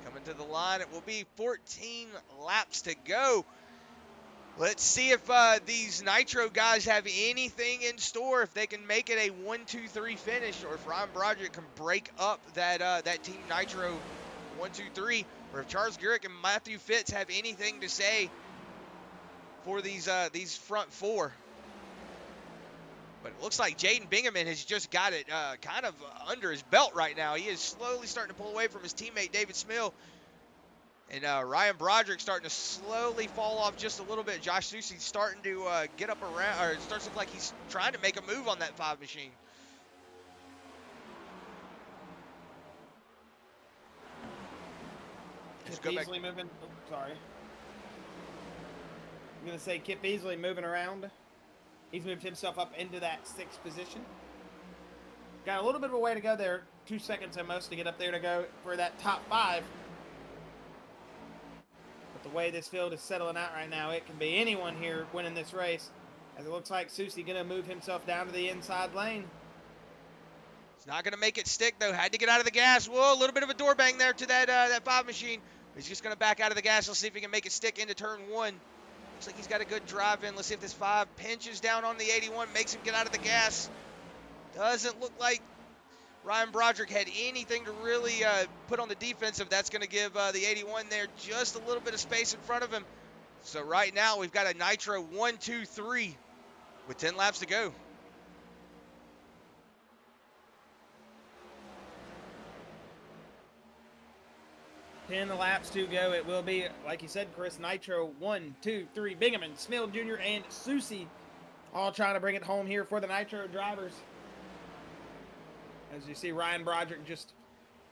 Speaker 2: Coming to the line, it will be 14 laps to go. Let's see if these Nitro guys have anything in store, if they can make it a 1-2-3 finish, or if Ryan Broderick can break up that Team Nitro 1-2-3, or if Charles Gurrick and Matthew Fitz have anything to say for these front 4. But it looks like Jaden Bingaman has just got it kind of under his belt right now. He is slowly starting to pull away from his teammate, David Smill. And Ryan Broderick starting to slowly fall off just a little bit. Josh Susi starting to get up around, or it starts to look like he's trying to make a move on that 5 machine.
Speaker 1: Kip Beasley moving. Oh, sorry. I'm going to say Kip Beasley moving around. He's moved himself up into that 6th position. Got a little bit of a way to go there. 2 seconds almost to get up there to go for that top 5. But the way this field is settling out right now, it can be anyone here winning this race. As it looks like Susi going to move himself down to the inside lane.
Speaker 2: He's not going to make it stick, though. Had to get out of the gas. Whoa, a little bit of a door bang there to that 5 machine. He's just going to back out of the gas. Let's see if he can make it stick into turn 1. Looks like he's got a good drive in. Let's see if this 5 pinches down on the 81, makes him get out of the gas. Doesn't look like Ryan Broderick had anything to really put on the defensive. That's going to give the 81 there just a little bit of space in front of him. So right now we've got a Nitro 1, 2, 3 with 10 laps to go.
Speaker 1: Ten laps to go. It will be, like you said, Chris, Nitro 1, 2, 3. Bingaman, Smill Jr., and Susie all trying to bring it home here for the Nitro drivers. As you see, Ryan Broderick just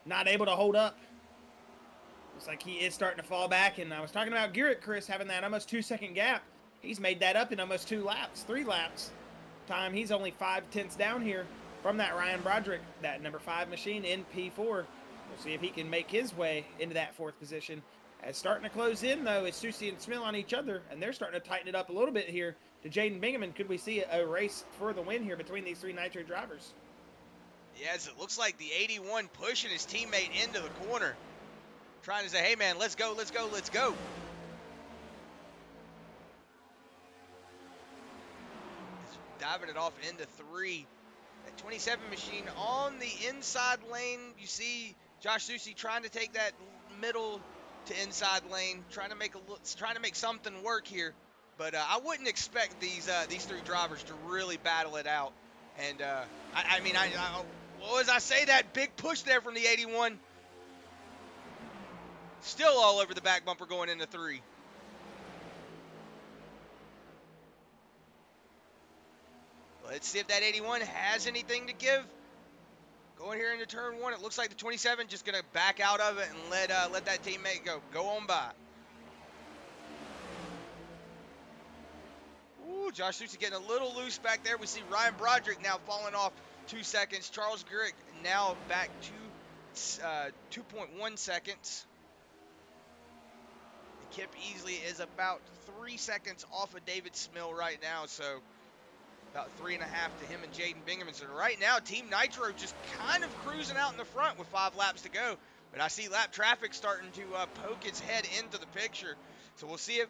Speaker 1: not able to hold up. Looks like he is starting to fall back. And I was talking about Garrett, Chris, having that almost 2-second gap. He's made that up in almost 3 laps. Time he's only 5/10 down here from that Ryan Broderick, that number 5 machine in P4. We'll see if he can make his way into that 4th position. As starting to close in, though, is Susie and Smill on each other, and they're starting to tighten it up a little bit here to Jaden Bingaman. Could we see a race for the win here between these 3 Nitro drivers?
Speaker 2: Yes, it looks like the 81 pushing his teammate into the corner. Trying to say, hey, man, let's go, let's go, let's go. Diving it off into 3. That 27 machine on the inside lane. You see Josh Susie trying to take that middle to inside lane, trying to make something work here. But I wouldn't expect these 3 drivers to really battle it out. And I mean, well, as I say that, big push there from the 81. Still all over the back bumper going into 3. Let's see if that 81 has anything to give. Going here into turn 1, it looks like the 27 just going to back out of it and let that teammate go on by. Ooh, Josh Susie getting a little loose back there. We see Ryan Broderick now falling off 2 seconds. Charles Garrett now back to 2.1 seconds. And Kip Easley is about 3 seconds off of David Smill right now, so about 3.5 to him and Jaden Bingaman. So right now, Team Nitro just kind of cruising out in the front with 5 laps to go. But I see lap traffic starting to poke its head into the picture. So we'll see if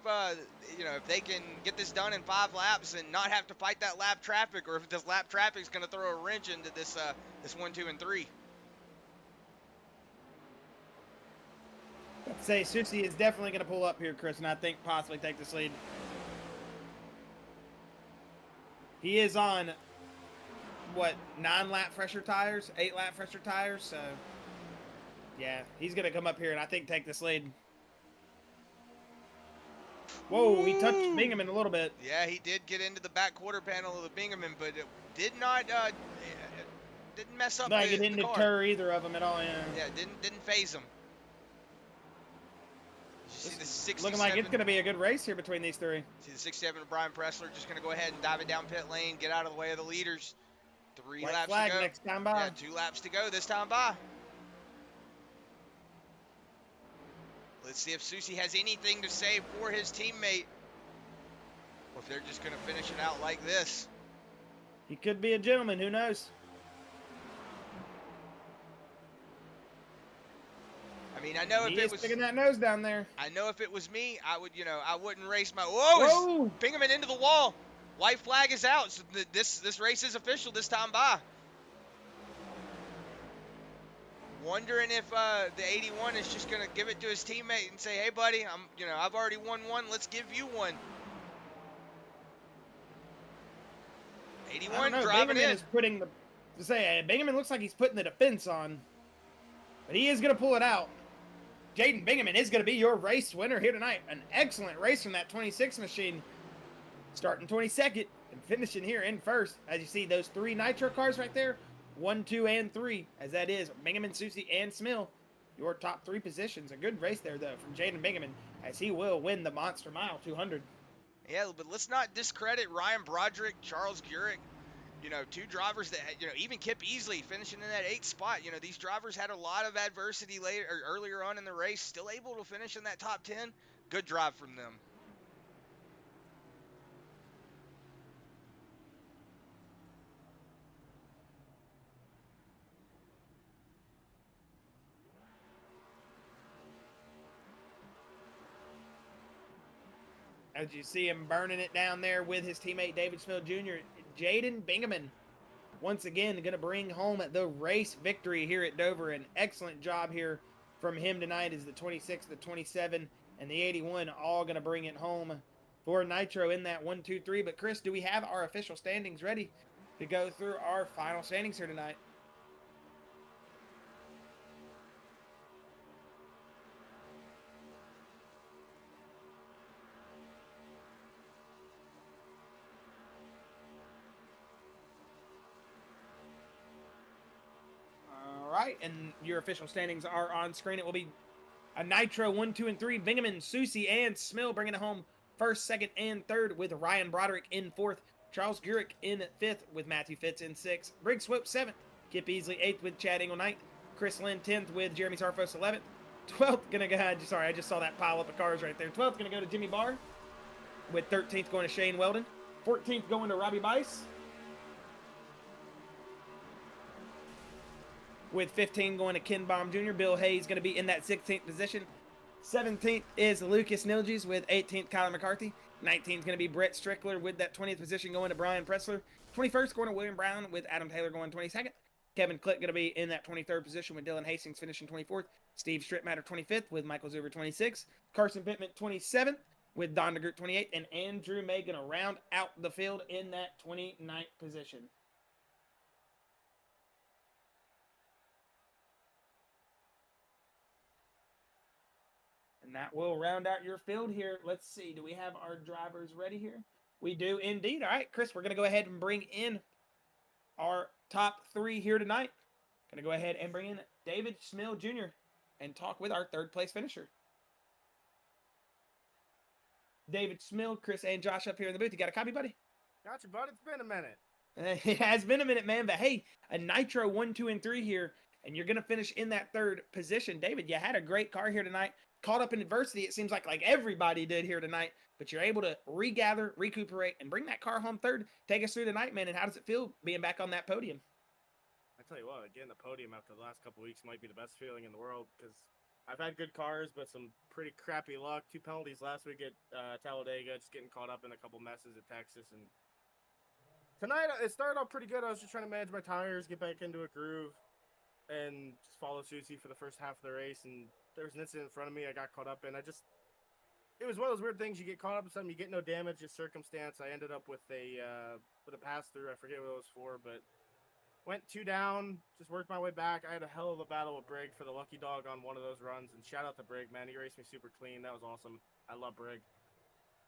Speaker 2: if they can get this done in 5 laps and not have to fight that lap traffic, or if this lap traffic is going to throw a wrench into this 1, 2, and 3.
Speaker 1: I'd say Susie is definitely going to pull up here, Chris, and I think possibly take this lead. He is on, what, 9 lap fresher tires, 8 lap fresher tires, so yeah, he's going to come up here and I think take this lead. Whoa, he touched Bingaman a little bit.
Speaker 2: Yeah, he did get into the back quarter panel of the Bingaman, but it did not, didn't mess up
Speaker 1: no,
Speaker 2: the
Speaker 1: he didn't deter either of them at all, yeah.
Speaker 2: Yeah, didn't phase him. See the 67,
Speaker 1: looking like it's going to be a good race here between these 3.
Speaker 2: See the 67 of Brian Pressler just going to go ahead and dive it down pit lane, get out of the way of the leaders. 3
Speaker 1: White
Speaker 2: laps
Speaker 1: flag
Speaker 2: to go.
Speaker 1: next time by.
Speaker 2: Yeah, 2 laps to go this time by. Let's see if Susie has anything to say for his teammate, or if they're just going to finish it out like this.
Speaker 1: He could be a gentleman, who knows?
Speaker 2: I mean, I know if it was
Speaker 1: sticking that nose down there.
Speaker 2: I know if it was me, I would, I wouldn't race my. Whoa! Bingaman into the wall. White flag is out. So this race is official this time by. Wondering if the 81 is just gonna give it to his teammate and say, "Hey, buddy, I've already won one. Let's give you one." 81 driving
Speaker 1: Bingaman
Speaker 2: in.
Speaker 1: is putting Bingaman looks like he's putting the defense on, but he is gonna pull it out. Jaden Bingaman is going to be your race winner here tonight. An excellent race from that 26 machine. Starting 22nd and finishing here in 1st. As you see, those 3 Nitro cars right there. 1, 2, and 3. As that is Bingaman, Susie, and Smill. Your top 3 positions. A good race there, though, from Jaden Bingaman. As he will win the Monster Mile 200.
Speaker 2: Yeah, but let's not discredit Ryan Broderick, Charles Garrett. 2 drivers that, even Kip Easley finishing in that 8th spot. These drivers had a lot of adversity earlier on in the race, still able to finish in that top 10. Good drive from them.
Speaker 1: As you see him burning it down there with his teammate David Smill Jr., Jaden Bingaman once again going to bring home the race victory here at Dover. An excellent job here from him tonight as the 26, the 27, and the 81 all going to bring it home for Nitro in that 1, 2, 3. But Chris, do we have our official standings ready to go through our final standings here tonight? All right, and your official standings are on screen. It will be a Nitro 1, 2, and 3. Bingaman, Susie, and Smill bringing it home first, second, and third, with Ryan Broderick in fourth. Charles Gurick in fifth, with Matthew Fitz in sixth. Briggs Swope seventh. Kip Easley eighth, with Chad Engel ninth. Chris Lynn 10th, with Jeremy Sarfos 11th. 12th gonna go. Sorry, I just saw that pile up of cars right there. 12th gonna go to Jimmy Barr, with 13th going to Shane Weldon. 14th going to Robbie Bice, with 15 going to Ken Baum Jr. Bill Hayes going to be in that 16th position. 17th is Lucas Nilges with 18th Kyler McCarthy. 19th is going to be Brett Strickler with that 20th position going to Brian Pressler. 21st going to William Brown with Adam Taylor going 22nd. Kevin Click going to be in that 23rd position with Dylan Hastings finishing 24th. Steve Strittmatter 25th with Michael Zuber 26th. Carson Pittman 27th with Don DeGroot 28th. And Andrew May going to round out the field in that 29th position. And that will round out your field here. Let's see. Do we have our drivers ready here? We do indeed. All right, Chris, we're going to go ahead and bring in our top three here tonight. Going to go ahead and bring in David Smill Jr. and talk with our third place finisher. David Smill, Chris, and Josh up here in the booth. You got a copy, buddy?
Speaker 3: Got you, bud. It's been a minute.
Speaker 1: It has been a minute, man. But hey, a Nitro 1, 2, and 3 here. And you're going to finish in that third position. David, you had a great car here tonight. Caught up in adversity, it seems like everybody did here tonight, but you're able to regather, recuperate, and bring that car home third. Take us through the night, man, and how does it feel being back on that podium?
Speaker 3: I tell you what, getting the podium after the last couple weeks might be the best feeling in the world, because I've had good cars, but some pretty crappy luck. 2 penalties last week at Talladega, just getting caught up in a couple messes at Texas. And tonight, it started out pretty good. I was just trying to manage my tires, get back into a groove, and just follow Susie for the first half of the race. And there was an incident in front of me I got caught up in. It was one of those weird things. You get caught up in something, you get no damage, just circumstance. I ended up with a pass through. I forget what it was for, but went 2 down, just worked my way back. I had a hell of a battle with Brig for the lucky dog on one of those runs, and shout out to Brig, man. He raced me super clean. That was awesome. I love Brig.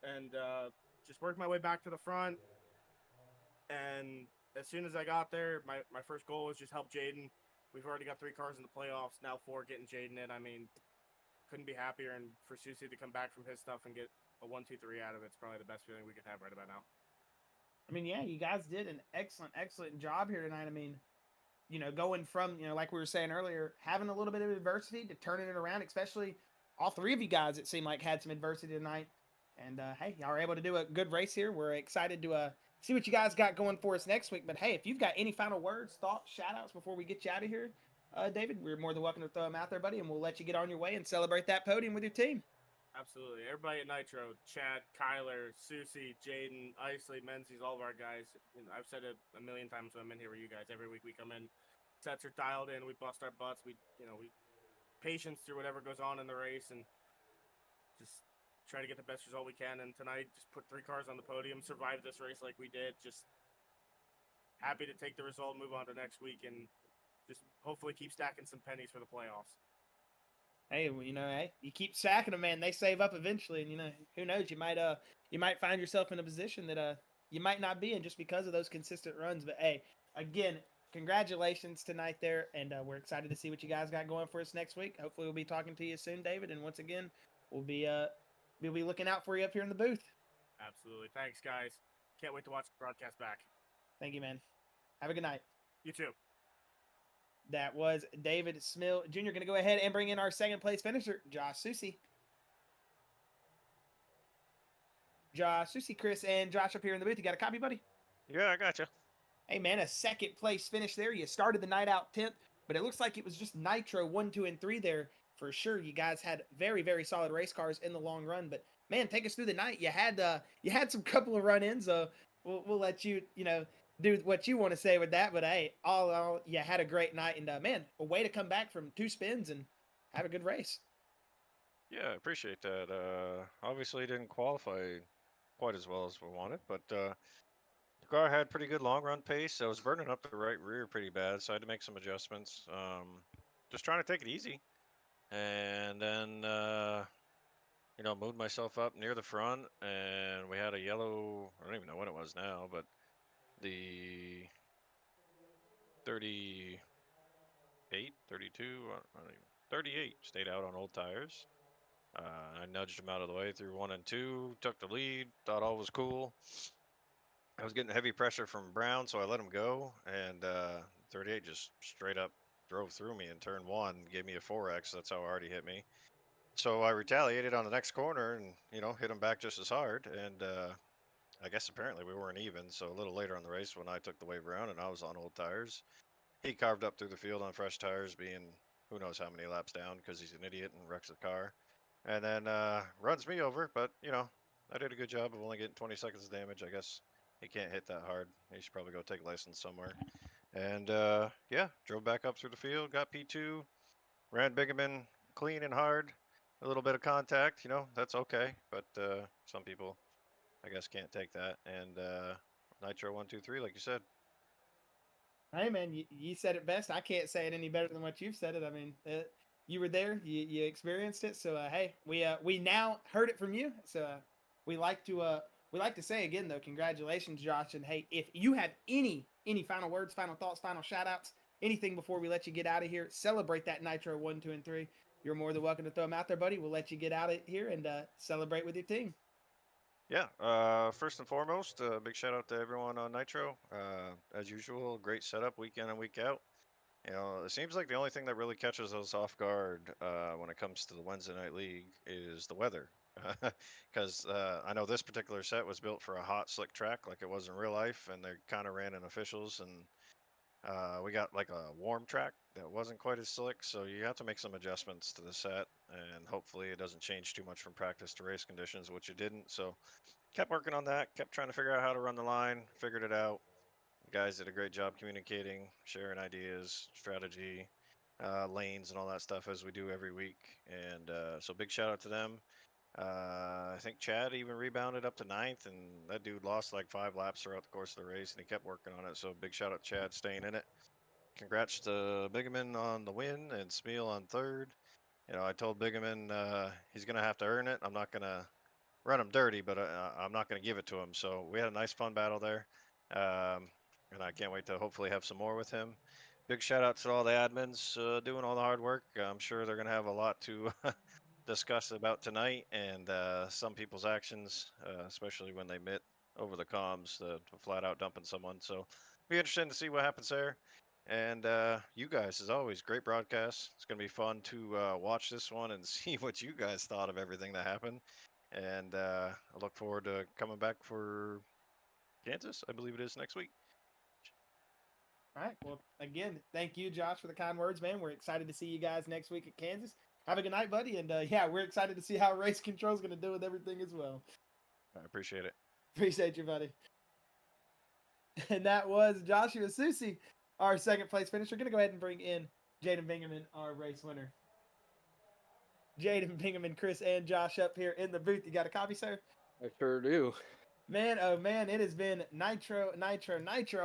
Speaker 3: And just worked my way back to the front. And as soon as I got there, my first goal was just help Jaden. We've already got 3 cars in the playoffs, now 4 getting Jaden in. I mean, couldn't be happier. And for Susie to come back from his stuff and get a 1, 2, 3 out of it's probably the best feeling we could have right about now.
Speaker 1: I mean, yeah, you guys did an excellent job here tonight. I mean, going from, like we were saying earlier, having a little bit of adversity to turning it around, especially all 3 of you guys, it seemed like, had some adversity tonight. And, hey, y'all were able to do a good race here. We're excited to see what you guys got going for us next week. But, hey, if you've got any final words, thoughts, shout-outs before we get you out of here, David, we're more than welcome to throw them out there, buddy, and we'll let you get on your way and celebrate that podium with your team.
Speaker 3: Absolutely. Everybody at Nitro, Chad, Kyler, Susie, Jaden, Isley, Menzies, all of our guys. I've said it a million times when I'm in here with you guys. Every week we come in, sets are dialed in, we bust our butts, we patience through whatever goes on in the race, and just try to get the best result we can. And tonight, just put 3 cars on the podium, survive this race like we did. Just happy to take the result, move on to next week, and just hopefully keep stacking some pennies for the playoffs.
Speaker 1: Hey, hey, you keep stacking them, man. They save up eventually, and who knows? You might find yourself in a position that you might not be in just because of those consistent runs. But hey, again, congratulations tonight there, and we're excited to see what you guys got going for us next week. Hopefully, we'll be talking to you soon, David. And once again, we'll be looking out for you up here in the booth.
Speaker 3: Absolutely. Thanks, guys. Can't wait to watch the broadcast back.
Speaker 1: Thank you, man. Have a good night.
Speaker 3: You too.
Speaker 1: That was David Smill Jr. Going to go ahead and bring in our second place finisher, Josh Susie. Josh Susie, Chris, and Josh up here in the booth. You got a copy, buddy?
Speaker 4: Yeah, I got you.
Speaker 1: Hey, man, a second place finish there. You started the night out 10th, but it looks like it was just Nitro 1, 2, and 3 there for sure. You guys had very, very solid race cars in the long run, but man, take us through the night. You had some couple of run-ins. We'll let you do what you want to say with that, but hey, all you had a great night, and man, a way to come back from 2 spins and have a good race.
Speaker 4: Yeah, I appreciate that. Obviously didn't qualify quite as well as we wanted, but the car had pretty good long run pace. I was burning up the right rear pretty bad, so I had to make some adjustments. Just trying to take it easy, and then moved myself up near the front, and we had a yellow. I don't even know what it was now, but the 38, 32, I don't even 38 stayed out on old tires. I nudged him out of the way through 1 and 2, took the lead, thought all was cool. I was getting heavy pressure from Brown, so I let him go, and 38 just straight up drove through me in turn 1, gave me a 4X. That's how hard he hit me. So I retaliated on the next corner and, hit him back just as hard. And I guess apparently we weren't even. So a little later on the race, when I took the wave around and I was on old tires, he carved up through the field on fresh tires, being who knows how many laps down because he's an idiot and wrecks the car. And then runs me over. But, I did a good job of only getting 20 seconds of damage. I guess he can't hit that hard. He should probably go take a license somewhere. And yeah, drove back up through the field, got P2, ran Bigaman clean and hard. A little bit of contact, that's okay. But some people, I guess, can't take that. And Nitro 1, 2, 3, like you said.
Speaker 1: Hey man, you said it best. I can't say it any better than what you've said it. I mean, you were there, you experienced it. So hey, we now heard it from you. So we like to we like to say again though, congratulations, Josh. And hey, if you have any final words, final thoughts, final shout outs, anything before we let you get out of here, celebrate that Nitro 1, 2, and 3. You're more than welcome to throw them out there, buddy. We'll let you get out of here and celebrate with your team.
Speaker 4: Yeah, first and foremost, big shout out to everyone on Nitro. As usual, great setup week in and week out. It seems like the only thing that really catches us off guard when it comes to the Wednesday Night League is the weather. Because I know this particular set was built for a hot, slick track like it was in real life, and they kind of ran in officials, and we got like a warm track that wasn't quite as slick, so you have to make some adjustments to the set, and hopefully it doesn't change too much from practice to race conditions, which it didn't. So kept working on that, kept trying to figure out how to run the line, figured it out. The guys did a great job communicating, sharing ideas, strategy, lanes, and all that stuff as we do every week. And so big shout out to them. I think Chad even rebounded up to 9th, and that dude lost like 5 laps throughout the course of the race, and he kept working on it. So big shout out to Chad staying in it. Congrats to Bigaman on the win and Smeal on 3rd. I told Bigaman he's going to have to earn it. I'm not going to run him dirty, but I'm not going to give it to him. So we had a nice, fun battle there. And I can't wait to hopefully have some more with him. Big shout out to all the admins doing all the hard work. I'm sure they're going to have a lot to discuss about tonight and some people's actions, especially when they admit over the comms flat out dumping someone. So be interesting to see what happens there. And you guys, as always, great broadcast. It's going to be fun to watch this one and see what you guys thought of everything that happened. And I look forward to coming back for Kansas, I believe it is, next week.
Speaker 1: All right. Well, again, thank you, Josh, for the kind words, man. We're excited to see you guys next week at Kansas. Have a good night, buddy. And yeah, we're excited to see how race control is going to do with everything as well.
Speaker 4: I appreciate it.
Speaker 1: Appreciate you, buddy. And that was Joshua Susi, our second place finisher. Going to go ahead and bring in Jaden Bingaman, our race winner. Jaden Bingaman, Chris, and Josh up here in the booth. You got a copy, sir?
Speaker 5: I sure do.
Speaker 1: Man, oh man, it has been nitro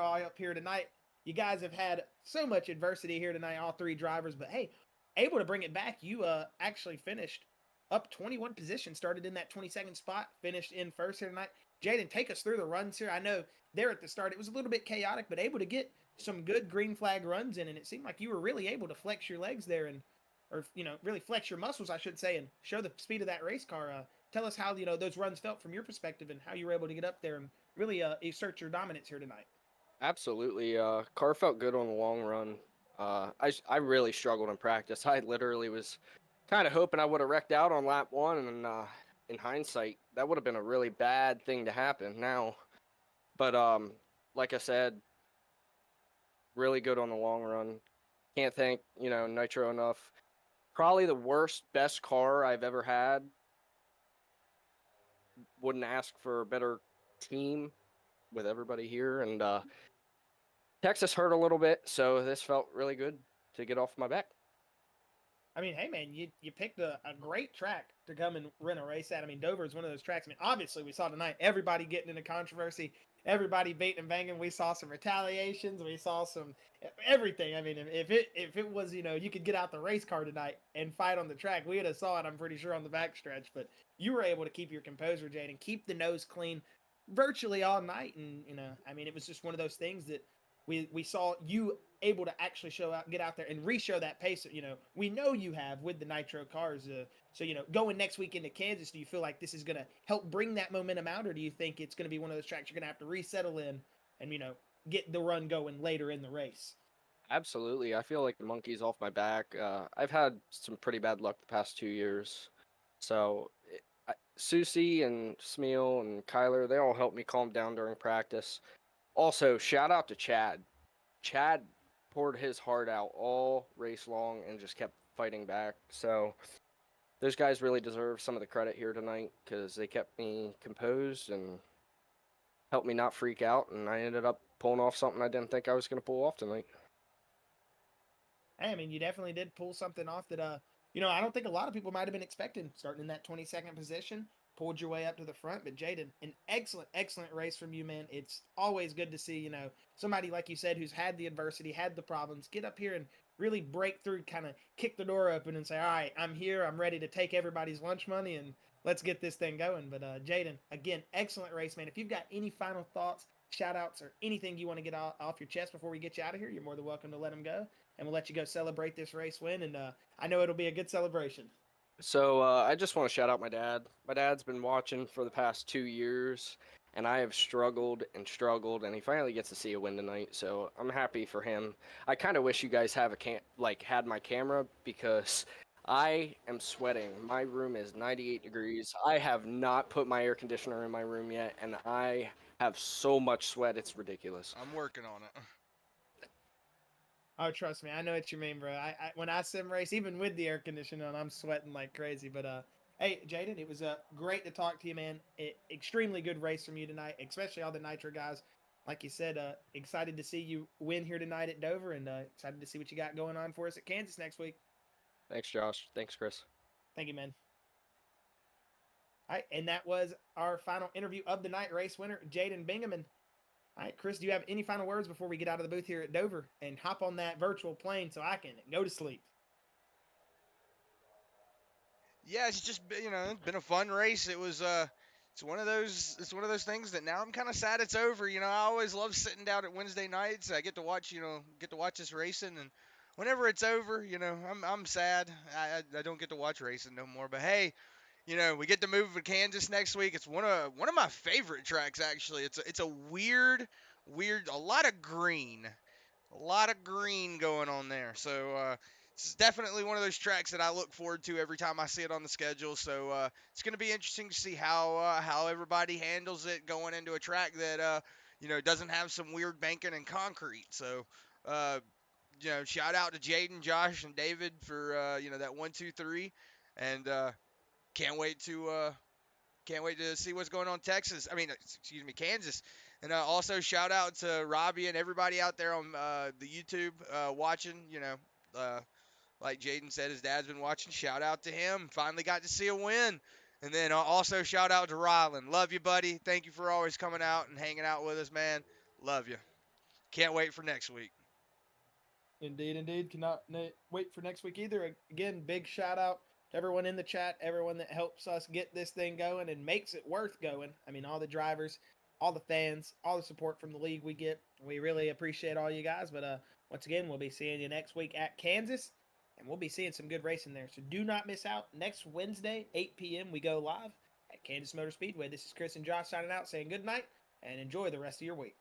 Speaker 1: all up here tonight. You guys have had so much adversity here tonight, all 3 drivers, but hey, able to bring it back. You actually finished up 21 positions, started in that 22nd spot, finished in first here tonight. Jaden, take us through the runs here. I know there at the start it was a little bit chaotic, but able to get some good green flag runs in, and it seemed like you were really able to flex your legs there or really flex your muscles, I should say, and show the speed of that race car. Tell us how those runs felt from your perspective and how you were able to get up there and really assert your dominance here tonight.
Speaker 5: Absolutely. Car felt good on the long run. I really struggled in practice. I literally was kind of hoping I would have wrecked out on lap 1, and in hindsight, that would have been a really bad thing to happen now. But like I said, really good on the long run. Can't thank Nitro enough. Probably the best car I've ever had. Wouldn't ask for a better team with everybody here, and Texas hurt a little bit, so this felt really good to get off my back.
Speaker 1: I mean, hey man, you picked a great track to come and run a race at. I mean, Dover is one of those tracks. I mean, obviously we saw tonight everybody getting into controversy, everybody baiting and banging. We saw some retaliations, we saw some everything. I mean, if it was, you could get out the race car tonight and fight on the track, we would have saw it. I'm pretty sure on the backstretch, but you were able to keep your composure, Jade, and keep the nose clean virtually all night. And I mean, it was just one of those things that we saw you able to actually get out there and re-show that pace that we know you have with the nitro cars. So going next week into Kansas, do you feel like this is going to help bring that momentum out, or do you think it's going to be one of those tracks you're going to have to resettle in and get the run going later in the race?
Speaker 5: Absolutely, I feel like the monkey's off my back. I've had some pretty bad luck the past 2 years, so Susie and Smeal and Kyler, they all helped me calm down during practice. Also, shout out to Chad. Chad poured his heart out all race long and just kept fighting back. So those guys really deserve some of the credit here tonight because they kept me composed and helped me not freak out. And I ended up pulling off something I didn't think I was going to pull off tonight.
Speaker 1: Hey, I mean, you definitely did pull something off that, I don't think a lot of people might have been expecting, starting in that 22nd position, pulled your way up to the front. But Jaden, an excellent, excellent race from you, man. It's always good to see, somebody like you said, who's had the adversity, had the problems, get up here and really break through, kind of kick the door open and say, all right, I'm here. I'm ready to take everybody's lunch money and let's get this thing going. But Jaden, again, excellent race, man. If you've got any final thoughts, shout outs, or anything you want to get off your chest before we get you out of here, you're more than welcome to let them go. And we'll let you go celebrate this race win. And I know it'll be a good celebration.
Speaker 5: So I just want to shout out my dad. My dad's been watching for the past 2 years, and I have struggled, and he finally gets to see a win tonight. So I'm happy for him. I kind of wish you guys had my camera because I am sweating. My room is 98 degrees. I have not put my air conditioner in my room yet, and I have so much sweat. It's ridiculous.
Speaker 2: I'm working on it.
Speaker 1: Oh, trust me, I know what you mean, bro. When I sim race, even with the air conditioner on, I'm sweating like crazy. But hey, Jaden, it was great to talk to you, man. Extremely good race from you tonight, especially all the nitro guys. Like you said, excited to see you win here tonight at Dover, and excited to see what you got going on for us at Kansas next week.
Speaker 5: Thanks, Josh. Thanks, Chris.
Speaker 1: Thank you, man. All right, and that was our final interview of the night. Race winner, Jaden Bingaman. All right, Chris, do you have any final words before we get out of the booth here at Dover and hop on that virtual plane so I can go to sleep?
Speaker 2: Yeah, it's just it's been a fun race. It was it's one of those things that now I'm kind of sad it's over. I always love sitting down at Wednesday nights. I get to watch this racing, and whenever it's over, I'm sad. I don't get to watch racing no more. But hey, we get to move to Kansas next week. It's one of my favorite tracks actually. It's a weird, a lot of green going on there. So it's definitely one of those tracks that I look forward to every time I see it on the schedule. So it's going to be interesting to see how everybody handles it going into a track that doesn't have some weird banking and concrete. So shout out to Jaden, Josh, and David for that 1, 2, 3, and can't wait to see what's going on in Texas. Kansas. And also shout out to Robbie and everybody out there on the YouTube watching. Like Jaden said, his dad's been watching. Shout out to him. Finally got to see a win. And then also shout out to Rylan. Love you, buddy. Thank you for always coming out and hanging out with us, man. Love you. Can't wait for next week.
Speaker 1: Indeed. Cannot wait for next week either. Again, big shout out to everyone in the chat, everyone that helps us get this thing going and makes it worth going. I mean, all the drivers, all the fans, all the support from the league we get. We really appreciate all you guys. But once again, we'll be seeing you next week at Kansas, and we'll be seeing some good racing there. So do not miss out. Next Wednesday, 8 p.m., we go live at Kansas Motor Speedway. This is Chris and Josh signing out, saying good night, and enjoy the rest of your week.